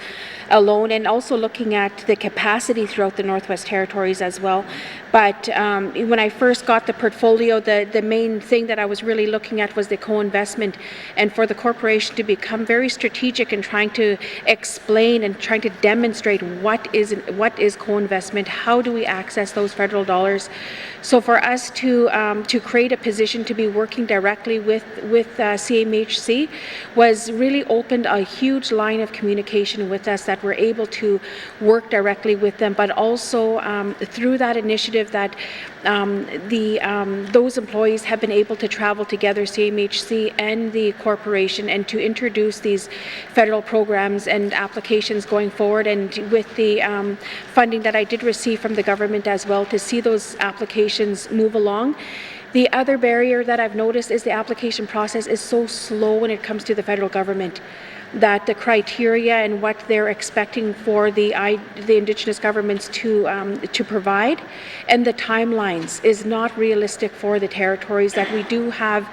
alone, and also looking at the capacity throughout the Northwest Territories as well. But when I first got the portfolio, the main thing that I was really looking at was the co-investment, and for the corporation to become very strategic in trying to explain and trying to demonstrate what is co-investment, how do we access those federal dollars. So for us to create a position to be working directly with CMHC was really opened a huge line of communication with us, that we're able to work directly with them, but also through that initiative that those employees have been able to travel together, CMHC and the corporation, and to introduce these federal programs and applications going forward, and with the funding that I did receive from the government as well, to see those applications move along. The other barrier that I've noticed is the application process is so slow when it comes to the federal government, that the criteria and what they're expecting for the Indigenous governments to provide, and the timelines is not realistic for the territories. That we do have,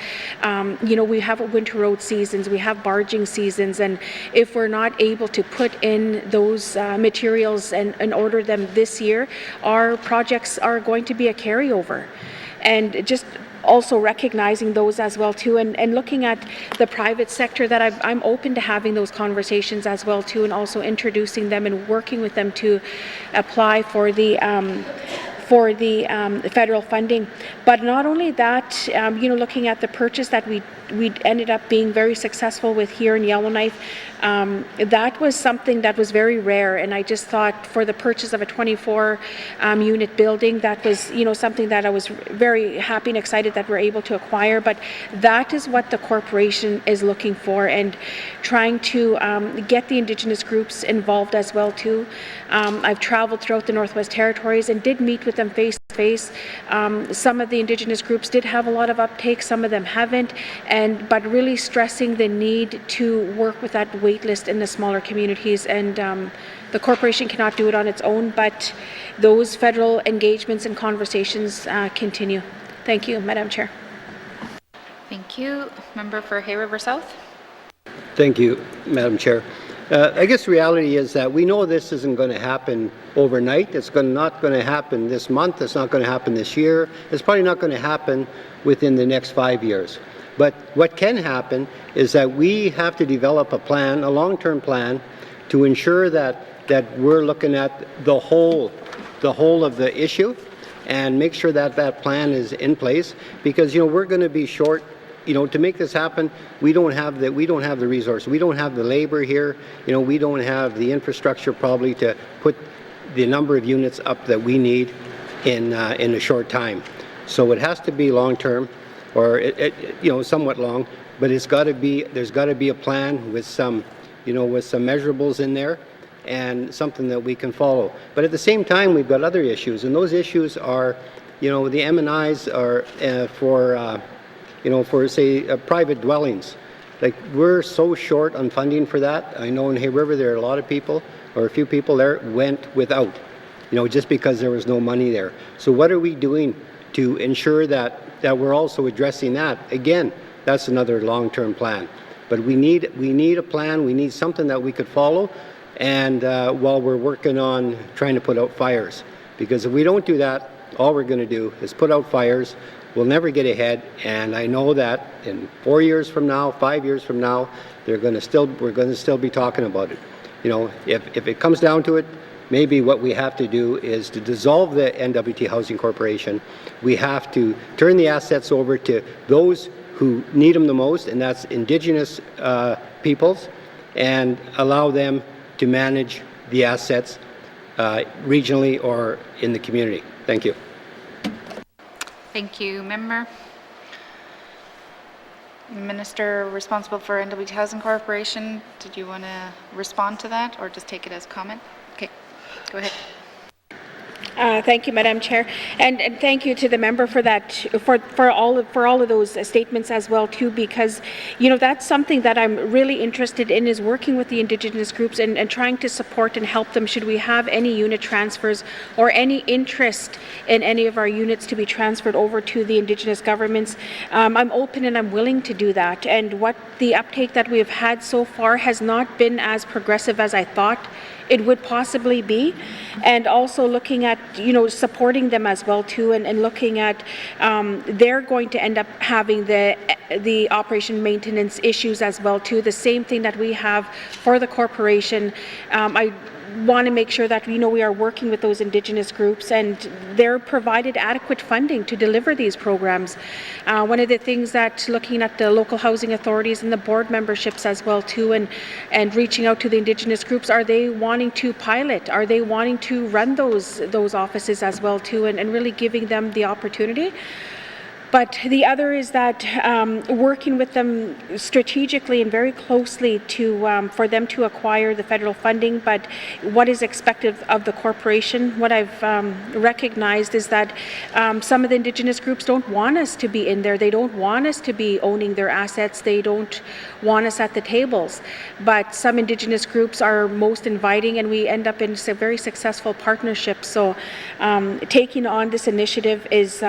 we have winter road seasons, we have barging seasons, and if we're not able to put in those materials and order them this year, our projects are going to be a carryover. And just also recognizing those as well too, and looking at the private sector, that I'm open to having those conversations as well too, and also introducing them and working with them to apply for the federal funding. But not only that, looking at the purchase that we ended up being very successful with here in Yellowknife, that was something that was very rare, and I just thought for the purchase of a 24 unit building, that was something that I was very happy and excited that we're able to acquire. But that is what the corporation is looking for, and trying to get the Indigenous groups involved as well too. I've traveled throughout the Northwest Territories and did meet with them face face. Some of the Indigenous groups did have a lot of uptake, some of them haven't, but really stressing the need to work with that wait list in the smaller communities. And the corporation cannot do it on its own, but those federal engagements and conversations continue. Thank you, Madam Chair. Thank you. Member for Hay River South. Thank you, Madam Chair. I guess the reality is that we know this isn't going to happen overnight. It's not going to happen this month. It's not going to happen this year. It's probably not going to happen within the next 5 years. But what can happen is that we have to develop a plan, a long-term plan, to ensure that we're looking at the whole of the issue and make sure that that plan is in place, because we're going to be short. To make this happen, we don't have the resources. We don't have the labor here. We don't have the infrastructure probably to put the number of units up that we need in a short time. So it has to be long term, or somewhat long. But there's got to be a plan with some measurables in there, and something that we can follow. But at the same time, we've got other issues, and those issues are, the M&Is are for say private dwellings. Like, we're so short on funding for that. I know in Hay River there are a lot of people, or a few people there, went without, just because there was no money there. So what are we doing to ensure that we're also addressing that? Again, that's another long-term plan. But we need a plan. We need something that we could follow, and while we're working on trying to put out fires. Because if we don't do that, all we're going to do is put out fires. We'll never get ahead, and I know that in 4 years from now, 5 years from now, we're going to still be talking about it. If it comes down to it, maybe what we have to do is to dissolve the N.W.T. Housing Corporation. We have to turn the assets over to those who need them the most, and that's Indigenous peoples, and allow them to manage the assets regionally or in the community. Thank you. Thank you. Member. Minister responsible for N.W.T. Housing Corporation, did you want to respond to that or just take it as comment? Okay, go ahead. Thank you, Madam Chair, and thank you to the member for that, for all of those statements as well too, because that's something that I'm really interested in, is working with the Indigenous groups and trying to support and help them should we have any unit transfers or any interest in any of our units to be transferred over to the Indigenous governments. I'm open and I'm willing to do that, and what the uptake that we have had so far has not been as progressive as I thought it would possibly be, and also looking at supporting them as well too, and looking at they're going to end up having the operation maintenance issues as well too, the same thing that we have for the corporation. I want to make sure that we are working with those Indigenous groups and they're provided adequate funding to deliver these programs. One of the things that looking at the local housing authorities and the board memberships as well too, and reaching out to the Indigenous groups, are they wanting to pilot? Are they wanting to run those offices as well too, and really giving them the opportunity? But the other is that working with them strategically and very closely for them to acquire the federal funding, but what is expected of the corporation. What I've recognized is that some of the Indigenous groups don't want us to be in there. They don't want us to be owning their assets. They don't want us at the tables. But some Indigenous groups are most inviting, and we end up in a very successful partnership. So taking on this initiative is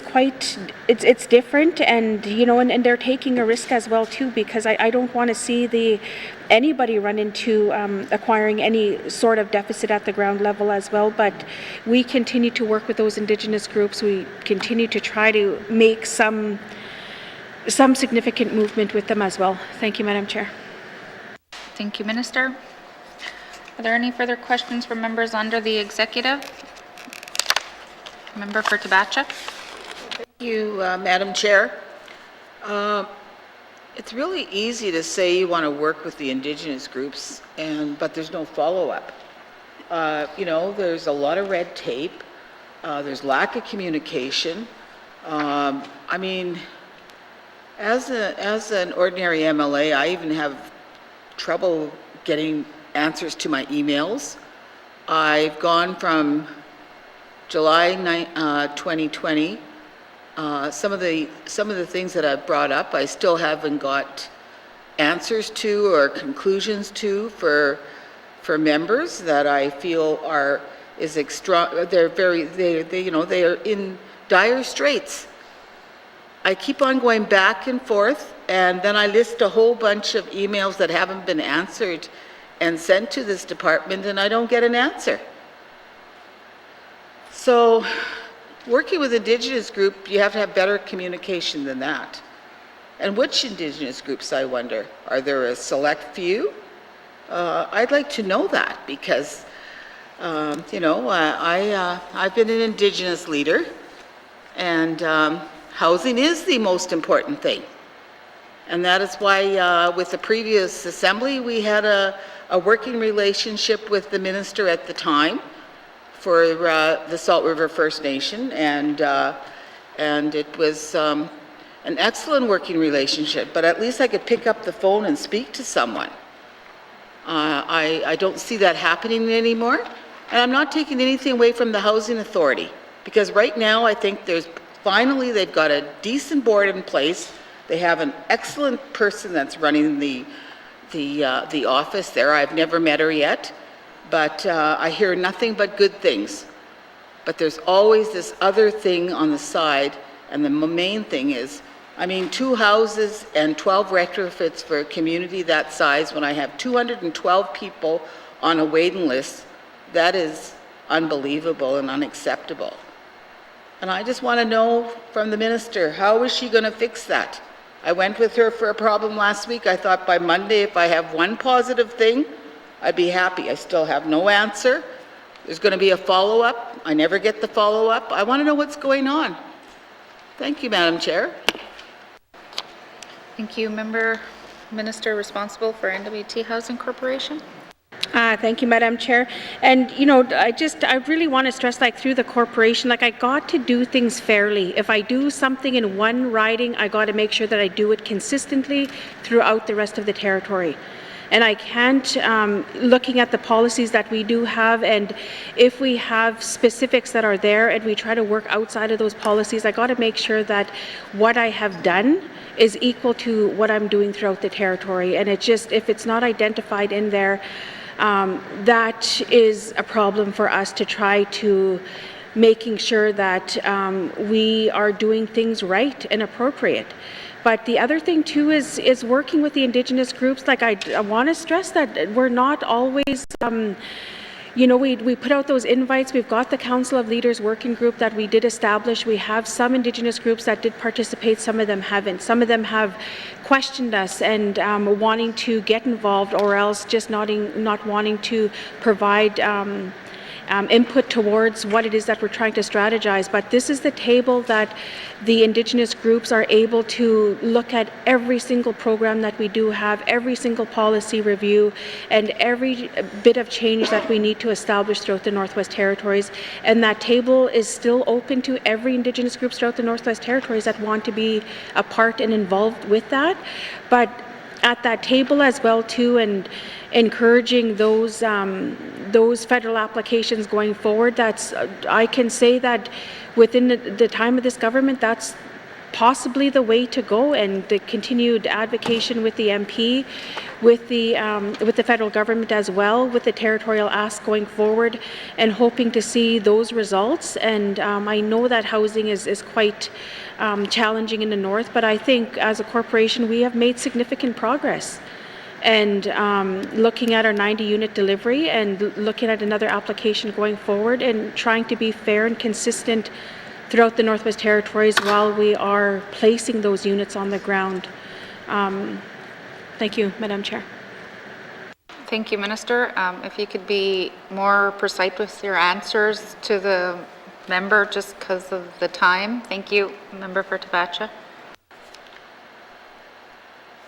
quite, it's different, and and they're taking a risk as well too, because I don't want to see anybody run into acquiring any sort of deficit at the ground level as well. But we continue to work with those Indigenous groups. We continue to try to make some significant movement with them as well. Thank you, Madam Chair. Thank you, Minister. Are there any further questions from members under the executive? Member for Tabacha. Thank you, Madam Chair. It's really easy to say you want to work with the Indigenous groups, but there's no follow-up. There's a lot of red tape. There's lack of communication. I mean, as an ordinary MLA, I even have trouble getting answers to my emails. I've gone from July 2020. Some of the things that I've brought up, I still haven't got answers to or conclusions to for members that I feel are they are in dire straits. I keep on going back and forth, and then I list a whole bunch of emails that haven't been answered and sent to this department, and I don't get an answer. So, working with Indigenous group, you have to have better communication than that. And which Indigenous groups, I wonder? Are there a select few? I'd like to know that because, I've been an Indigenous leader, and housing is the most important thing. And that is why with the previous assembly, we had a working relationship with the minister at the time for the Salt River First Nation, and it was an excellent working relationship, but at least I could pick up the phone and speak to someone. I don't see that happening anymore, and I'm not taking anything away from the Housing Authority, because right now I think finally they've got a decent board in place. They have an excellent person that's running the office there. I've never met her yet, but I hear nothing but good things. But there's always this other thing on the side, and the main thing is, 2 houses and 12 retrofits for a community that size when I have 212 people on a waiting list, that is unbelievable and unacceptable. And I just want to know from the minister, how is she going to fix that? I went with her for a problem last week. I thought by Monday, if I have one positive thing, I'd be happy. I still have no answer. There's going to be a follow-up. I never get the follow-up. I want to know what's going on. Thank you, Madam Chair. Thank you. Minister responsible for N.W.T Housing Corporation. Thank you, Madam Chair. And, I really want to stress, through the corporation, I got to do things fairly. If I do something in one riding, I got to make sure that I do it consistently throughout the rest of the territory. And I can't, looking at the policies that we do have, and if we have specifics that are there and we try to work outside of those policies, I got to make sure that what I have done is equal to what I'm doing throughout the territory. And if it's not identified in there, that is a problem for us to try to making sure that we are doing things right and appropriate. But the other thing too is working with the Indigenous groups. I want to stress that we're not always, we put out those invites. We've got the Council of Leaders working group that we did establish. We have some Indigenous groups that did participate. Some of them haven't. Some of them have questioned us and wanting to get involved, or else just not wanting to provide input towards what it is that we're trying to strategize. But this is the table that the Indigenous groups are able to look at every single program that we do have, every single policy review, and every bit of change that we need to establish throughout the Northwest Territories. And that table is still open to every Indigenous groups throughout the Northwest Territories that want to be a part and involved with that. But at that table as well too, and encouraging those federal applications going forward, I can say that within the time of this government, that's possibly the way to go, and the continued advocacy with the MP, with the federal government as well, with the territorial ask going forward, and hoping to see those results. And I know that housing is quite challenging in the north, but I think as a corporation we have made significant progress. And looking at our 90-unit delivery and looking at another application going forward, and trying to be fair and consistent throughout the Northwest Territories while we are placing those units on the ground. Thank you, Madam Chair. Thank you, Minister. If you could be more precise with your answers to the member, just because of the time. Thank you. Member for Tabacha.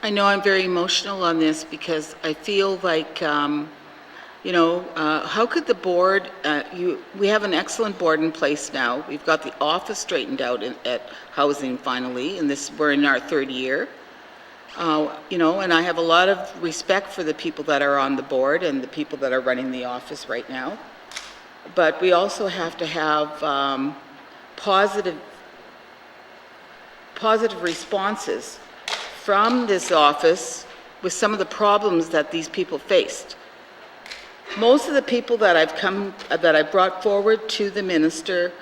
I know I'm very emotional on this because I feel like, how could the board, we have an excellent board in place now. We've got the office straightened out at housing finally, and we're in our 3rd year. And I have a lot of respect for the people that are on the board and the people that are running the office right now. but we also have to have positive responses from this office with some of the problems that these people faced. Most of the people that I've brought forward to the minister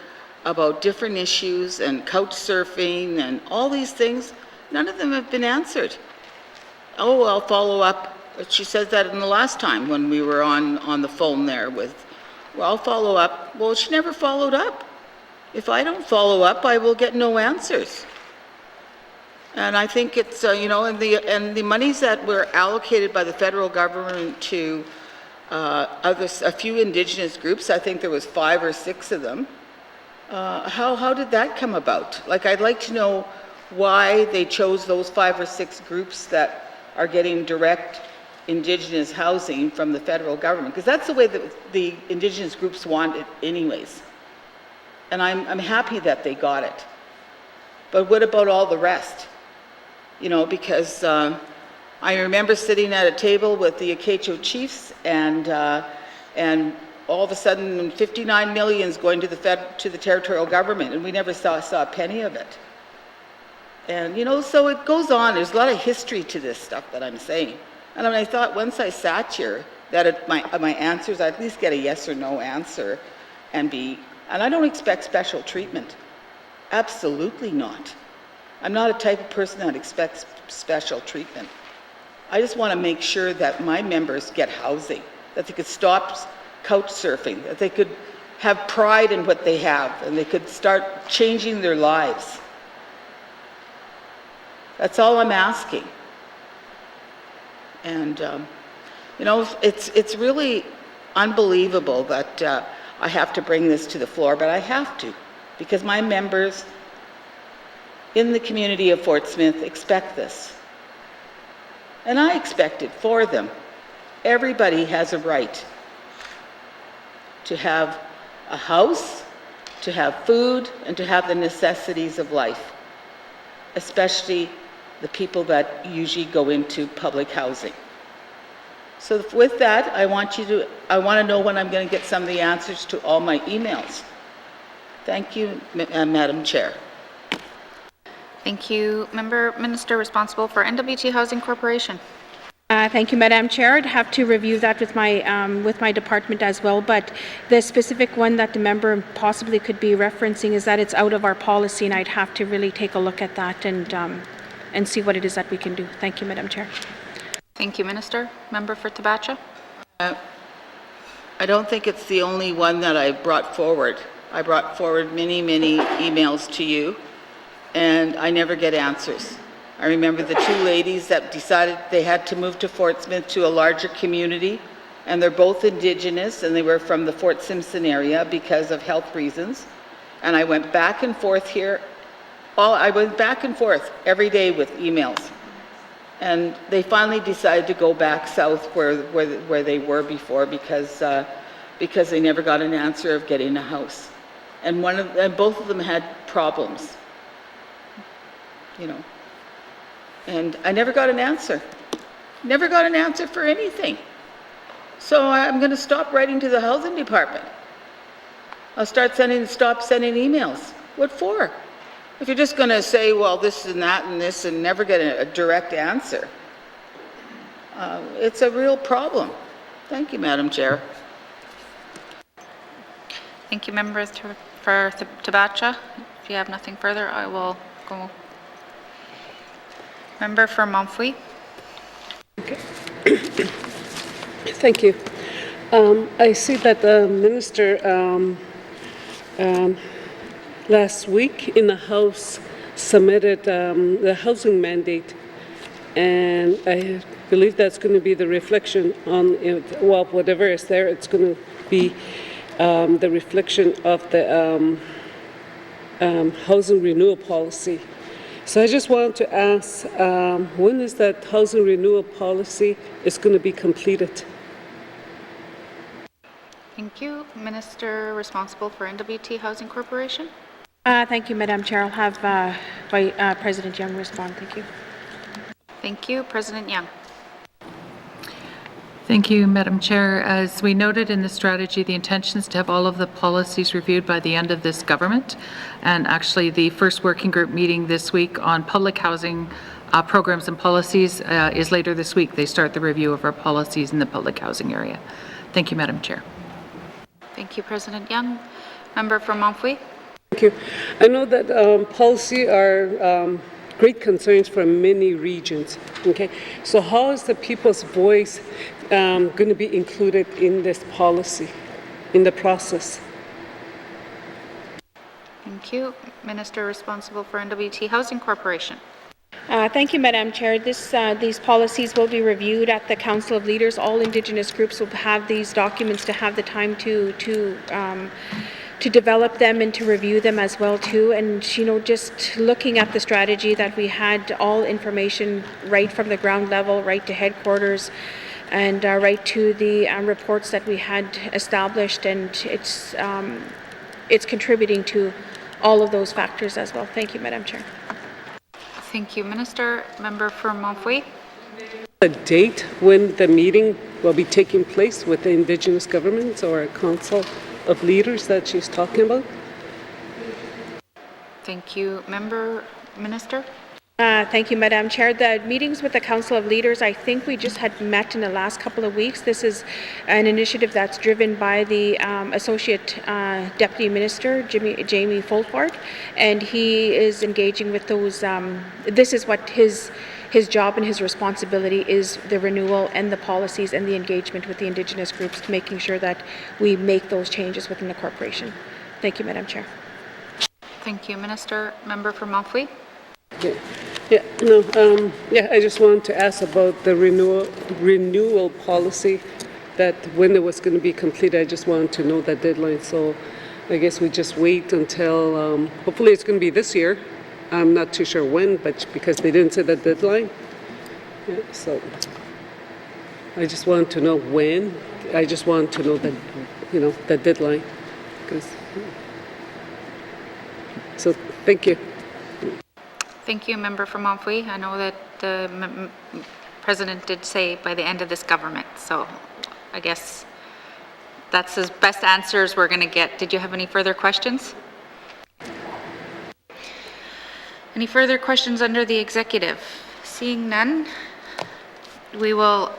about different issues and couch surfing and all these things, none of them have been answered. Oh, I'll follow up. She said that in the last time when we were on the phone there with, well, I'll follow up. Well, she never followed up. If I don't follow up, I will get no answers. And I think it's, you know, and the monies that were allocated by the federal government to a few Indigenous groups, I think there was 5 or 6 of them. How did that come about? Like, I'd like to know why they chose those 5 or 6 groups that are getting direct Indigenous housing from the federal government, because that's the way that the Indigenous groups want it anyways. And I'm happy that they got it. But what about all the rest? You know, because I remember sitting at a table with the Acknowledgements chiefs, and all of a sudden 59 million is going to the territorial government, and we never saw a penny of it. And you know, so it goes on. There's a lot of history to this stuff that I'm saying. And I thought once I sat here that my answers, I'd at least get a yes or no answer, and I don't expect special treatment. Absolutely not. I'm not a type of person that expects special treatment. I just want to make sure that my members get housing, that they could stop couch surfing, that they could have pride in what they have, and they could start changing their lives. That's all I'm asking. And, you know, it's really unbelievable that I have to bring this to the floor, but I have to, because my members in the community of Fort Smith expect this. And I expect it for them. Everybody has a right to have a house, to have food, and to have the necessities of life, especially the people that usually go into public housing. So with that, I want to know when I'm going to get some of the answers to all my emails. Thank you, Madam Chair. Thank you. Minister responsible for N.W.T. Housing Corporation. Thank you, Madam Chair. I'd have to review that with my department as well, but the specific one that the member possibly could be referencing is that it's out of our policy, and I'd have to really take a look at that and see what it is that we can do. Thank you, Madam Chair. Thank you, Minister. Member for Tabacha. I don't think it's the only one that I brought forward. I brought forward many, many emails to you, and I never get answers. I remember the 2 ladies that decided they had to move to Fort Smith to a larger community, and they're both Indigenous, and they were from the Fort Simpson area because of health reasons. And I went back and forth here. I went back and forth every day with emails. And they finally decided to go back south where they were before because they never got an answer of getting a house. And both of them had problems, you know. And I never got an answer. Never got an answer for anything. So I'm going to stop writing to the housing department. I'll stop sending emails. What for? If you're just going to say, well, this and that and this, and never get a direct answer, it's a real problem. Thank you, Madam Chair. Thank you, members for Tabacha. If you have nothing further, I will go. Member for Montfouille. Okay. Thank you. I see that the minister last week in the House submitted the housing mandate, and I believe that's going to be the reflection on, well, whatever is there, it's going to be the reflection of the housing renewal policy. So I just wanted to ask, when is that housing renewal policy is going to be completed? Thank you. Minister responsible for N.W.T. Housing Corporation. Thank you, Madam Chair. I'll have President Young respond. Thank you. Thank you. President Young. Thank you, Madam Chair. As we noted in the strategy, the intention is to have all of the policies reviewed by the end of this government. And actually, the first working group meeting this week on public housing programs and policies is later this week. They start the review of our policies in the public housing area. Thank you, Madam Chair. Thank you, President Young. Member from Montfouet. Thank you. I know that policy are great concerns for many regions. Okay, so how is the people's voice going to be included in this policy, in the process? Thank you. Minister responsible for N.W.T. Housing Corporation. Thank you, Madam Chair. These policies will be reviewed at the Council of Leaders. All Indigenous groups will have these documents to have the time to develop them and to review them as well too. And just looking at the strategy that we had all information right from the ground level, right to headquarters, and right to the reports that we had established, and it's contributing to all of those factors as well. Thank you, Madam Chair. Thank you, Minister. Member from Montfouet. A date when the meeting will be taking place with the Indigenous governments or a council of leaders that she's talking about? Thank you, Minister. Thank you, Madam Chair. The meetings with the Council of Leaders, I think we just had met in the last couple of weeks. This is an initiative that's driven by the Associate Deputy Minister, Jamie Fulford, and he is engaging with those. This is what his job and his responsibility is: the renewal and the policies and the engagement with the Indigenous groups, making sure that we make those changes within the corporation. Thank you, Madam Chair. Thank you, Minister. Member from Montfouet. I just wanted to ask about the renewal policy, that when it was going to be completed. I just wanted to know that deadline. So I guess we just wait until, hopefully it's going to be this year. I'm not too sure when, but because they didn't say the deadline. Yeah, so I just wanted to know when. I just wanted to know that, the deadline. So thank you. Thank you, Member from Montfouet. I know that the President did say by the end of this government, so I guess that's as best answers we're going to get. Did you have any further questions? Any further questions under the executive? Seeing none, we will,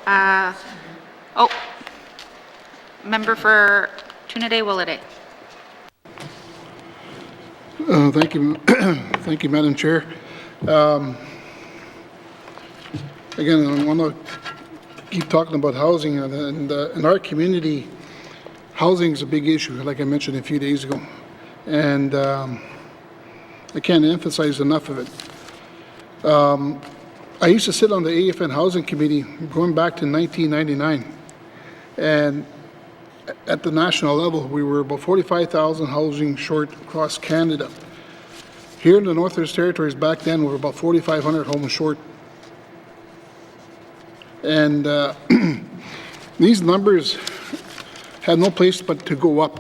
Member for Trinidad-Willowdale. Thank you. Thank you, Madam Chair. Again, I want to keep talking about housing, and in our community, housing is a big issue, like I mentioned a few days ago, and I can't emphasize enough of it. I used to sit on the AFN Housing Committee going back to 1999, and at the national level, we were about 45,000 housing short across Canada. Here in the Northwest Territories back then, we were about 4,500 homes short. And these numbers had no place but to go up.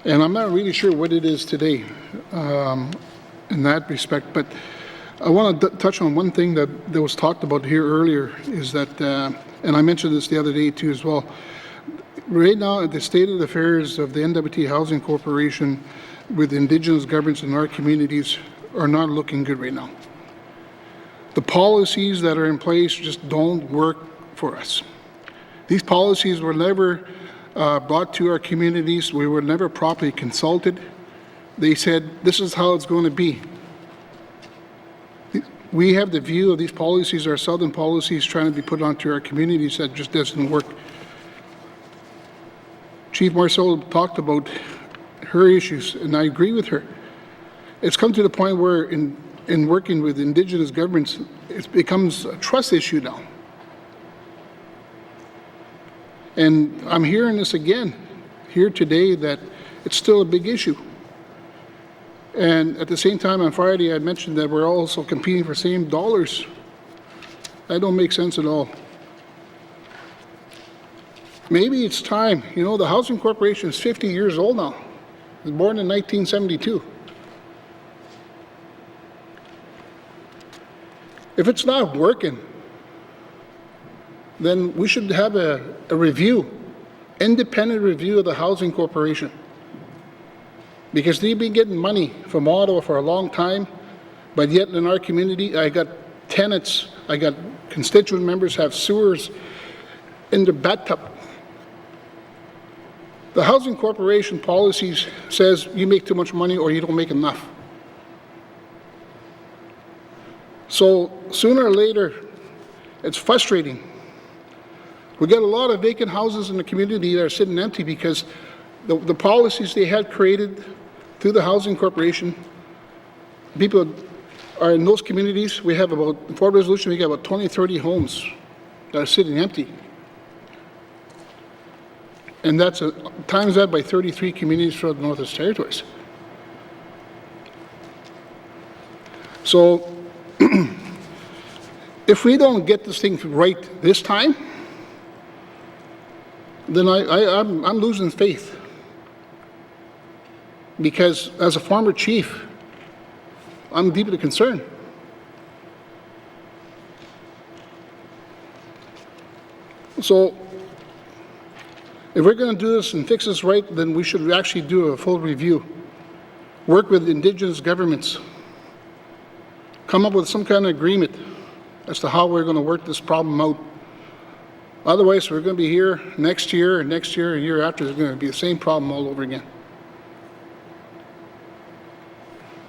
And I'm not really sure what it is today in that respect, but I want to touch on one thing that was talked about here earlier, is that, and I mentioned this the other day too as well, right now the state of affairs of the N.W.T. Housing Corporation with Indigenous governments in our communities are not looking good right now. The policies that are in place just don't work for us. These policies were never brought to our communities. We were never properly consulted. They said, this is how it's going to be. We have the view of these policies are southern policies trying to be put onto our communities. That just doesn't work. Chief Marceau talked about her issues, and I agree with her. It's come to the point where in working with Indigenous governments, it becomes a trust issue now. And I'm hearing this again here today, that it's still a big issue. And at the same time, on Friday, I mentioned that we're also competing for same dollars. That don't make sense at all. Maybe it's time. The Housing Corporation is 50 years old now. It was born in 1972. If it's not working, then we should have a review, independent review of the Housing Corporation. Because they've been getting money from Ottawa for a long time, but yet in our community, I got tenants, I got constituent members have sewers in their bathtub. The Housing Corporation policies says you make too much money or you don't make enough. So sooner or later, it's frustrating. We got a lot of vacant houses in the community that are sitting empty because the policies they had created through the Housing Corporation, people are in those communities. We have about, for resolution, we got about 20, 30 homes that are sitting empty. And that's times that by 33 communities throughout the Northwest Territories. So if we don't get this thing right this time, then I'm losing faith. Because as a former chief, I'm deeply concerned. So if we're going to do this and fix this right, then we should actually do a full review. Work with Indigenous governments. Come up with some kind of agreement as to how we're going to work this problem out. Otherwise, we're going to be here next year, and year after, there's going to be the same problem all over again.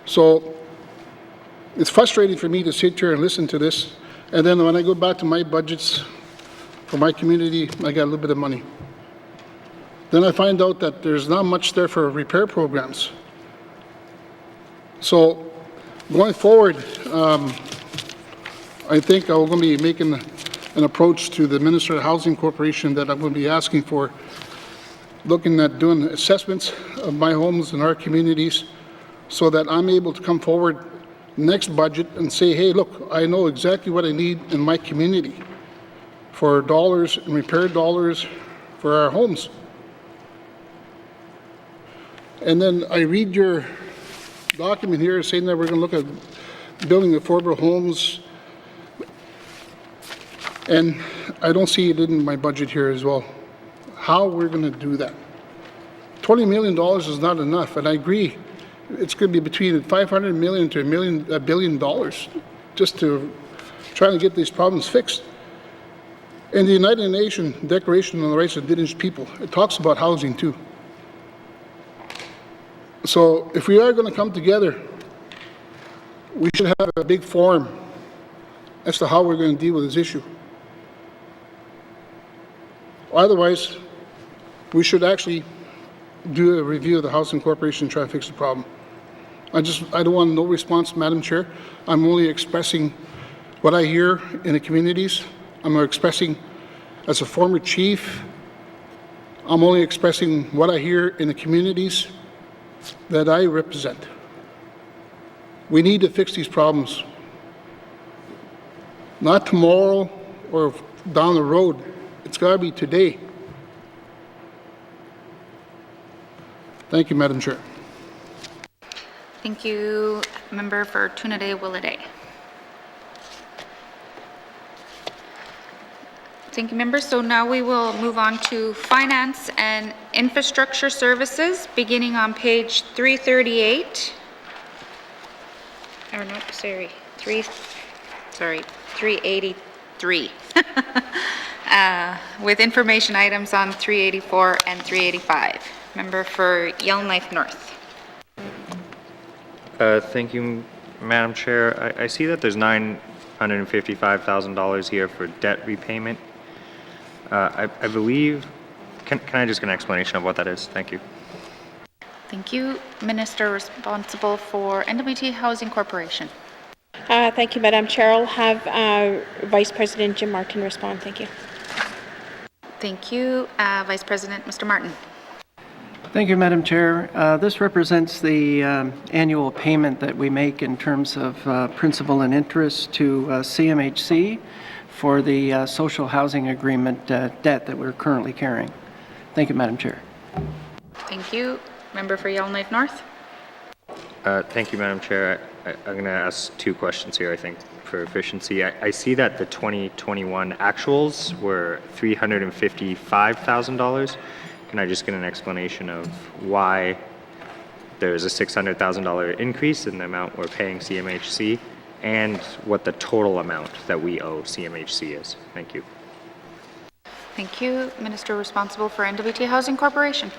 So it's frustrating for me to sit here and listen to this, and then when I go back to my budgets for my community, I got a little bit of money. Then I find out that there's not much there for repair programs. So going forward, I think I'm going to be making an approach to the Minister of Housing Corporation that I'm going to be asking for, looking at doing assessments of my homes in our communities so that I'm able to come forward next budget and say, hey, look, I know exactly what I need in my community for dollars and repair dollars for our homes. And then I read your document here saying that we're going to look at building affordable homes, and I don't see it in my budget here as well. How we're going to do that? $20 million is not enough, and I agree. It's going to be between $500 million to $1 billion just to try to get these problems fixed. In the United Nations Declaration on the Rights of Indigenous People, it talks about housing too. So if we are going to come together, we should have a big forum as to how we're going to deal with this issue. Otherwise, we should actually do a review of the Housing Corporation and try to fix the problem. I don't want no response, Madam Chair. I'm only expressing what I hear in the communities. I'm expressing, as a former chief, I'm only expressing what I hear in the communities that I represent. We need to fix these problems. Not tomorrow or down the road. It's got to be today. Thank you, Madam Chair. Thank you, Member for Toonaday-Willowday. Thank you, members. So now we will move on to Finance and Infrastructure Services, beginning on page 338. Or no, sorry, 383. With information items on 384 and 385. Member for Yellowknife North. Thank you, Madam Chair. I see that there's $955,000 here for debt repayment. I believe, can I just get an explanation of what that is? Thank you. Thank you. Minister responsible for N.W.T. Housing Corporation. Thank you, Madam Chair. I'll have Vice President Jim Martin respond. Thank you. Thank you. Vice President, Mr. Martin. Thank you, Madam Chair. This represents the annual payment that we make in terms of principal and interest to CMHC for the social housing agreement debt that we're currently carrying. Thank you, Madam Chair. Thank you. Member for Yellowknife North. Thank you, Madam Chair. I'm going to ask two questions here, I think. for efficiency. I see that the 2021 actuals were $355,000. Can I just get an explanation of why there's a $600,000 increase in the amount we're paying CMHC and what the total amount that we owe CMHC is? Thank you. Thank you. Minister responsible for N.W.T. Housing Corporation.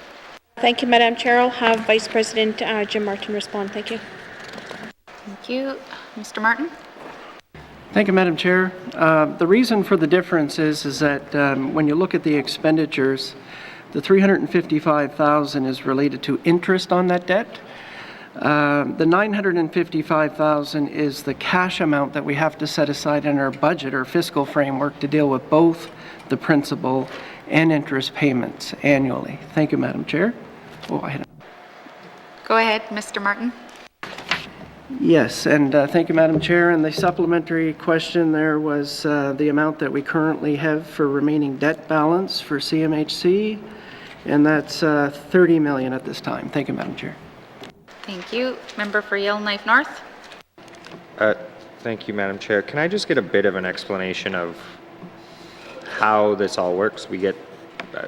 Thank you, Madam Chair. I'll have Vice President Jim Martin respond. Thank you. Thank you. Mr. Martin. Thank you, Madam Chair. The reason for the difference is that when you look at the expenditures, the $355,000 is related to interest on that debt. The $955,000 is the cash amount that we have to set aside in our budget or fiscal framework to deal with both the principal and interest payments annually. Thank you, Madam Chair. Oh, I had Go ahead, Mr. Martin. Yes, and thank you, Madam Chair. And the supplementary question there was the amount that we currently have for remaining debt balance for CMHC, and that's $30 million at this time. Thank you, Madam Chair. Thank you. Member for Yellowknife North. Thank you, Madam Chair. Can I just get a bit of an explanation of how this all works? We get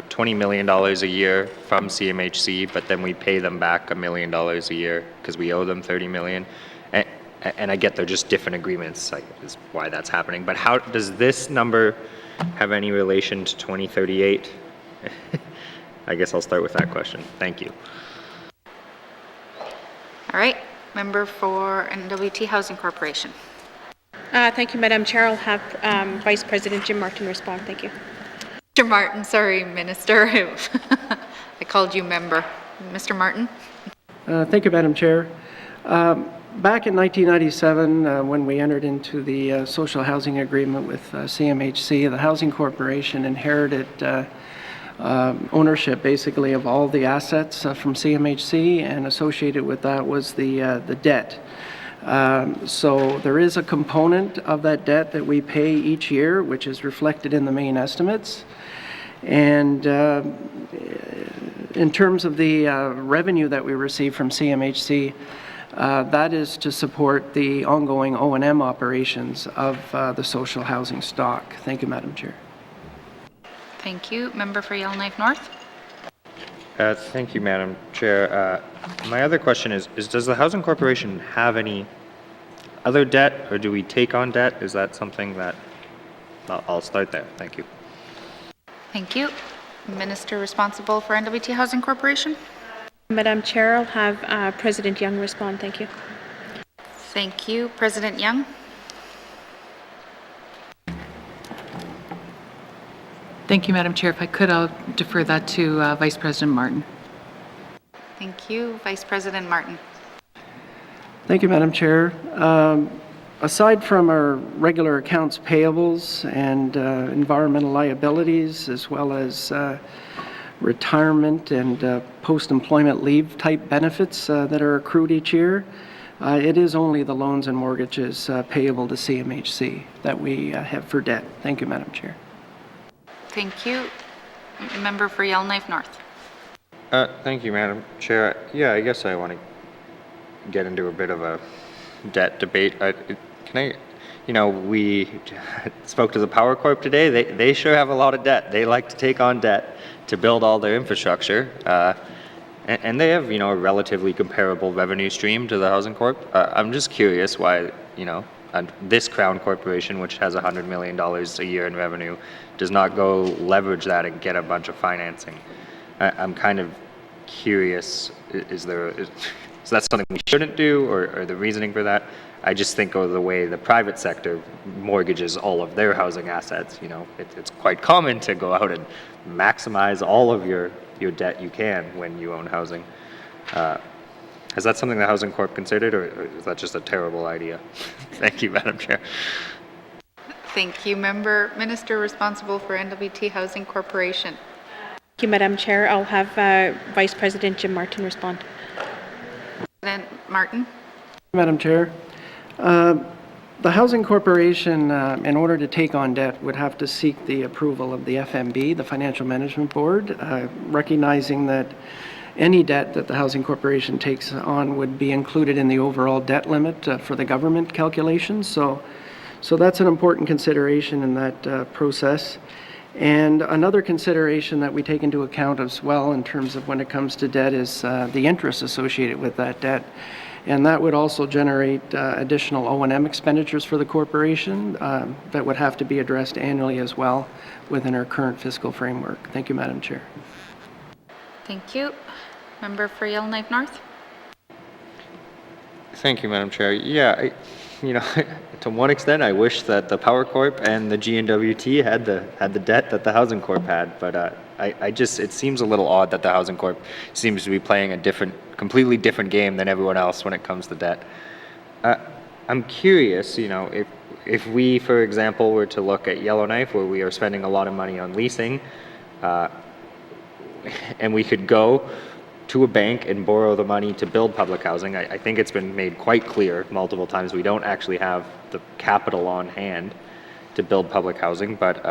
$20 million a year from CMHC, but then we pay them back $1 million a year because we owe them $30 million. And I get they're just different agreements, is why that's happening. But how does this number have any relation to 2038? I guess I'll start with that question. Thank you. All right. Member for N.W.T. Housing Corporation. Thank you, Madam Chair. I'll have Vice President Jim Martin respond. Thank you. Mr. Martin, sorry, Minister. I called you member. Mr. Martin. Thank you, Madam Chair. Back in 1997, when we entered into the social housing agreement with CMHC, the Housing Corporation inherited ownership, basically, of all the assets from CMHC, and associated with that was the debt. So there is a component of that debt that we pay each year, which is reflected in the main estimates. And in terms of the revenue that we receive from CMHC, that is to support the ongoing O&M operations of the social housing stock. Thank you, Madam Chair. Thank you. Member for Yellowknife North. Thank you, Madam Chair. My other question is does the Housing Corporation have any other debt, or do we take on debt? Is that something that... I'll start there. Thank you. Thank you. Minister responsible for N.W.T. Housing Corporation. Madam Chair, I'll have President Young respond. Thank you. Thank you. President Young. Thank you, Madam Chair. If I could, I'll defer that to Vice President Martin. Thank you. Vice President Martin. Thank you, Madam Chair. Aside from our regular accounts payables and environmental liabilities, as well as retirement and post-employment leave type benefits that are accrued each year, it is only the loans and mortgages payable to CMHC that we have for debt. Thank you, Madam Chair. Thank you. Member for Yellowknife North. Thank you, Madam Chair. Yeah, I guess I want to get into a bit of a debt debate. We spoke to the Power Corp today. They sure have a lot of debt. They like to take on debt to build all their infrastructure. And they have, a relatively comparable revenue stream to the Housing Corp. I'm just curious why, this Crown Corporation, which has $100 million a year in revenue, does not go leverage that and get a bunch of financing. I'm kind of curious, is that something we shouldn't do, or the reasoning for that? I just think of the way the private sector mortgages all of their housing assets. It's quite common to go out and maximize all of your debt you can when you own housing. Is that something the Housing Corp considered, or is that just a terrible idea? Thank you, Madam Chair. Thank you, Minister responsible for N.W.T. Housing Corporation. Thank you, Madam Chair. I'll have Vice President Jim Martin respond. President Martin. Madam Chair, the Housing Corporation, in order to take on debt, would have to seek the approval of the FMB, the Financial Management Board, recognizing that any debt that the Housing Corporation takes on would be included in the overall debt limit for the government calculations. So So that's an important consideration in that process. And another consideration that we take into account as well in terms of when it comes to debt is the interest associated with that debt. And that would also generate additional O&M expenditures for the corporation that would have to be addressed annually as well within our current fiscal framework. Thank you, Madam Chair. Thank you. Member for Yellowknife North. Thank you, Madam Chair. Yeah, to one extent, I wish that the Power Corp and the N.W.T had the debt that the Housing Corp had, but it seems a little odd that the Housing Corp seems to be playing a completely different game than everyone else when it comes to debt. I'm curious, if we, for example, were to look at Yellowknife, where we are spending a lot of money on leasing, and we could go to a bank and borrow the money to build public housing. I think it's been made quite clear multiple times we don't actually have the capital on hand to build public housing, but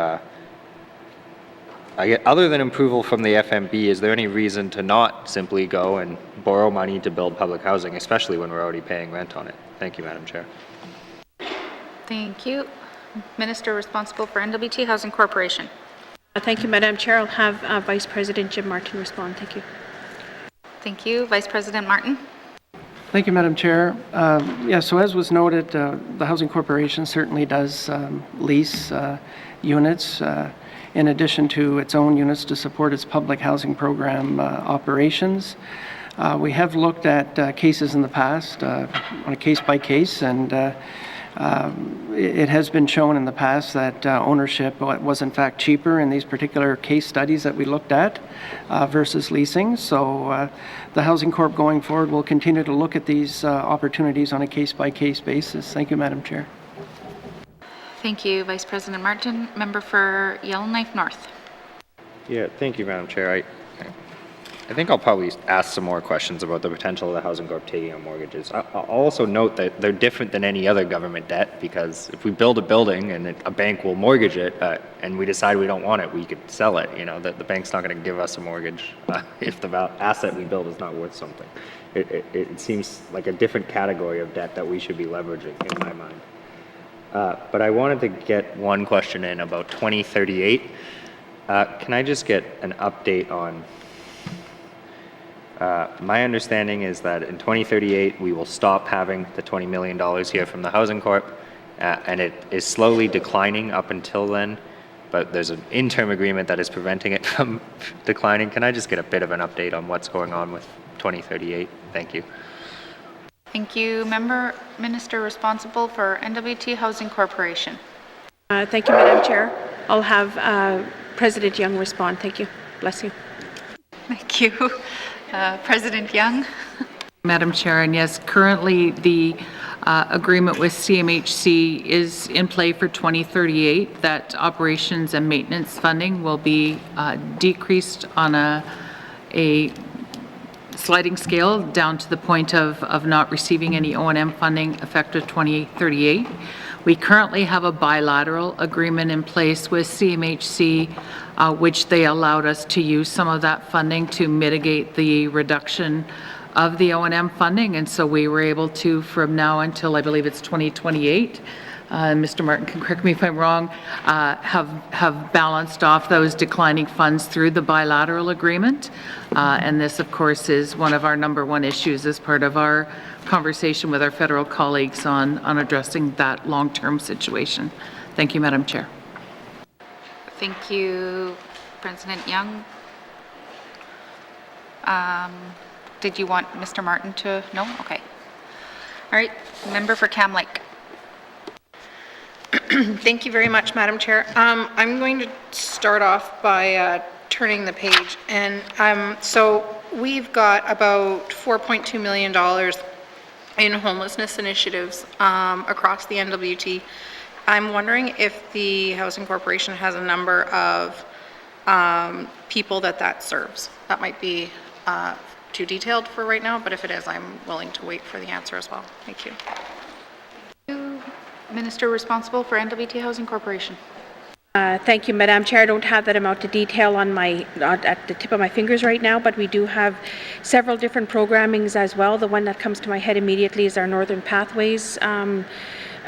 other than approval from the FMB, is there any reason to not simply go and borrow money to build public housing, especially when we're already paying rent on it? Thank you, Madam Chair. Thank you. Minister responsible for N.W.T Housing Corporation. Thank you, Madam Chair. I'll have Vice President Jim Martin respond. Thank you. Thank you. Vice President Martin. Thank you, Madam Chair. So as was noted, the Housing Corporation certainly does lease units in addition to its own units to support its public housing program operations. We have looked at cases in the past on a case-by-case, and it has been shown in the past that ownership was in fact cheaper in these particular case studies that we looked at versus leasing. So the Housing Corp going forward will continue to look at these opportunities on a case-by-case basis. Thank you, Madam Chair. Thank you, Vice President Martin. Member for Yellowknife North. Yeah, thank you, Madam Chair. I think I'll probably ask some more questions about the potential of the Housing Corp taking on mortgages. I'll also note that they're different than any other government debt, because if we build a building and a bank will mortgage it and we decide we don't want it, we could sell it. The bank's not going to give us a mortgage if the asset we build is not worth something. It seems like a different category of debt that we should be leveraging in my mind. But I wanted to get one question in about 2038. Can I just get an update on... my understanding is that in 2038, we will stop having the $20 million here from the Housing Corp, and it is slowly declining up until then, but there's an interim agreement that is preventing it from declining. Can I just get a bit of an update on what's going on with 2038? Thank you. Thank you. Minister responsible for N.W.T Housing Corporation. Thank you, Madam Chair. I'll have President Young respond. Thank you. Bless you. Thank you. President Young. Madam Chair, and yes, currently the agreement with CMHC is in play for 2038. That operations and maintenance funding will be decreased on a sliding scale down to the point of not receiving any O&M funding effective 2038. We currently have a bilateral agreement in place with CMHC, which they allowed us to use some of that funding to mitigate the reduction of the O&M funding, and so we were able to, from now until I believe it's 2028, Mr. Martin can correct me if I'm wrong, have balanced off those declining funds through the bilateral agreement. And this, of course, is one of our #1 issues as part of our conversation with our federal colleagues on addressing that long-term situation. Thank you, Madam Chair. Thank you, President Young. Did you want Mr. Martin to? No? Okay. All right. Member for Cam Lake. Thank you very much, Madam Chair. I'm going to start off by turning the page. And so we've got about $4.2 million in homelessness initiatives across the N.W.T. I'm wondering if the Housing Corporation has a number of people that serves. That might be too detailed for right now, but if it is, I'm willing to wait for the answer as well. Thank you. Minister responsible for N.W.T Housing Corporation. Thank you, Madam Chair. I don't have that amount of detail on at the tip of my fingers right now, but we do have several different programmings as well. The one that comes to my head immediately is our Northern Pathways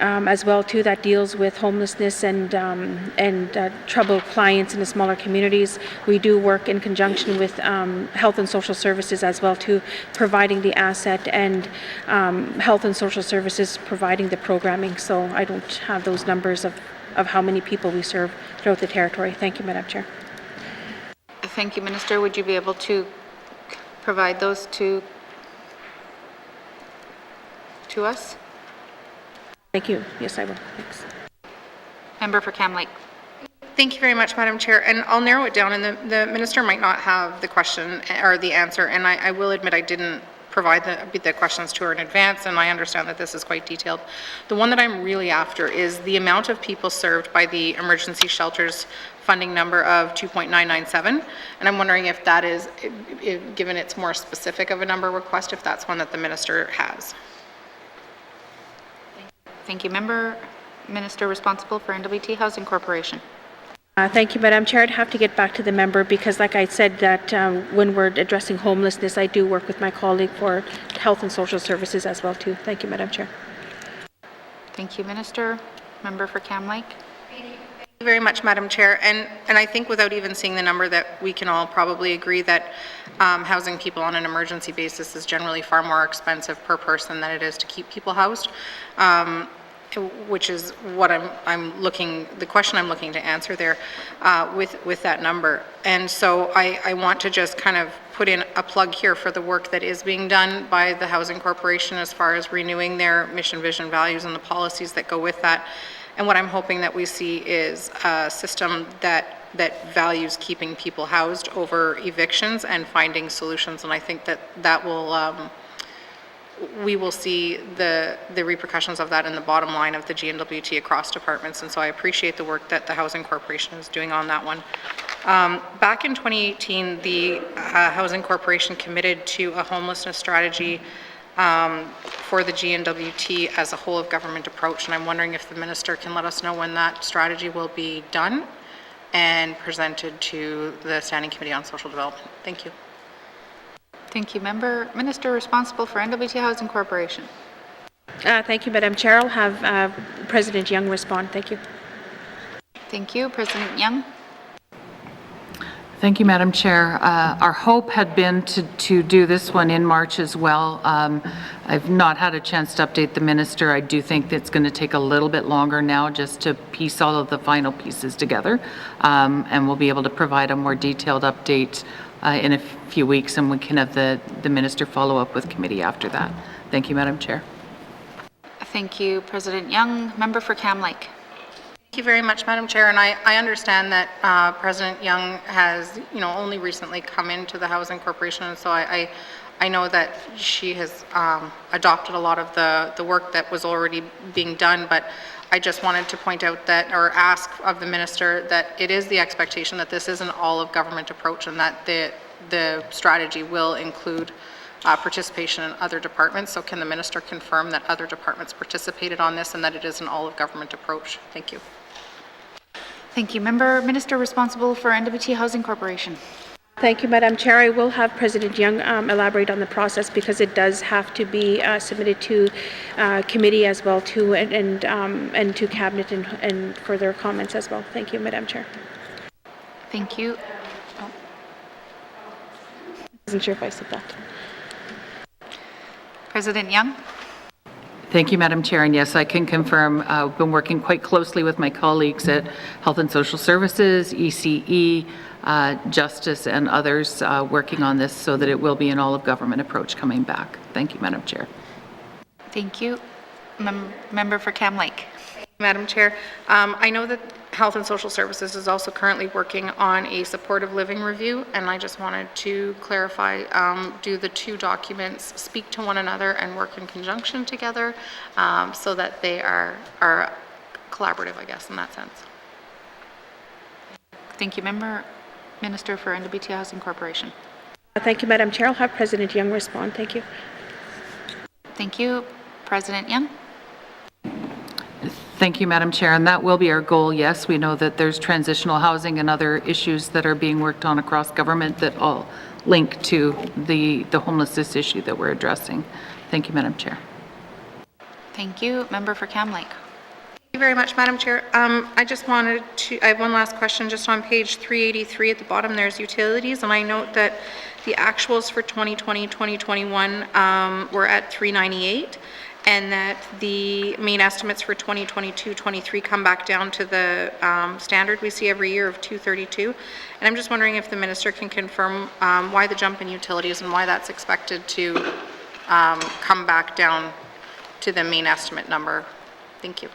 as well too that deals with homelessness and troubled clients in the smaller communities. We do work in conjunction with Health and Social Services as well too, providing the asset, and Health and Social Services providing the programming. So I don't have those numbers of how many people we serve throughout the territory. Thank you, Madam Chair. Thank you, Minister. Would you be able to provide those to us? Thank you. Yes, I will. Thanks. Member for Cam Lake. Thank you very much, Madam Chair. And I'll narrow it down, and the Minister might not have the question or the answer, and I will admit I didn't provide the questions to her in advance, and I understand that this is quite detailed. The one that I'm really after is the amount of people served by the emergency shelters funding number of 2.997, and I'm wondering if that is, given it's more specific of a number request, if that's one that the Minister has. Thank you. Minister responsible for N.W.T. Housing Corporation. Thank you, Madam Chair. I'd have to get back to the member because, like I said, that when we're addressing homelessness, I do work with my colleague for Health and Social Services as well, too. Thank you, Madam Chair. Thank you, Minister. Member for Cam Lake. Thank you very much, Madam Chair. And I think without even seeing the number, that we can all probably agree that housing people on an emergency basis is generally far more expensive per person than it is to keep people housed. Which is what the question I'm looking to answer there with that number. And so I want to just kind of put in a plug here for the work that is being done by the Housing Corporation as far as renewing their mission, vision, values, and the policies that go with that. And what I'm hoping that we see is a system that values keeping people housed over evictions and finding solutions. And I think that will we will see the repercussions of that in the bottom line of the GNWT across departments, and so I appreciate the work that the Housing Corporation is doing on that one. Back in 2018, the Housing Corporation committed to a homelessness strategy for the GNWT as a whole of government approach, and I'm wondering if the Minister can let us know when that strategy will be done and presented to the Standing Committee on Social Development. Thank you. Thank you, Minister responsible for N.W.T. Housing Corporation. Thank you, Madam Chair. I'll have President Young respond. Thank you. Thank you. President Young. Thank you, Madam Chair. Our hope had been to do this one in March as well. I've not had a chance to update the Minister. I do think that it's going to take a little bit longer now just to piece all of the final pieces together, and we'll be able to provide a more detailed update in a few weeks, and we can have the Minister follow up with committee after that. Thank you, Madam Chair. Thank you, President Young. Member for Cam Lake. Thank you very much, Madam Chair. And I understand that President Young has, only recently come into the Housing Corporation, and so I know that she has adopted a lot of the work that was already being done, but I just wanted to point out that, or ask of the Minister, that it is the expectation that this is an all-of-government approach, and that the strategy will include participation in other departments. So can the Minister confirm that other departments participated on this and that it is an all-of-government approach? Thank you. Thank you. Minister responsible for N.W.T. Housing Corporation. Thank you, Madam Chair. I will have President Young elaborate on the process because it does have to be submitted to committee as well too, and to cabinet and further comments as well. Thank you, Madam Chair. Thank you. I wasn't sure if I said that. President Young. Thank you, Madam Chair. And yes, I can confirm I've been working quite closely with my colleagues at Health and Social Services, ECE, Justice, and others working on this so that it will be an all-of-government approach coming back. Thank you, Madam Chair. Thank you. Member for Cam Lake. Madam Chair, I know that Health and Social Services is also currently working on a supportive living review, and I just wanted to clarify, do the two documents speak to one another and work in conjunction together so that they are collaborative, I guess, in that sense? Thank you. Minister for N.W.T. Housing Corporation. Thank you, Madam Chair. I'll have President Young respond. Thank you. Thank you. President Young. Thank you, Madam Chair, and that will be our goal. Yes, we know that there's transitional housing and other issues that are being worked on across government that all link to the homelessness issue that we're addressing. Thank you, Madam Chair. Thank you. Member for Cam Lake. Thank you very much, Madam Chair. I just wanted to, I have one last question just on page 383 at the bottom. There's utilities, and I note that the actuals for 2020, 2021 were at 398, and that the main estimates for 2022, 23 come back down to the standard we see every year of 232. And I'm just wondering if the minister can confirm why the jump in utilities and why that's expected to come back down to the main estimate number. Thank you.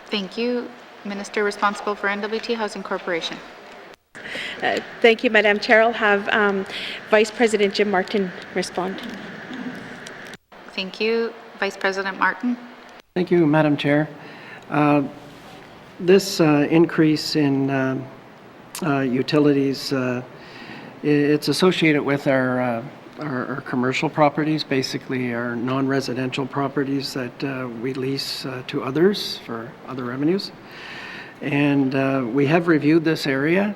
Thank you. Minister responsible for N.W.T. Housing Corporation. Thank you, Madam Chair. I'll have Vice President Jim Martin respond. Thank you. Vice President Martin. Thank you, Madam Chair. This increase in utilities, it's associated with our commercial properties, basically our non-residential properties that we lease to others for other revenues. And we have reviewed this area.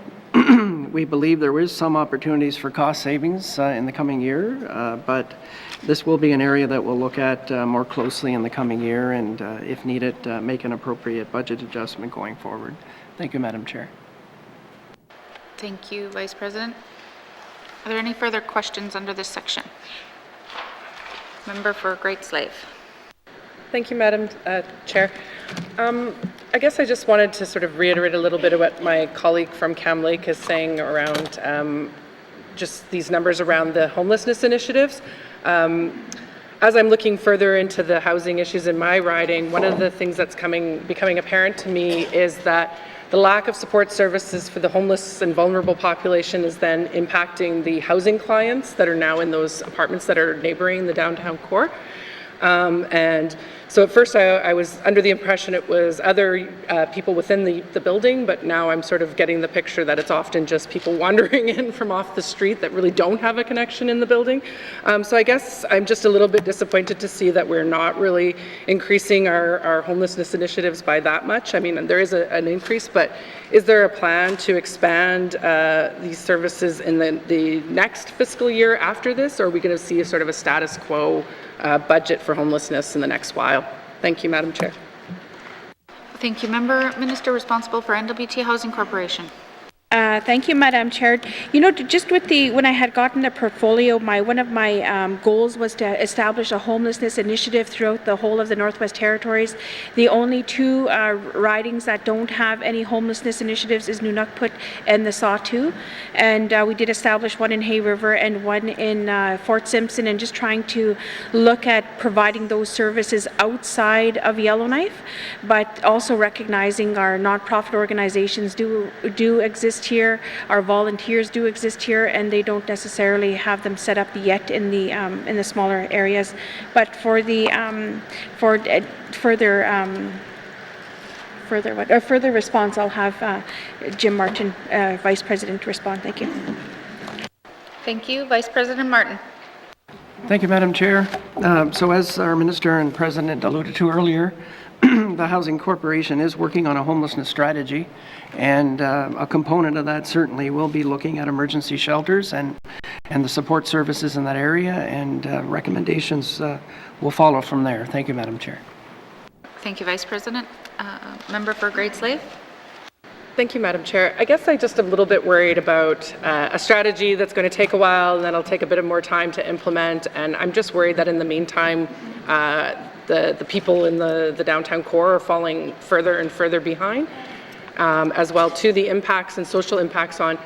We believe there is some opportunities for cost savings in the coming year, but this will be an area that we'll look at more closely in the coming year and, if needed, make an appropriate budget adjustment going forward. Thank you, Madam Chair. Thank you, Vice President. Are there any further questions under this section? Member for Great Slave. Thank you, Madam Chair. I guess I just wanted to sort of reiterate a little bit of what my colleague from Cam Lake is saying around just these numbers around the homelessness initiatives. As I'm looking further into the housing issues in my riding, one of the things that's becoming apparent to me is that the lack of support services for the homeless and vulnerable population is then impacting the housing clients that are now in those apartments that are neighboring the downtown core. And so at first I was under the impression it was other people within the building, but now I'm sort of getting the picture that it's often just people wandering in from off the street that really don't have a connection in the building. So I guess I'm just a little bit disappointed to see that we're not really increasing our homelessness initiatives by that much. I mean, there is an increase, but is there a plan to expand these services in the next fiscal year after this, or are we going to see a sort of a status quo budget for homelessness in the next while? Thank you, Madam Chair. Thank you. Minister responsible for N.W.T. Housing Corporation. Thank you, Madam Chair. You know, just with when I had gotten the portfolio, one of my goals was to establish a homelessness initiative throughout the whole of the Northwest Territories. The only two ridings that don't have any homelessness initiatives is N.W.T and the Sawtooth. And we did establish one in Hay River and one in Fort Simpson, and just trying to look at providing those services outside of Yellowknife, but also recognizing our nonprofit organizations do exist here, our volunteers do exist here, and they don't necessarily have them set up yet in the smaller areas. But for the further response, I'll have Jim Martin, Vice President, respond. Thank you. Thank you, Vice President Martin. Thank you, Madam Chair. So as our Minister and President alluded to earlier, the Housing Corporation is working on a homelessness strategy, and a component of that certainly will be looking at emergency shelters and the support services in that area, and recommendations will follow from there. Thank you, Madam Chair. Thank you, Vice President. Member for Great Slave. Thank you, Madam Chair. I guess I'm just a little bit worried about a strategy that's going to take a while and then it'll take a bit of more time to implement, and I'm just worried that in the meantime the people in the downtown core are falling further and further behind, as well too. The impacts and social impacts on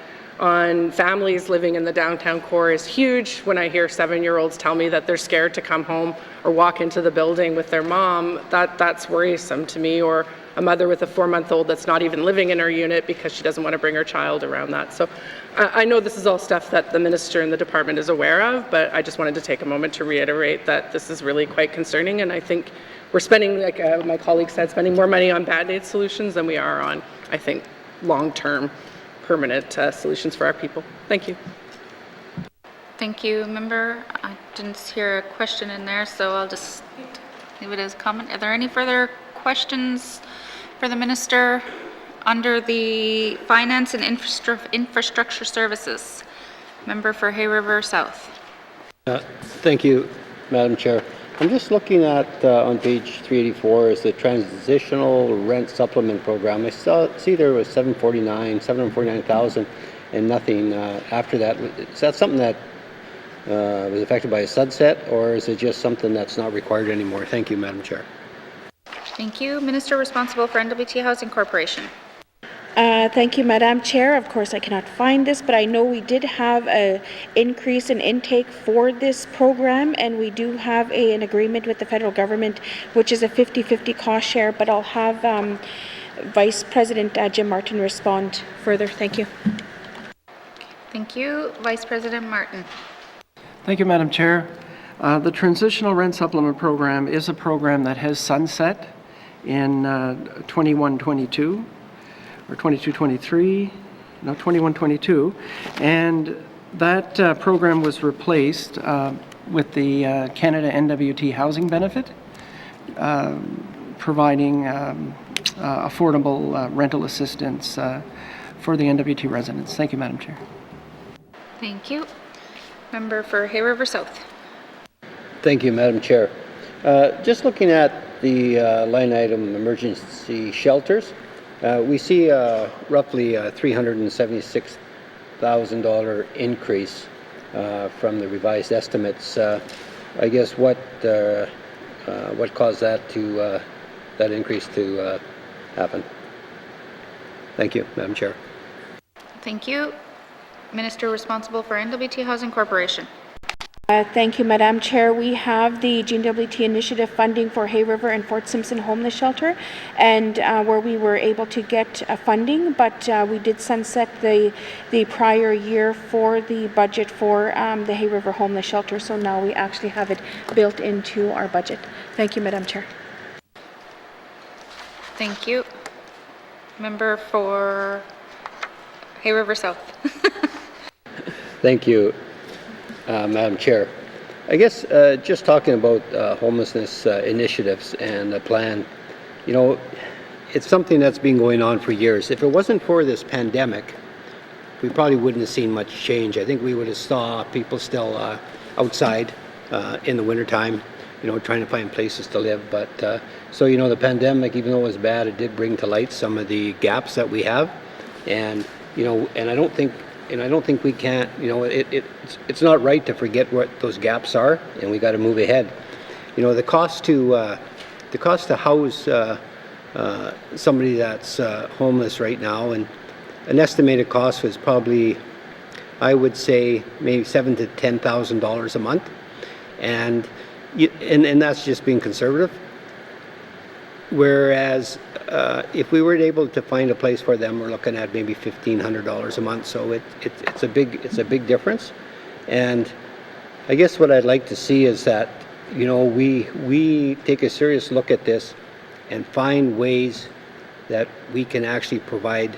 families living in the downtown core is huge. When I hear 7-year-olds tell me that they're scared to come home or walk into the building with their mom, that's worrisome to me. Or a mother with a 4-month-old that's not even living in her unit because she doesn't want to bring her child around that. So I know this is all stuff that the minister and the department is aware of, but I just wanted to take a moment to reiterate that this is really quite concerning, and I think we're spending, like my colleague said, spending more money on Band-Aid solutions than we are on, I think, long-term permanent solutions for our people. Thank you. Thank you, Member. I didn't hear a question in there, so I'll just leave it as a comment. Are there any further questions for the Minister under the Finance and Infrastructure Services? Member for Hay River South. Thank you, Madam Chair. I'm just looking at on page 384 is the transitional rent supplement program. I see there was 749,000 and nothing after that. Is that something that was affected by a sunset, or is it just something that's not required anymore? Thank you, Madam Chair. Thank you. Minister responsible for N.W.T. Housing Corporation. Thank you, Madam Chair. Of course, I cannot find this, but I know we did have an increase in intake for this program, and we do have an agreement with the federal government, which is a 50-50 cost share, but I'll have Vice President Jim Martin respond further. Thank you. Thank you. Vice President Martin. Thank you, Madam Chair. The Transitional Rent Supplement Program is a program that has sunset in 21-22. Or 22-23, no, 21-22, and that program was replaced with the Canada N.W.T. housing benefit, providing affordable rental assistance for the N.W.T. residents. Thank you, Madam Chair. Thank you. Member for Hay River South. Thank you, Madam Chair. Just looking at the line item emergency shelters, we see roughly a $376,000 increase from the revised estimates. I guess what caused that increase to happen? Thank you, Madam Chair. Thank you. Minister responsible for N.W.T. Housing Corporation. Thank you, Madam Chair. We have the N.W.T. initiative funding for Hay River and Fort Simpson Homeless Shelter, and where we were able to get funding, but we did sunset the prior year for the budget for the Hay River Homeless Shelter, so now we actually have it built into our budget. Thank you, Madam Chair. Thank you. Member for Hay River South. Thank you, Madam Chair. I guess just talking about homelessness initiatives and the plan, you know, it's something that's been going on for years. If it wasn't for this pandemic, we probably wouldn't have seen much change. I think we would have saw people still outside in the wintertime, you know, trying to find places to live. But so, you know, the pandemic, even though it was bad, it did bring to light some of the gaps that we have. And, you know, and I don't think we can't, you know, it's not right to forget what those gaps are, and we got to move ahead. You know, the cost to house somebody that's homeless right now, and an estimated cost was probably, I would say, maybe $7,000 to $10,000 a month, and that's just being conservative. Whereas if we were able to find a place for them, we're looking at maybe $1,500 a month. So it's a big difference. And I guess what I'd like to see is that, you know, we take a serious look at this and find ways that we can actually provide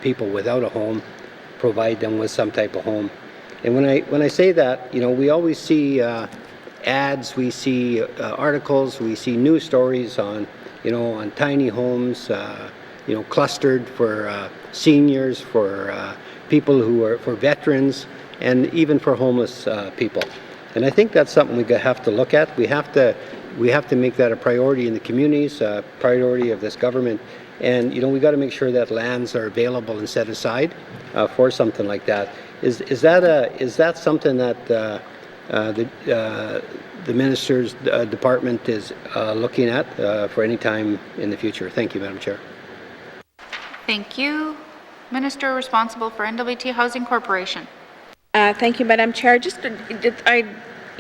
people without a home, provide them with some type of home. And when I say that, you know, we always see ads, we see articles, we see news stories on, you know, on tiny homes, you know, clustered for seniors, for people who are, for veterans, and even for homeless people. And I think that's something we have to look at. We have to make that a priority in the communities, a priority of this government. And, you know, we got to make sure that lands are available and set aside for something like that. Is that something that the Minister's department is looking at for any time in the future? Thank you, Madam Chair. Thank you. Minister responsible for N.W.T. Housing Corporation. Thank you, Madam Chair.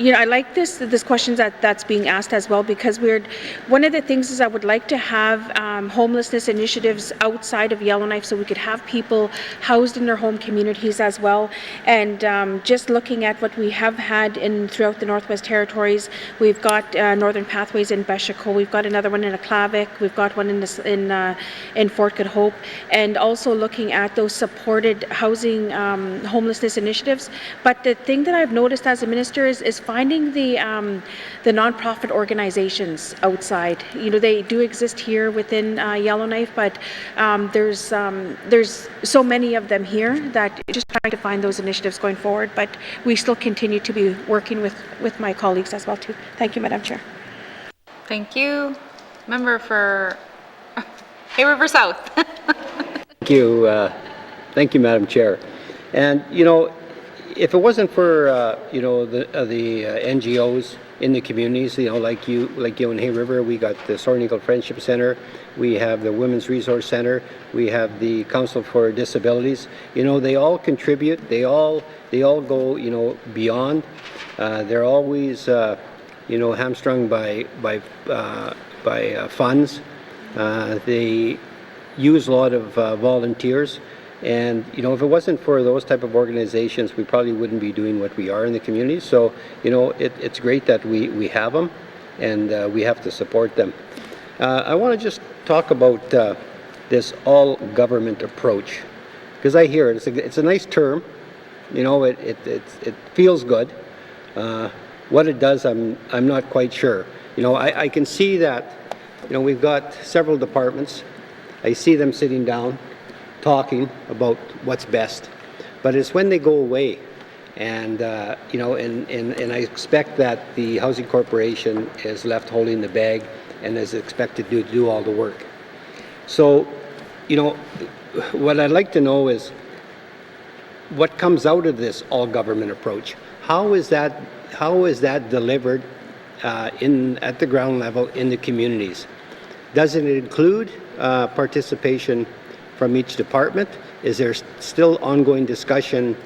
I like this question that's being asked as well, because one of the things is I would like to have homelessness initiatives outside of Yellowknife, so we could have people housed in their home communities as well. And just looking at what we have had throughout the Northwest Territories, we've got Northern Pathways in Beshico, we've got another one in Aklavik, we've got one in Fort Good Hope, and also looking at those supported housing homelessness initiatives. But the thing that I've noticed as a minister is finding the nonprofit organizations outside. You know, they do exist here within Yellowknife, but there's so many of them here that just trying to find those initiatives going forward. But we still continue to be working with my colleagues as well too. Thank you, Madam Chair. Thank you. Member for Hay River South. Thank you, Madam Chair. And, you know, if it wasn't for, you know, the NGOs in the communities, you know, like you in Hay River, we got the Soaring Eagle Friendship Center, we have the Women's Resource Center, we have the Council for Disabilities. You know, they all contribute. They all go, you know, beyond. They're always, you know, hamstrung by funds. They use a lot of volunteers. And, you know, if it wasn't for those type of organizations, we probably wouldn't be doing what we are in the community. So, you know, it's great that we have them, and we have to support them. I want to just talk about this all-government approach, because I hear it. It's a nice term. You know, it feels good. What it does, I'm not quite sure. You know, I can see that, you know, we've got several departments. I see them sitting down, talking about what's best, but it's when they go away, and you know, and I expect that the Housing Corporation is left holding the bag and is expected to do all the work. So, you know, what I'd like to know is what comes out of this all-government approach. How is that delivered at the ground level in the communities? Does it include participation from each department? Is there still ongoing discussion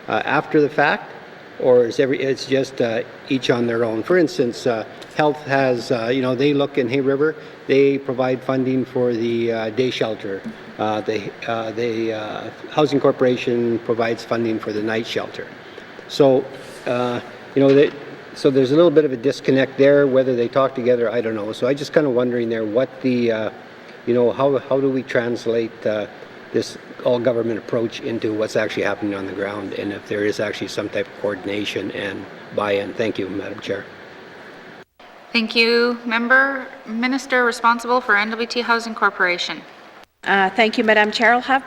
after the fact, or is it's just each on their own? For instance, Health has, you know, they look in Hay River, they provide funding for the day shelter. The Housing Corporation provides funding for the night shelter. So, you know, so there's a little bit of a disconnect there. Whether they talk together, I don't know. So I just kind of wondering there what the you know, how do we translate this all-government approach into what's actually happening on the ground, and if there is actually some type of coordination and buy-in. Thank you, Madam Chair. Thank you. Minister responsible for N.W.T Housing Corporation. Thank you, Madam Chair. I'll have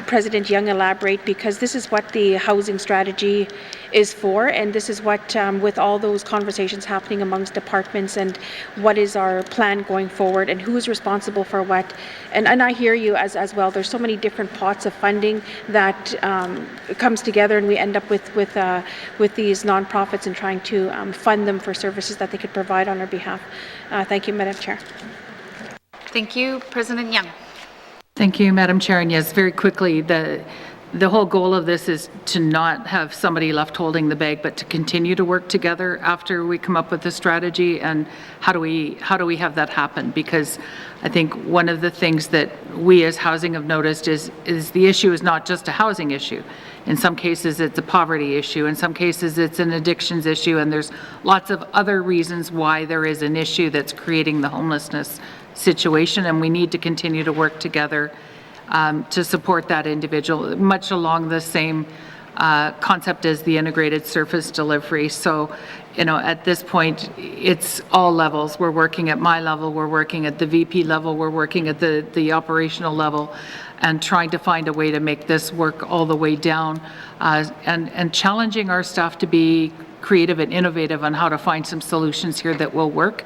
President Young elaborate, because this is what the housing strategy is for, and this is what, with all those conversations happening amongst departments, and what is our plan going forward, and who is responsible for what. And I hear you as well. There's so many different pots of funding that comes together, and we end up with these nonprofits and trying to fund them for services that they could provide on our behalf. Thank you, Madam Chair. Thank you. President Young. Thank you, Madam Chair. And yes, very quickly, the whole goal of this is to not have somebody left holding the bag, but to continue to work together after we come up with the strategy. And how do we have that happen? Because I think one of the things that we as housing have noticed is the issue is not just a housing issue. In some cases, it's a poverty issue. In some cases, it's an addictions issue. And there's lots of other reasons why there is an issue that's creating the homelessness situation, and we need to continue to work together to support that individual, much along the same concept as the integrated service delivery. So, you know, at this point, it's all levels. We're working at my level, we're working at the VP level, we're working at the operational level, and trying to find a way to make this work all the way down, and challenging our staff to be creative and innovative on how to find some solutions here that will work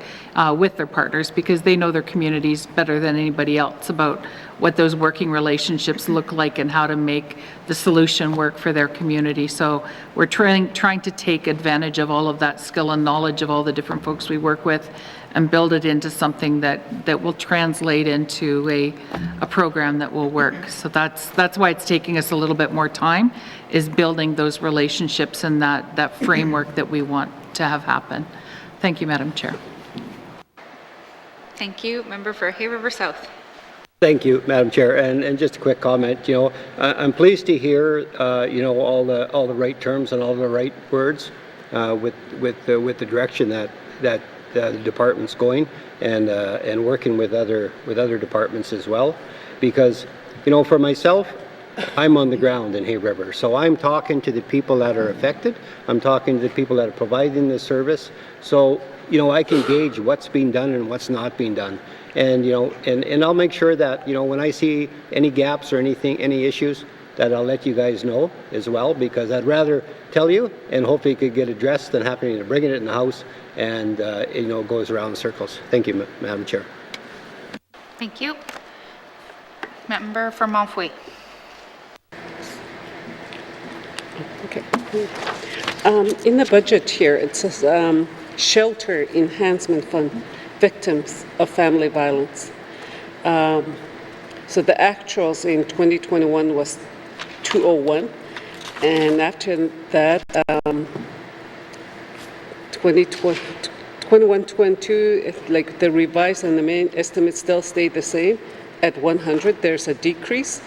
with their partners, because they know their communities better than anybody else about what those working relationships look like and how to make the solution work for their community. So we're trying to take advantage of all of that skill and knowledge of all the different folks we work with and build it into something that will translate into a program that will work. So that's why it's taking us a little bit more time, is building those relationships and that framework that we want to have happen. Thank you, Madam Chair. Thank you. Member for Hay River South. Thank you, Madam Chair. And just a quick comment. You know, I'm pleased to hear you know, all the right terms and all the right words with the direction that the department's going, and working with other departments as well. Because, you know, for myself, I'm on the ground in Hay River. So I'm talking to the people that are affected. I'm talking to the people that are providing the service. So, I can gauge what's being done and what's not being done. And, and I'll make sure that, when I see any gaps or any issues, that I'll let you guys know as well, because I'd rather tell you and hopefully it could get addressed than having to bring it in the House and, it goes around in circles. Thank you, Madam Chair. Thank you. Member for Montfouet. Okay. In the budget here, it says Shelter Enhancement Fund, Victims of Family Violence. So the actuals in 2021 was 201, and after that, 21-22, like the revised and the main estimates still stay the same at 100. There's a decrease.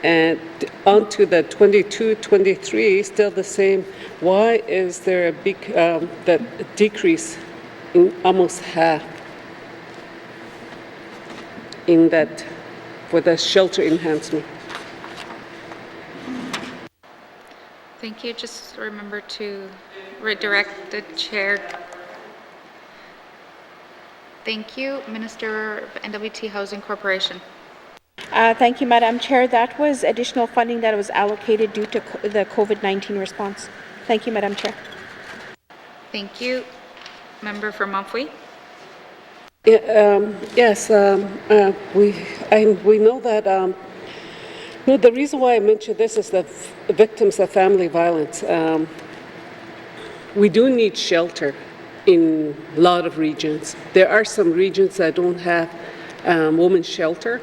And onto the 22-23, still the same. Why is there a big that decrease in almost half in that for the shelter enhancement? Thank you. Just remember to redirect the chair. Thank you. Minister of N.W.T. Housing Corporation. Thank you, Madam Chair. That was additional funding that was allocated due to the COVID-19 response. Thank you, Madam Chair. Thank you. Member for Montfouet. Yes, we know that. No, the reason why I mentioned this is the victims of family violence. We do need shelter in a lot of regions. There are some regions that don't have women's shelter.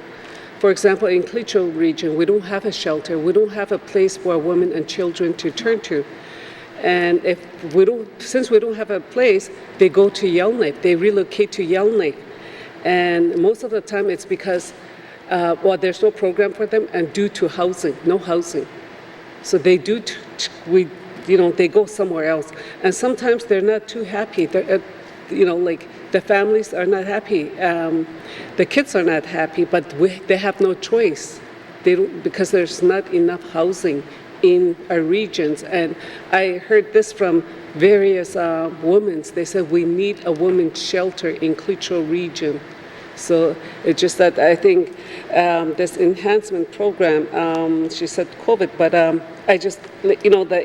For example, in Klitschko region, we don't have a shelter. We don't have a place for women and children to turn to. And since we don't have a place, they go to Yellowknife. They relocate to Yellowknife. And most of the time it's because, there's no program for them and due to housing, no housing. So they they go somewhere else. And sometimes they're not too happy. The families are not happy. The kids are not happy, but they have no choice. They don't, because there's not enough housing in our regions. And I heard this from various women. They said we need a women's shelter in Klitschko region. So it's just that I think this enhancement program, she said COVID, but the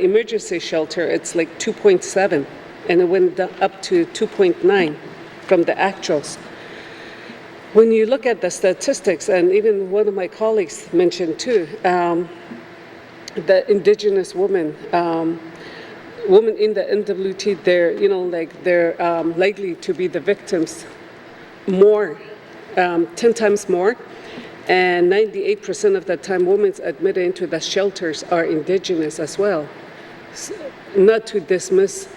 emergency shelter, it's like 2.7, and it went up to 2.9 from the actuals. When you look at the statistics, and even one of my colleagues mentioned too, the Indigenous women in the N.W.T, they're likely to be the victims more, 10 times more, and 98% of the time women admitted into the shelters are Indigenous as well. So, not to dismiss,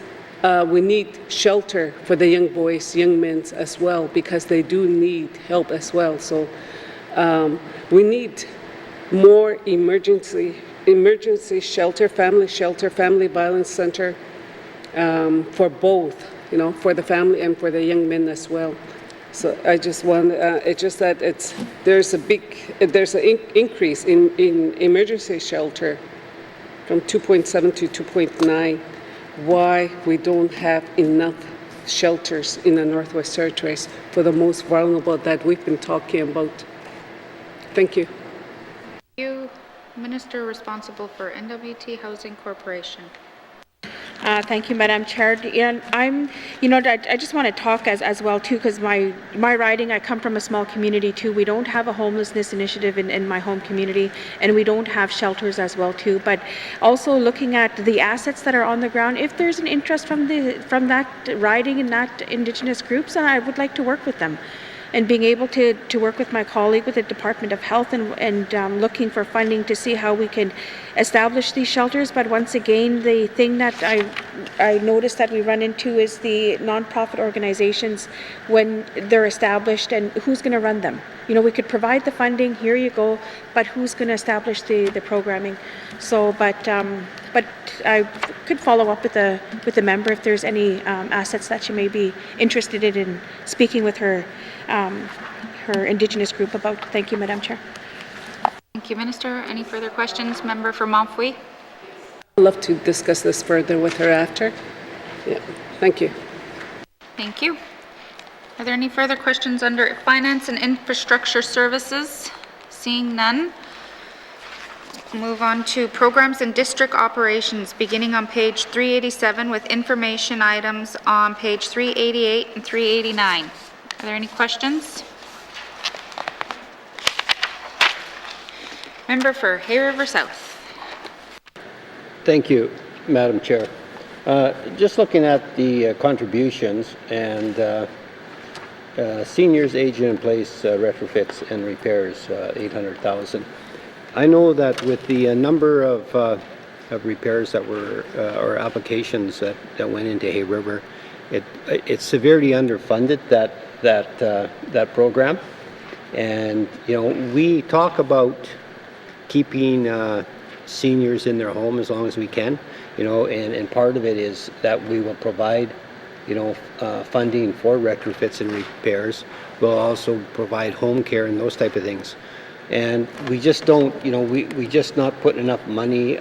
we need shelter for the young boys, young men as well, because they do need help as well. So we need more emergency shelter, family violence center for both, for the family and for the young men as well. So I just want, it's just that there's an increase in emergency shelter from 2.7 to 2.9. Why we don't have enough shelters in the Northwest Territories for the most vulnerable that we've been talking about. Thank you. Thank you. Minister responsible for N.W.T. Housing Corporation. Thank you, Madam Chair. And I just want to talk as well too, because my riding, I come from a small community too. We don't have a homelessness initiative in my home community, and we don't have shelters as well too. But also looking at the assets that are on the ground, if there's an interest from that riding and that Indigenous groups, I would like to work with them. And being able to work with my colleague with the Department of Health and looking for funding to see how we can establish these shelters. But once again, the thing that I noticed that we run into is the nonprofit organizations when they're established and who's going to run them. We could provide the funding, here you go, but who's going to establish the programming? So, but I could follow up with the member if there's any assets that she may be interested in speaking with her Indigenous group about. Thank you, Madam Chair. Thank Thank you, Minister. Any further questions? Member for Montfouille. I'd love to discuss this further with her after. Yeah, thank you. Thank you. Are there any further questions under Finance and Infrastructure Services? Seeing none. Move on to Programs and District Operations, beginning on page 387 with information items on page 388 and 389. Are there any questions? Member for Hay River South. Thank you, Madam Chair. Just looking at the contributions and seniors aging in place retrofits and repairs, 800,000. I know that with the number of repairs that were or applications that went into Hay River, it's severely underfunded, that program. And we talk about keeping seniors in their home as long as we can, and part of it is that we will provide funding for retrofits and repairs. We'll also provide home care and those type of things. And we just don't, we just not put enough money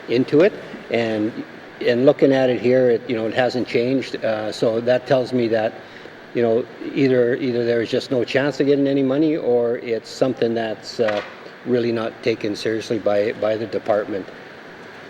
into it. And looking at it here, it hasn't changed. So that tells me that, either there's just no chance of getting any money, or it's something that's really not taken seriously by the department.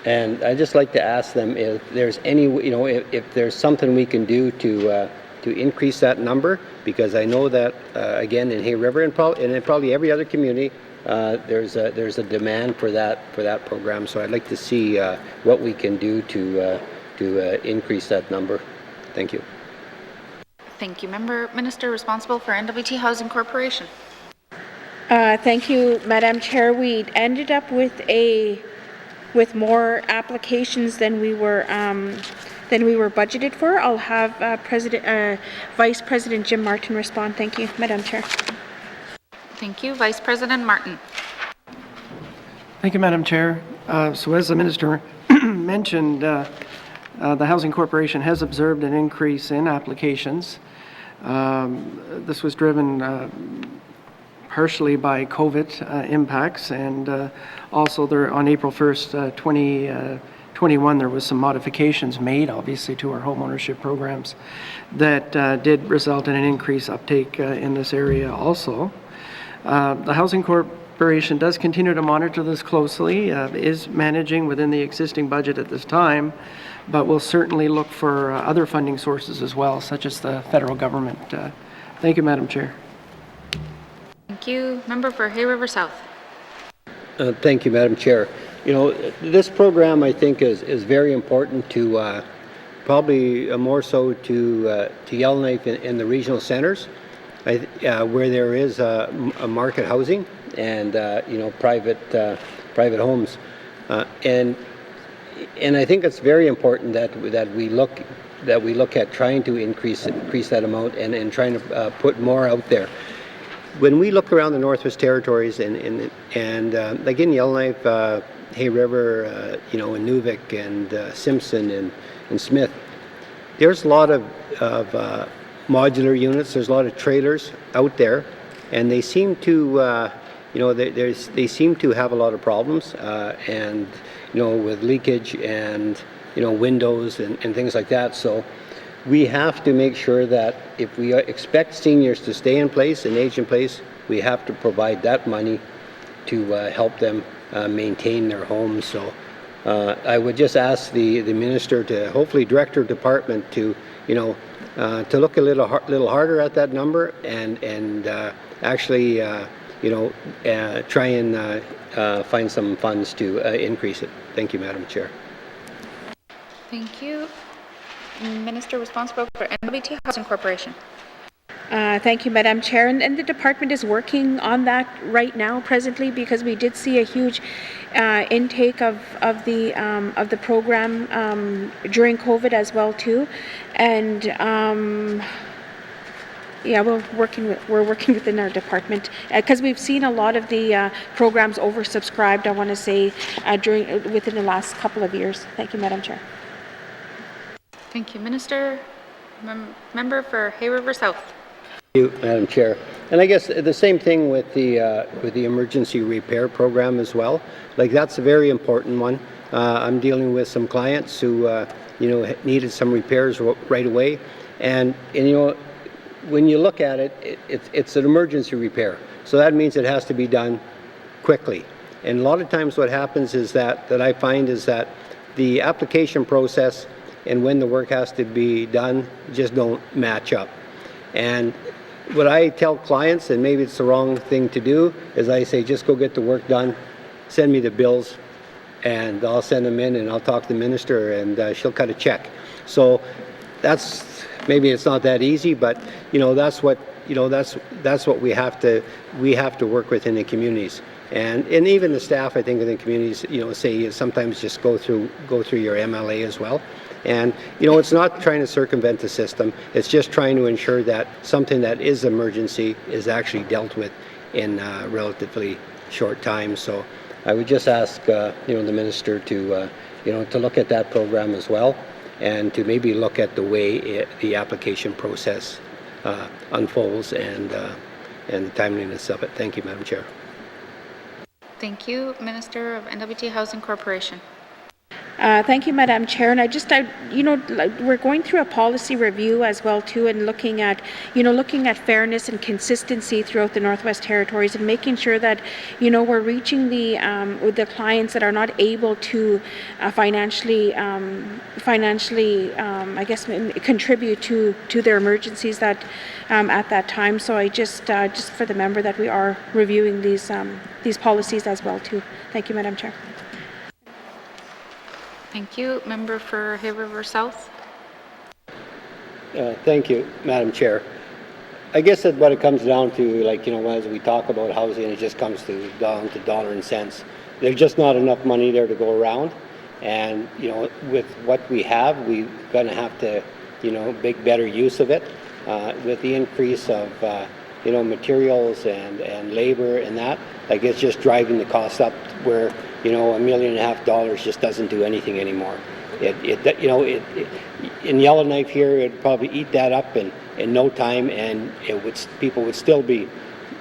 And I'd just like to ask them if there's any, if there's something we can do to increase that number, because I know that again in Hay River and in probably every other community, there's a demand for that program. So I'd like to see what we can do to increase that number. Thank you. Thank you. Minister responsible for N.W.T. Housing Corporation. Thank you, Madam Chair. We ended up with more applications than we were budgeted for. I'll have Vice President Jim Martin respond. Thank you, Madam Chair. Thank you. Vice President Martin. Thank you, Madam Chair. So as the Minister mentioned, the Housing Corporation has observed an increase in applications. This was driven partially by COVID impacts, and also there on April 1st, 2021, there was some modifications made, obviously, to our homeownership programs that did result in an increased uptake in this area also. The Housing Corporation does continue to monitor this closely, is managing within the existing budget at this time, but will certainly look for other funding sources as well, such as the federal government. Thank you, Madam Chair. Thank you. Member for Hay River South. Thank you, Madam Chair. This program, I think, is very important to probably more so to Yellowknife in the regional centers, where there is a market housing and private homes, and I think it's very important that we look at trying to increase that amount and trying to put more out there. When we look around the Northwest Territories and like in Yellowknife, Hay River, in Nuvik and Simpson and Smith, there's a lot of modular units. There's a lot of trailers out there, and they seem to, they seem to have a lot of problems, and with leakage and windows and things like that. So we have to make sure that if we expect seniors to stay in place and age in place, we have to provide that money to help them maintain their homes. So I would just ask the minister to hopefully direct her department to to look a little harder at that number and actually try and find some funds to increase it. Thank you, Madam Chair. Thank you. Minister responsible for N.W.T. Housing Corporation. Thank you, Madam Chair. And the department is working on that right now, presently, because we did see a huge intake of the program during COVID as well too, and yeah, we're working within our department because we've seen a lot of the programs oversubscribed. I want to say within the last couple of years. Thank you, Madam Chair. Thank you, Minister. Member for Hay River South. Thank you, Madam Chair. And I guess the same thing with the emergency repair program as well. Like, that's a very important one. I'm dealing with some clients who needed some repairs right away, and when you look at it, it's an emergency repair, so that means it has to be done quickly. And a lot of times what happens is that I find is that the application process and when the work has to be done just don't match up. And what I tell clients, and maybe it's the wrong thing to do, is I say, just go get the work done, send me the bills, and I'll send them in and I'll talk to the minister and she'll cut a check. So maybe it's not that easy, but that's what we have to work with in the communities. And even the staff, I think, in the communities, say sometimes just go through your MLA as well. And it's not trying to circumvent the system. It's just trying to ensure that something that is emergency is actually dealt with in a relatively short time. So I would just ask the minister to look at that program as well, and to maybe look at the way the application process unfolds and the timeliness of it. Thank you, Madam Chair. Thank you. Minister of N.W.T. Housing Corporation. Thank you, Madam Chair. And we're going through a policy review as well too, and looking at fairness and consistency throughout the Northwest Territories, and making sure that we're reaching the clients that are not able to financially, I guess, contribute to their emergencies at that time. So I just for the member that we are reviewing these policies as well too. Thank you, Madam Chair. Thank you. Member for Hay River South. Thank you, Madam Chair. I guess that what it comes down to, as we talk about housing, it just comes down to dollar and cents. There's just not enough money there to go around, and with what we have, we're going to have to make better use of it. With the increase of materials and labor and that, it's just driving the cost up where $1.5 million just doesn't do anything anymore. In Yellowknife here, it'd probably eat that up in no time, and people would still be,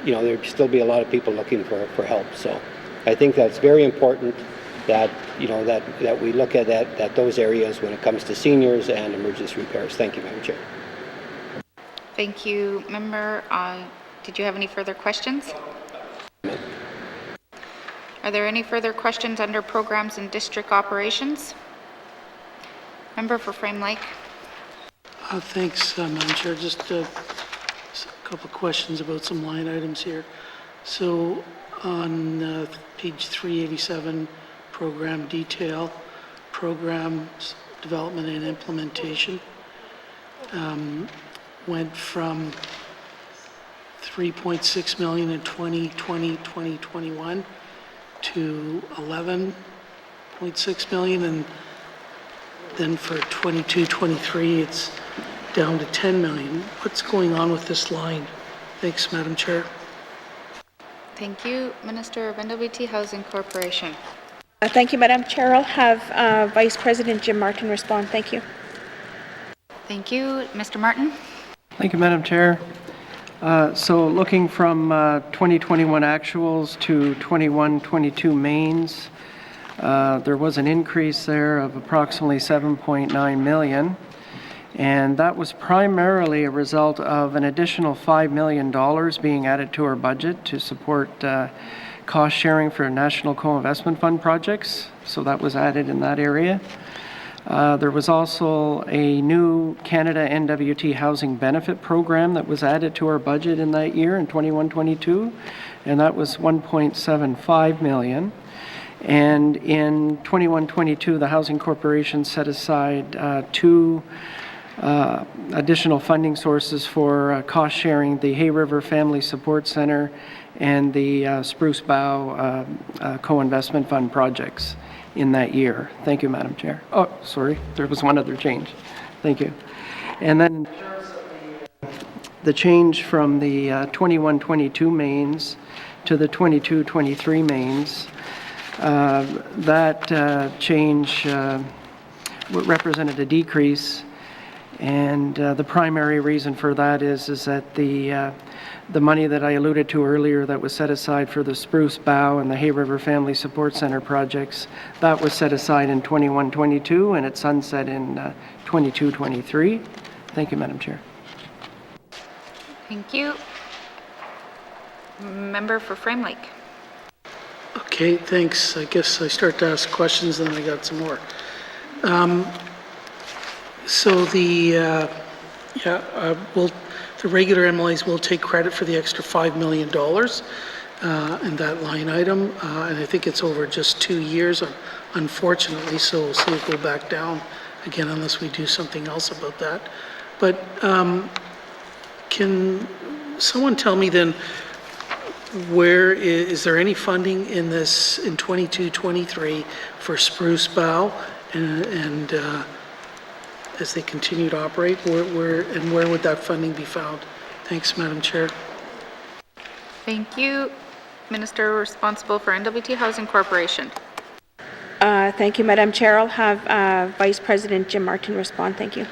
there'd still be a lot of people looking for help. So I think that's very important that that we look at those areas when it comes to seniors and emergency repairs. Thank you, Madam Chair. Thank you, Member. Did you have any further questions? Are there any further questions under programs and district operations? Member for Frame Lake. Thanks, Madam Chair. Just a couple of questions about some line items here. So on page 387, program detail, programs development and implementation, went from 3.6 million in 2020-2021 to 11.6 million, and then for 22-23 it's down to 10 million. What's going on with this line? Thanks, Madam Chair. Thank you. Minister of N.W.T. Housing Corporation. Thank you, Madam Chair. I'll have Vice President Jim Martin respond. Thank you. Thank you. Mr. Martin. Thank you, Madam Chair. So looking from 2021 actuals to 21-22 mains, there was an increase there of approximately 7.9 million, and that was primarily a result of an additional $5 million being added to our budget to support cost sharing for National Co-Investment Fund projects. So that was added in that area. There was also a new Canada N.W.T. housing benefit program that was added to our budget in that year in 21-22, and that was 1.75 million. And in 21-22, the Housing Corporation set aside two additional funding sources for cost sharing: the Hay River Family Support Center and the Spruce Bough Co-Investment Fund projects in that year. Thank you, Madam Chair. Oh, sorry, there was one other change. Thank you. And then the change from the 21-22 mains to the 22-23 mains, that change represented a decrease, And the primary reason for that is that the money that I alluded to earlier that was set aside for the Spruce Bow and the Hay River Family Support Center projects, that was set aside in 21-22 and it sunset in 22-23. Thank you, Madam Chair. Thank you. Member for Frame Lake. Okay, thanks. I guess I start to ask questions, then I got some more. So the regular MLAs will take credit for the extra $5 million in that line item, and I think it's over just 2 years, unfortunately, so we'll see it go back down again unless we do something else about that. But can someone tell me then, where is there any funding in this in 22-23 for Spruce Bow and as they continue to operate, where would that funding be found? Thanks, Madam Chair. Thank you. Minister responsible for N.W.T. Housing Corporation. Thank you, Madam Chair. I'll have Vice President Jim Martin respond. Thank you.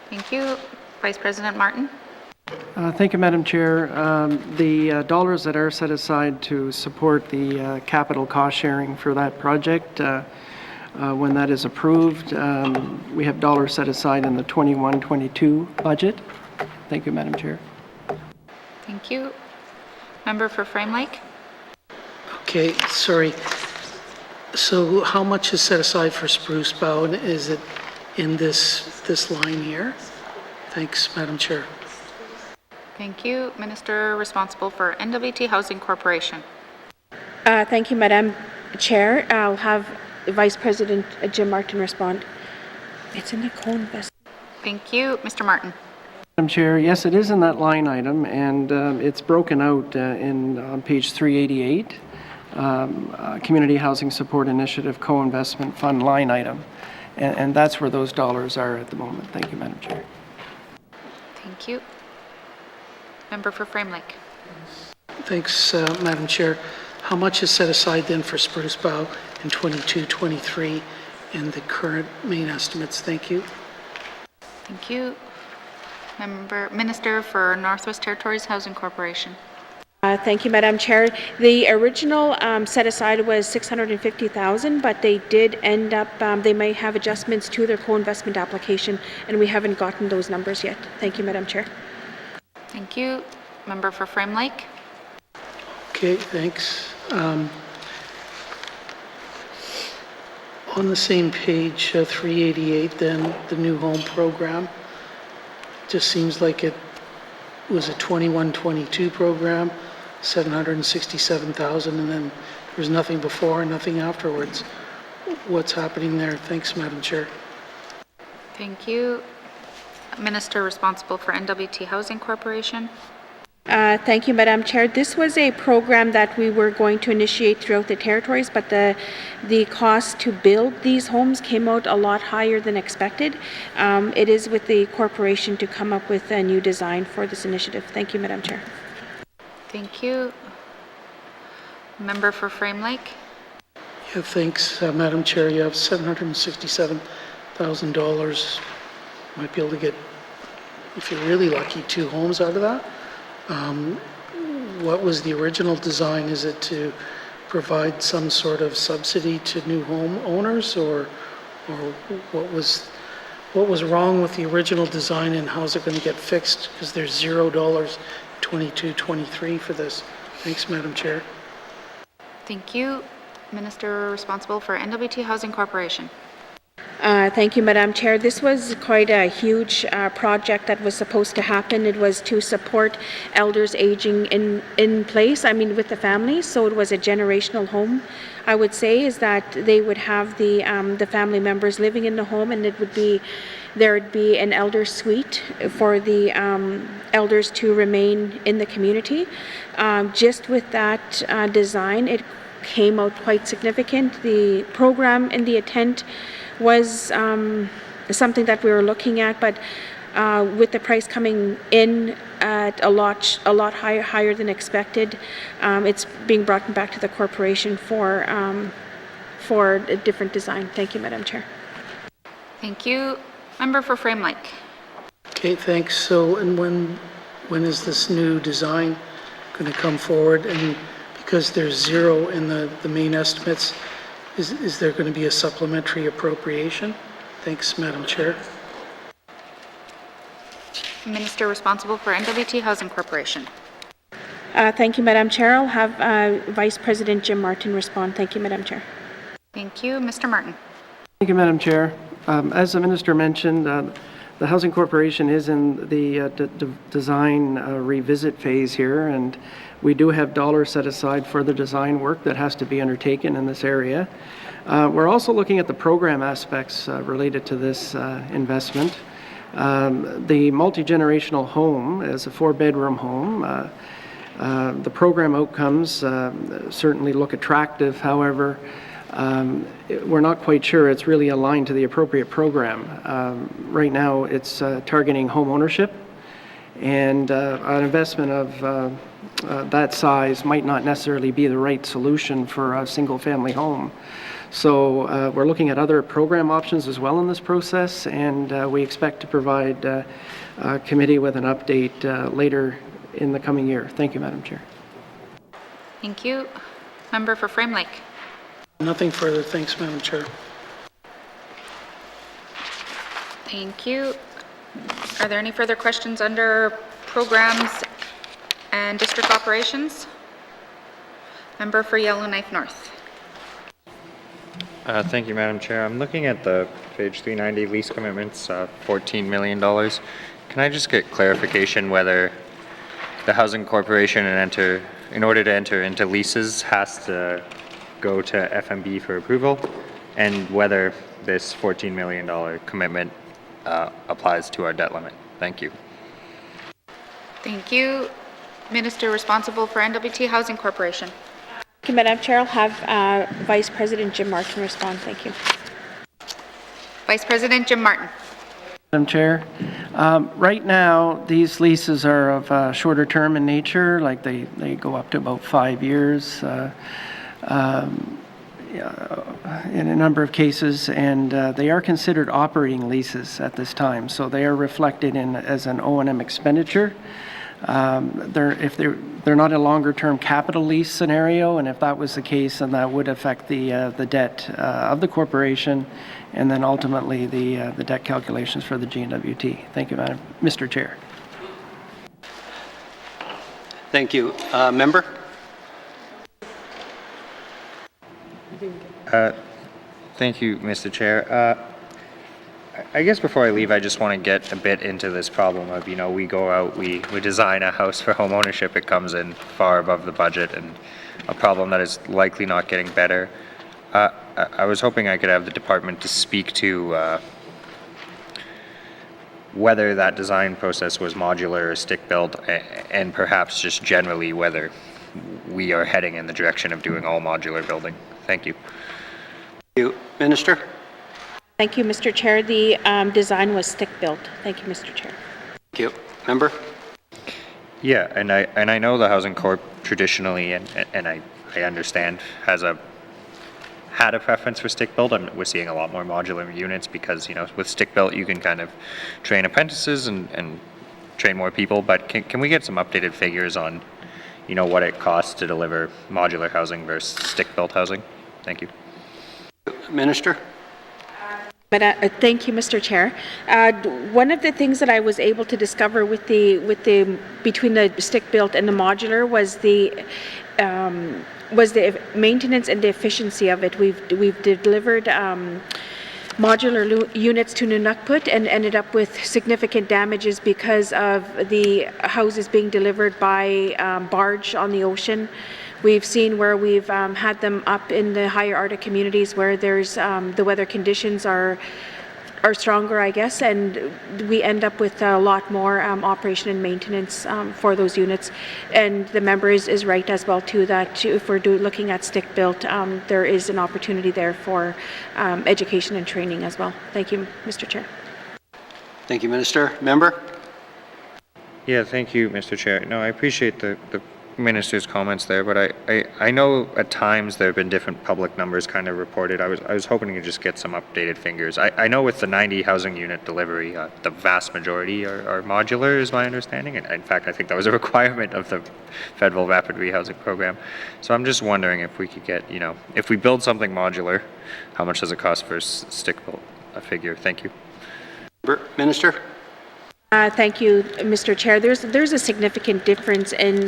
Thank you. Vice President Martin. Thank you, Madam Chair. The dollars that are set aside to support the capital cost sharing for that project, when that is approved, we have dollars set aside in the 21-22 budget. Thank you, Madam Chair. Thank you. Member for Frame Lake. Okay, sorry. So how much is set aside for Spruce Bow, and is it in this line here? Thanks, Madam Chair. Thank you. Minister responsible for N.W.T. Housing Corporation. Thank you, Madam Chair. I'll have Vice President Jim Martin respond. It's in the co-investment. Thank you. Mr. Martin. Madam Chair, yes, it is in that line item, and it's broken out on page 388, Community Housing Support Initiative Co-Investment Fund line item, and that's where those dollars are at the moment. Thank you, Madam Chair. Thank you. Member for Frame Lake. Thanks, Madam Chair. How much is set aside then for Spruce Bow in 22-23 in the current main estimates? Thank you. Thank you. Minister for Northwest Territories Housing Corporation. Thank you, Madam Chair. The original set aside was $650,000, but they did end up, they may have adjustments to their co-investment application, and we haven't gotten those numbers yet. Thank you, Madam Chair. Thank you. Member for Frame Lake. Okay, thanks. On the same page, 388, then, the new home program, just seems like it was a 21-22 program, 767,000, and then there was nothing before and nothing afterwards. What's happening there? Thanks, Madam Chair. Thank you. Minister responsible for N.W.T. Housing Corporation. Thank you, Madam Chair. This was a program that we were going to initiate throughout the territories, but the cost to build these homes came out a lot higher than expected. It is with the corporation to come up with a new design for this initiative. Thank you, Madam Chair. Thank you. Member for Frame Lake. Yeah, thanks, Madam Chair. You have $767,000. Might be able to get, if you're really lucky, 2 homes out of that. What was the original design? Is it to provide some sort of subsidy to new home owners, or what was wrong with the original design, and how's it going to get fixed? Because there's $0 22-23 for this. Thanks, Madam Chair. Thank you. Minister responsible for N.W.T. Housing Corporation. Thank you, Madam Chair. This was quite a huge project that was supposed to happen. It was to support elders aging in place, with the families, so it was a generational home. I would say is that they would have the family members living in the home, and there would be an elder suite for the elders to remain in the community. Just with that design, it came out quite significant. The program and the intent was something that we were looking at, but with the price coming in at a lot higher than expected, it's being brought back to the corporation for a different design. Thank you, Madam Chair. Thank you. Member for Frame Lake. Okay, thanks. So, and when is this new design going to come forward? And because there's zero in the main estimates, is there going to be a supplementary appropriation? Thanks, Madam Chair. Minister responsible for N.W.T. Housing Corporation. Thank you, Madam Chair. I'll have Vice President Jim Martin respond. Thank you, Madam Chair. Thank you. Mr. Martin. Thank you, Madam Chair. As the Minister mentioned, the Housing Corporation is in the design revisit phase here, and we do have dollars set aside for the design work that has to be undertaken in this area. We're also looking at the program aspects related to this investment. The multi-generational home is a 4-bedroom home. The program outcomes certainly look attractive. However, we're not quite sure it's really aligned to the appropriate program. Right now, it's targeting home ownership, and an investment of that size might not necessarily be the right solution for a single-family home. So we're looking at other program options as well in this process, and we expect to provide a committee with an update later in the coming year. Thank you, Madam Chair. Thank you. Member for Frame Lake. Nothing further. Thanks, Madam Chair. Thank you. Are there any further questions under programs and district operations? Member for Yellowknife North. Thank you, Madam Chair. I'm looking at the page 390 lease commitments, $14 million. Can I just get clarification whether the Housing Corporation, in order to enter into leases, has to go to FMB for approval, and whether this $14 million commitment applies to our debt limit? Thank you. Thank you. Minister responsible for N.W.T. Housing Corporation. Thank you, Madam Chair. I'll have Vice President Jim Martin respond. Thank you. Vice President Jim Martin. Madam Chair, right now these leases are of shorter term in nature, like they go up to about 5 years in a number of cases, and they are considered operating leases at this time, so they are reflected as an O&M expenditure. They're not a longer-term capital lease scenario, and if that was the case, then that would affect the debt of the corporation, and then ultimately the debt calculations for the N.W.T. Thank you, Mr. Chair. Thank you. Member? Thank you, Mr. Chair. I guess before I leave, I just want to get a bit into this problem of, we go out, we design a house for home ownership, it comes in far above the budget, and a problem that is likely not getting better. I was hoping I could have the department to speak to whether that design process was modular or stick-built, and perhaps just generally whether we are heading in the direction of doing all modular building. Thank you. Thank you. Minister? Thank you, Mr. Chair. The design was stick-built. Thank you, Mr. Chair. Thank you. Member? Yeah, and I know the Housing Corp traditionally, and I understand, had a preference for stick-built, and we're seeing a lot more modular units because, with stick-built you can kind of train apprentices and train more people, but can we get some updated figures on, what it costs to deliver modular housing versus stick-built housing? Thank you. Minister? Thank you, Mr. Chair. One of the things that I was able to discover between the stick-built and the modular was the maintenance and the efficiency of it. We've delivered modular units to N.W.T. and ended up with significant damages because of the houses being delivered by barge on the ocean. We've seen where we've had them up in the higher Arctic communities where there's the weather conditions are stronger, I guess, and we end up with a lot more operation and maintenance for those units. And the member is right as well too that if we're looking at stick-built, there is an opportunity there for education and training as well. Thank you, Mr. Chair. Thank you, Minister. Member? Yeah, thank you, Mr. Chair. No, I appreciate the Minister's comments there, but I know at times there have been different public numbers kind of reported. I was hoping to just get some updated figures. I know with the 90 housing unit delivery, the vast majority are modular, is my understanding. And in fact, I think that was a requirement of the federal rapid rehousing program. So I'm just wondering if we could get, if we build something modular, how much does it cost for stick-built a figure? Thank you. Minister. Thank you, Mr. Chair. There's a significant difference in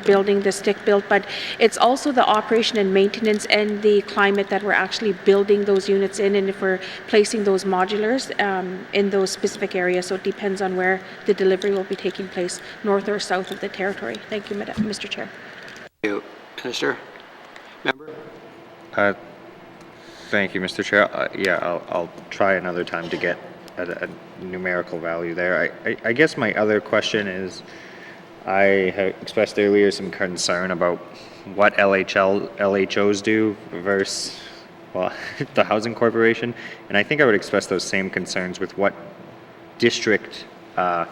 building the stick-built, but it's also the operation and maintenance and the climate that we're actually building those units in, and if we're placing those modulars in those specific areas. So it depends on where the delivery will be taking place, north or south of the territory. Thank you, Mr. Chair. Thank you, Minister. Member. Thank you, Mr. Chair. Yeah, I'll try another time to get a numerical value there. I guess my other question is, I had expressed earlier some concern about what LHOs do versus, well, the Housing Corporation, and I think I would express those same concerns with what district, I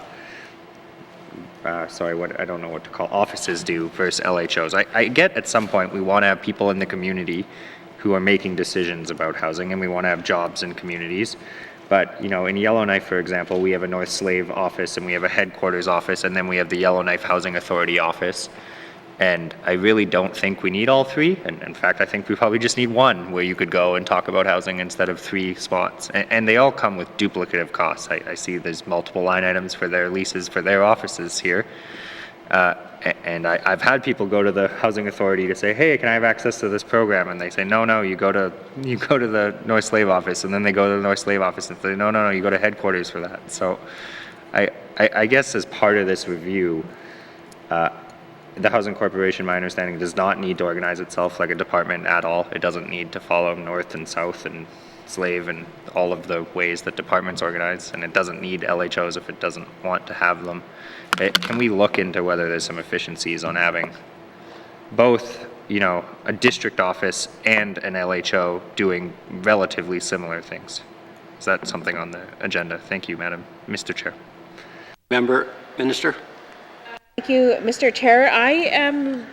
don't know what to call offices do versus LHOs. I get at some point we want to have people in the community who are making decisions about housing, and we want to have jobs in communities. But, in Yellowknife, for example, we have a North Slave office and we have a headquarters office, and then we have the Yellowknife Housing Authority office. And I really don't think we need all three. And in fact, I think we probably just need one where you could go and talk about housing instead of 3 spots. And they all come with duplicative costs. I see there's multiple line items for their leases for their offices here. And I've had people go to the housing authority to say, hey, can I have access to this program? And they say, no, you go to the North Slave office. And then they go to the North Slave office and say, no, you go to headquarters for that. So I guess as part of this review, the Housing Corporation, my understanding, does not need to organize itself like a department at all. It doesn't need to follow North and South and Slave and all of the ways that departments organize. And it doesn't need LHOs if it doesn't want to have them. Can we look into whether there's some efficiencies on having both, a district office and an LHO doing relatively similar things? Is that something on the agenda? Thank you, Mr. Chair. Minister. Thank you, Mr. Chair. I am,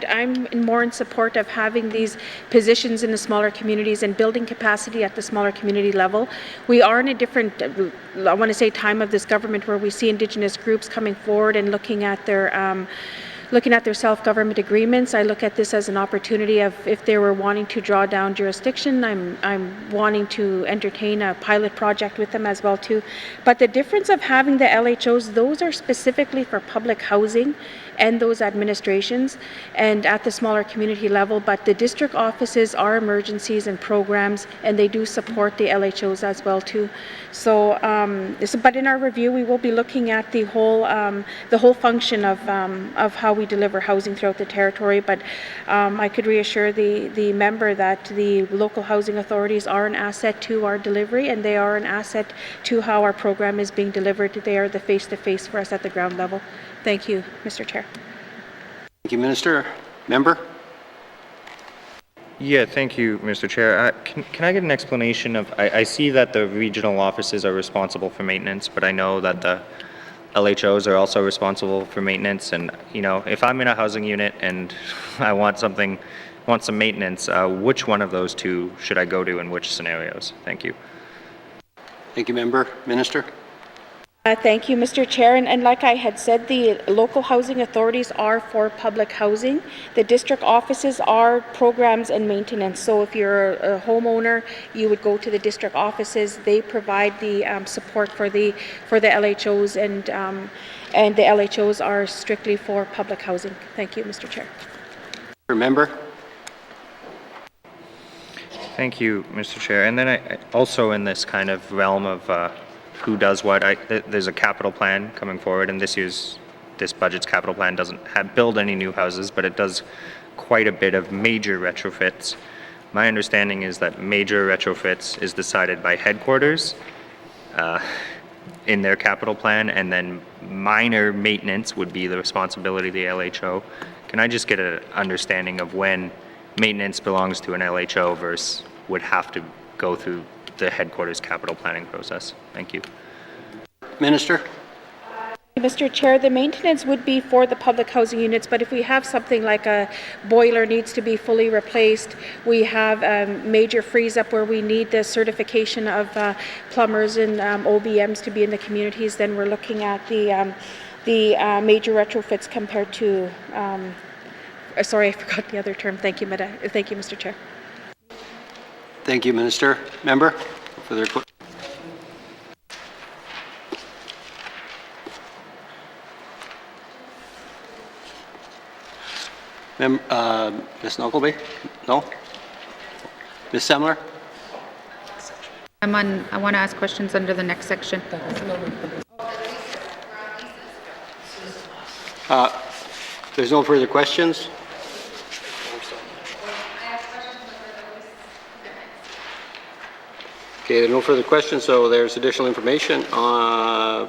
I'm more in support of having these positions in the smaller communities and building capacity at the smaller community level. We are in a different, I want to say, time of this government where we see Indigenous groups coming forward and looking at their self-government agreements. I look at this as an opportunity of, if they were wanting to draw down jurisdiction, I'm wanting to entertain a pilot project with them as well too. But the difference of having the LHOs, those are specifically for public housing and those administrations and at the smaller community level, but the district offices are emergencies and programs, and they do support the LHOs as well too. So, but in our review, we will be looking at the whole function of how we deliver housing throughout the territory. But I could reassure the member that the local housing authorities are an asset to our delivery, and they are an asset to how our program is being delivered. They are the face-to-face for us at the ground level. Thank you, Mr. Chair. Thank you, Minister. Member? Yeah, thank you, Mr. Chair. Can I get an explanation of, I see that the regional offices are responsible for maintenance, but I know that the LHOs are also responsible for maintenance. And, if I'm in a housing unit and I want some maintenance, which one of those two should I go to in which scenarios? Thank you. Thank you, Member. Minister? Thank you, Mr. Chair. And like I had said, the local housing authorities are for public housing. The district offices are programs and maintenance. So if you're a homeowner, you would go to the district offices. They provide the support for the LHOs, and the LHOs are strictly for public housing. Thank you, Mr. Chair. Member? Thank you, Mr. Chair. And then I also, in this kind of realm of who does what, there's a capital plan coming forward, and this budget's capital plan doesn't build any new houses, but it does quite a bit of major retrofits. My understanding is that major retrofits is decided by headquarters in their capital plan, and then minor maintenance would be the responsibility of the LHO. Can I just get an understanding of when maintenance belongs to an LHO versus would have to go through the headquarters capital planning process? Thank you. Minister? Mr. Chair, the maintenance would be for the public housing units, but if we have something like a boiler needs to be fully replaced, we have a major freeze up where we need the certification of plumbers and OBMs to be in the communities, then we're looking at the major retrofits compared to, sorry, I forgot the other term. Thank you, Mr. Chair. Thank you, Minister. Member, further questions? Ms. Knuckleby? No? Ms. Semler? I want to ask questions under the next section. There's no further questions? Okay, there are no further questions, so there's additional information on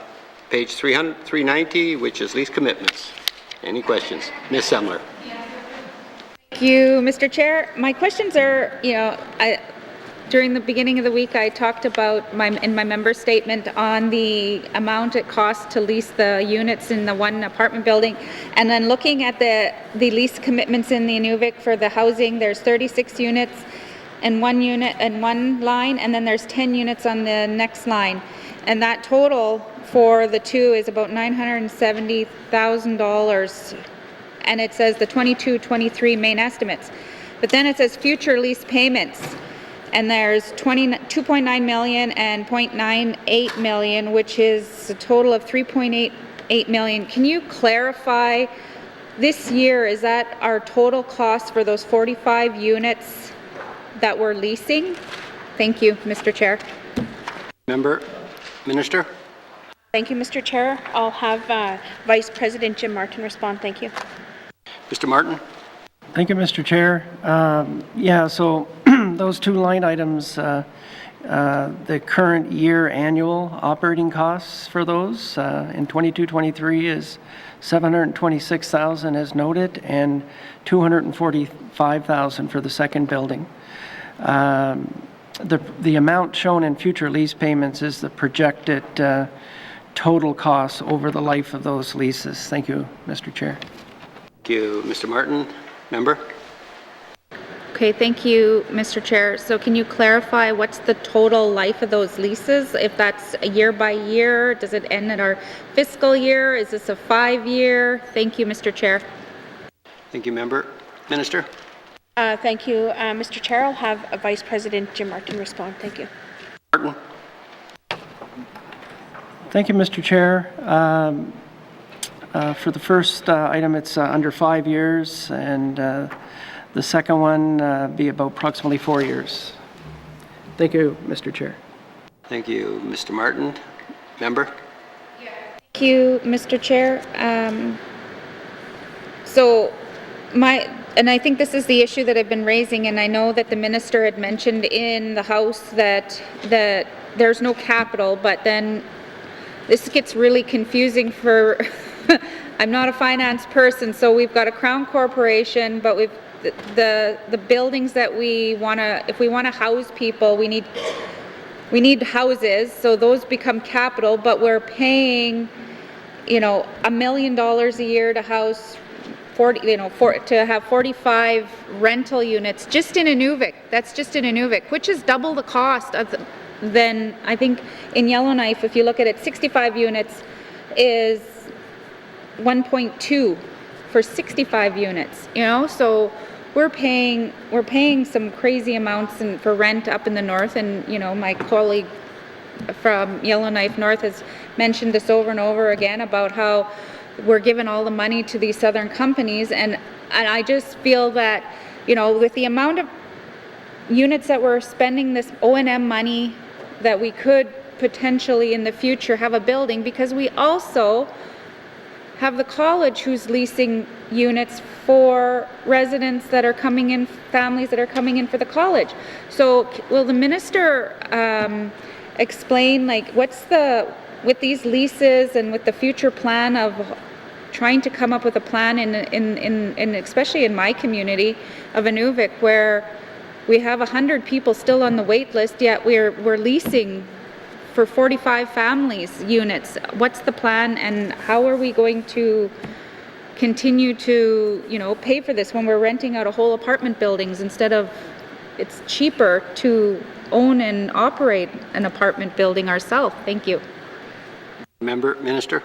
page 390, which is lease commitments. Any questions? Ms. Semler? Thank you, Mr. Chair. My questions are, during the beginning of the week, I talked about in my member statement on the amount it costs to lease the units in the one apartment building, and then looking at the lease commitments in the Inuvik for the housing, there's 36 units and one unit and one line, and then there's 10 units on the next line, and that total for the two is about $970,000. And it says the 22-23 main estimates. But then it says future lease payments. And there's 2.9 million and 0.98 million, which is a total of 3.88 million. Can you clarify this year, is that our total cost for those 45 units that we're leasing? Thank you, Mr. Chair. Member, Minister? Thank you, Mr. Chair. I'll have Vice President Jim Martin respond. Thank you. Mr. Martin? Thank you, Mr. Chair. Yeah, so those two line items, the current year annual operating costs for those in 22-23 is $726,000 as noted, and $245,000 for the second building. The amount shown in future lease payments is the projected total cost over the life of those leases. Thank you, Mr. Chair. Thank you, Mr. Martin. Member? Okay, thank you, Mr. Chair. So can you clarify what's the total life of those leases? If that's a year by year, does it end at our fiscal year? Is this a 5-year? Thank you, Mr. Chair. Thank you, Member. Minister? Thank you, Mr. Chair. I'll have Vice President Jim Martin respond. Thank you. Martin? Thank you, Mr. Chair. For the first item, it's under 5 years, and the second one be about approximately 4 years. Thank you, Mr. Chair. Thank you, Mr. Martin. Member? Thank you, Mr. Chair. And I think this is the issue that I've been raising, and I know that the minister had mentioned in the House that there's no capital, but then this gets really confusing for, I'm not a finance person, so we've got a Crown Corporation, but we've the buildings that we want to, if we want to house people, we need houses, so those become capital, but we're paying, $1 million a year to house 40, to have 45 rental units just in Inuvik. That's just in Inuvik, which is double the cost of then I think in Yellowknife, if you look at it, 65 units is 1.2 for 65 units, so we're paying some crazy amounts for rent up in the north, and my colleague from Yellowknife North has mentioned this over and over again about how we're giving all the money to these southern companies, and I just feel that with the amount of units that we're spending this O&M money, that we could potentially in the future have a building, because we also have the college who's leasing units for residents that are coming in, families that are coming in for the college. So will the minister explain with these leases and with the future plan of trying to come up with a plan in especially in my community of Inuvik, where we have 100 people still on the wait list, yet we're leasing for 45 families units. What's the plan, and how are we going to continue to, you know, pay for this when we're renting out a whole apartment buildings instead of, it's cheaper to own and operate an apartment building ourselves? Thank you. Minister.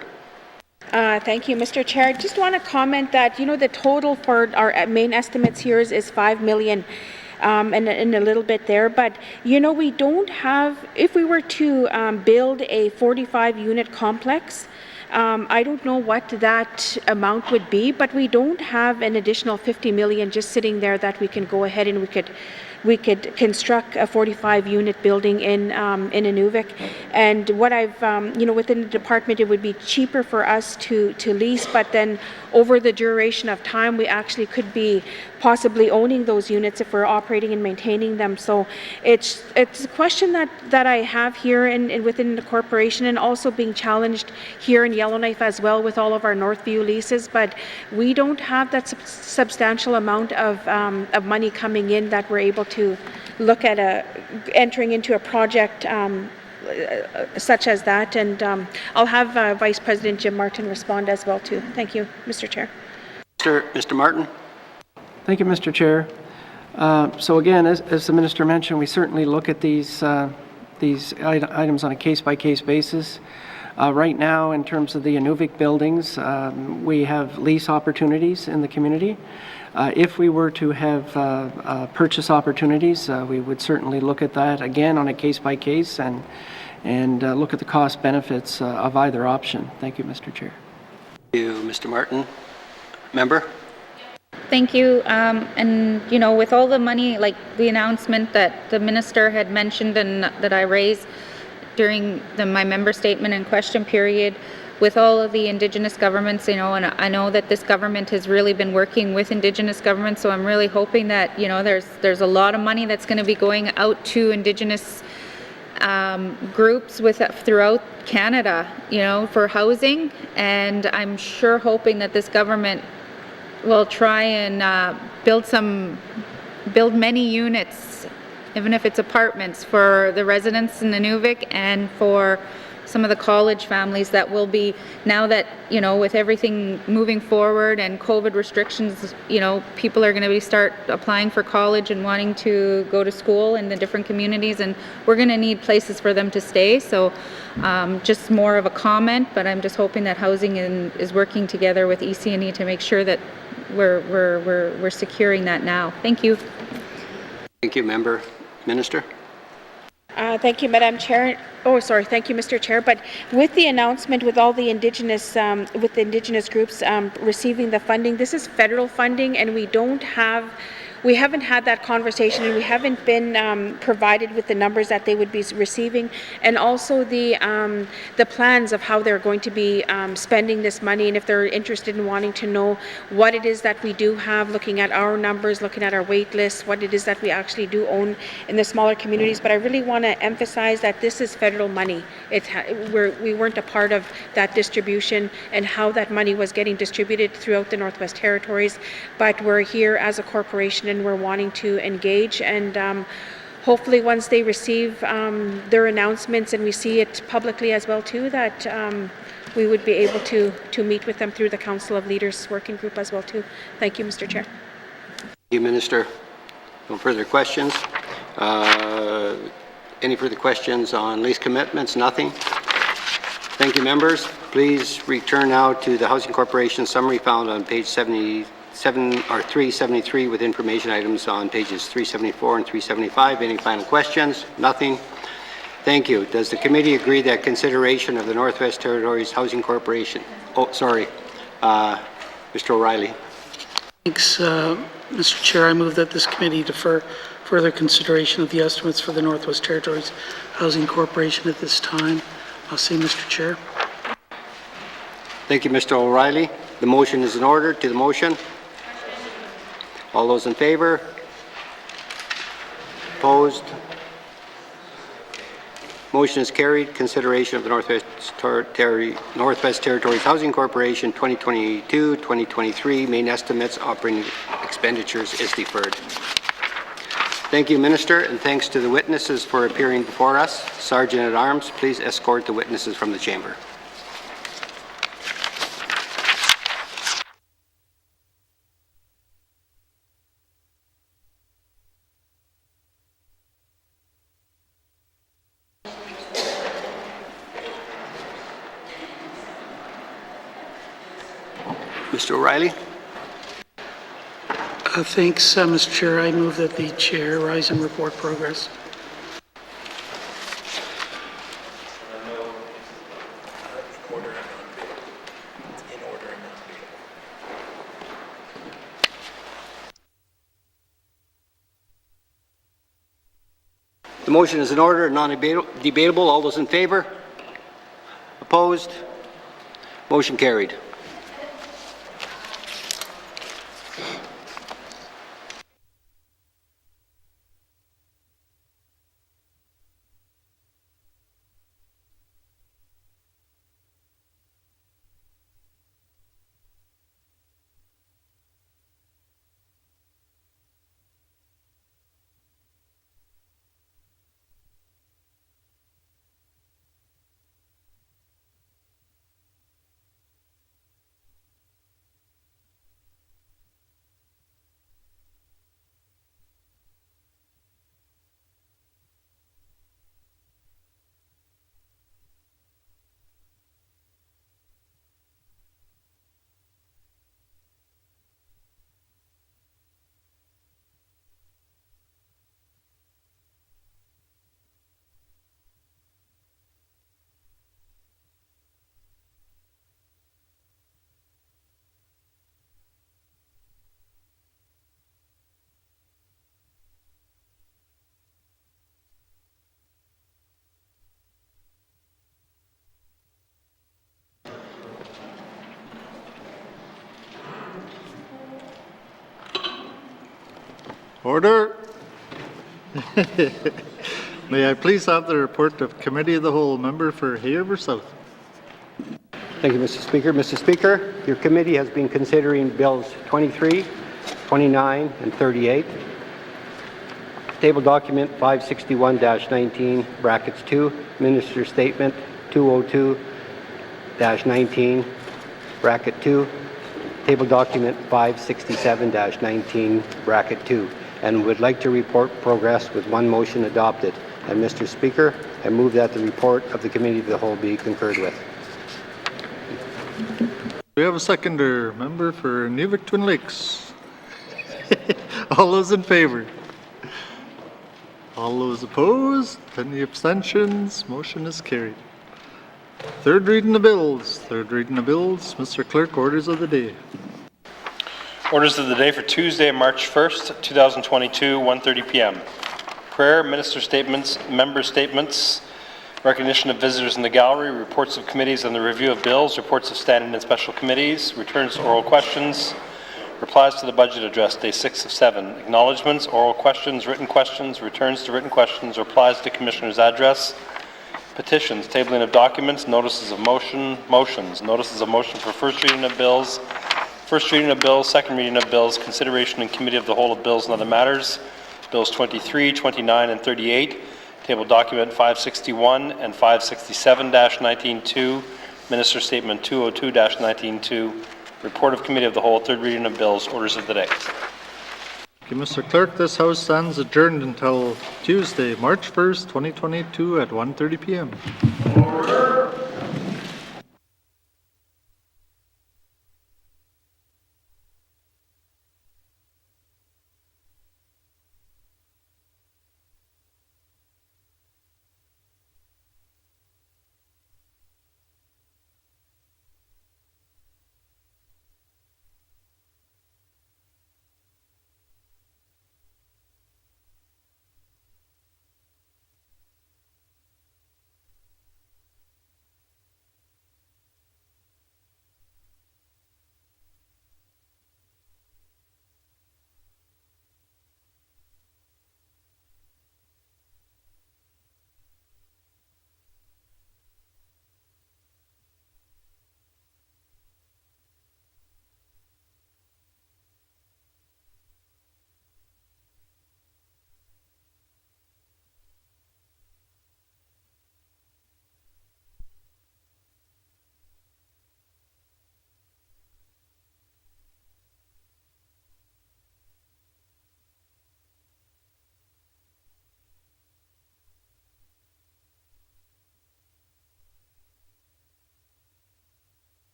Thank you, Mr. Chair. I just want to comment that, you know, the total for our main estimates here is 5 million. And a little bit there, but you know, we don't have, if we were to build a 45-unit complex, I don't know what that amount would be, but we don't have an additional 50 million just sitting there that we can go ahead and we could construct a 45-unit building in Inuvik. And what I've, you know, within the department, it would be cheaper for us to lease, but then over the duration of time, we actually could be possibly owning those units if we're operating and maintaining them. So it's a question that I have here and within the corporation, and also being challenged here in Yellowknife as well with all of our Northview leases, but we don't have that substantial amount of money coming in that we're able to look at entering into a project such as that. And I'll have Vice President Jim Martin respond as well too. Thank you, Mr. Chair. Mr. Martin. Thank you, Mr. Chair. So again, as the Minister mentioned, we certainly look at these items on a case-by-case basis. Right now, in terms of the Inuvik buildings, we have lease opportunities in the community. If we were to have purchase opportunities, we would certainly look at that again on a case-by-case and look at the cost benefits of either option. Thank you, Mr. Chair. Thank you, Mr. Martin. Member? Thank you. And, you know, with all the money, like the announcement that the Minister had mentioned and that I raised during my member statement and question period, with all of the Indigenous governments, you know, and I know that this government has really been working with Indigenous governments, so I'm really hoping that, you know, there's a lot of money that's going to be going out to Indigenous groups throughout Canada, you know, for housing, and I'm sure hoping that this government will try and build many units, even if it's apartments, for the residents in Inuvik and for some of the college families that will be, now that, you know, with everything moving forward and COVID restrictions, you know, people are going to start applying for college and wanting to go to school in the different communities, and we're going to need places for them to stay. So just more of a comment, but I'm just hoping that housing is working together with EC&E to make sure that we're securing that now. Thank you. Thank you, Member. Minister? Thank you, Madam Chair. Oh, sorry. Thank you, Mr. Chair. But with the announcement, with all the Indigenous, with the Indigenous groups receiving the funding, this is federal funding, and we haven't had that conversation, and we haven't been provided with the numbers that they would be receiving, and also the plans of how they're going to be spending this money, and if they're interested in wanting to know what it is that we do have, looking at our numbers, looking at our wait lists, what it is that we actually do own in the smaller communities. But I really want to emphasize that this is federal money. We weren't a part of that distribution and how that money was getting distributed throughout the Northwest Territories, but we're here as a corporation and we're wanting to engage, and hopefully once they receive their announcements and we see it publicly as well too, that we would be able to meet with them through the Council of Leaders Working Group as well too. Thank you, Mr. Chair. Thank you, Minister. No further questions. Any further questions on lease commitments? Nothing. Thank you, members. Please return now to the Housing Corporation summary found on page 373 with information items on pages 374 and 375. Any final questions? Nothing. Thank you. Does the committee agree that consideration of the Northwest Territories Housing Corporation? Oh, sorry. Mr. O'Reilly. Thanks, Mr. Chair. I move that this committee defer further consideration of the estimates for the Northwest Territories Housing Corporation at this time. I'll say, Mr. Chair. Thank you, Mr. O'Reilly. The motion is in order. To the motion. All those in favor? Opposed? Motion is carried. Consideration of the Northwest Territories Housing Corporation 2022-2023 main estimates operating expenditures is deferred. Thank you, Minister, and thanks to the witnesses for appearing before us. Sergeant at Arms, please escort the witnesses from the chamber. Mr. O'Reilly. Thanks, Mr. Chair. I move that the chair rise and report progress. The motion is in order, non-debatable. All those in favor? Opposed? Motion carried. Order. May I please have the report of Committee of the Whole. Member for Hay River South. Thank you, Mr. Speaker. Mr. Speaker, your committee has been considering Bills 23, 29, and 38. Table document 561-19, brackets 2, Minister's Statement 202-19, bracket 2, table document 567-19, bracket 2, and would like to report progress with one motion adopted. And Mr. Speaker, I move that the report of the Committee of the Whole be concurred with. We have a seconder. Member for Nuvik Twin Lakes. All those in favor? All those opposed? Any abstentions? Motion is carried. Third reading of bills. Third reading of bills. Mr. Clerk, orders of the day. Orders of the day for Tuesday, March 1st, 2022, 1:30 p.m. Prayer, minister statements, member statements, recognition of visitors in the gallery, reports of committees on the review of bills, reports of standing and special committees, returns to oral questions, replies to the budget address, day 6 of 7, acknowledgements, oral questions, returns to written questions, replies to commissioner's address, petitions, tabling of documents, notices of motion, motions, notices of motion for first reading of bills, second reading of bills, consideration in committee of the whole of bills and other matters, bills 23, 29, and 38, table document 561 and 567-19-2, Minister Statement 202-19-2, report of committee of the whole, third reading of bills, orders of the day. Thank you, Mr. Clerk. This House stands adjourned until Tuesday, March 1st, 2022 at 1:30 p.m. Order.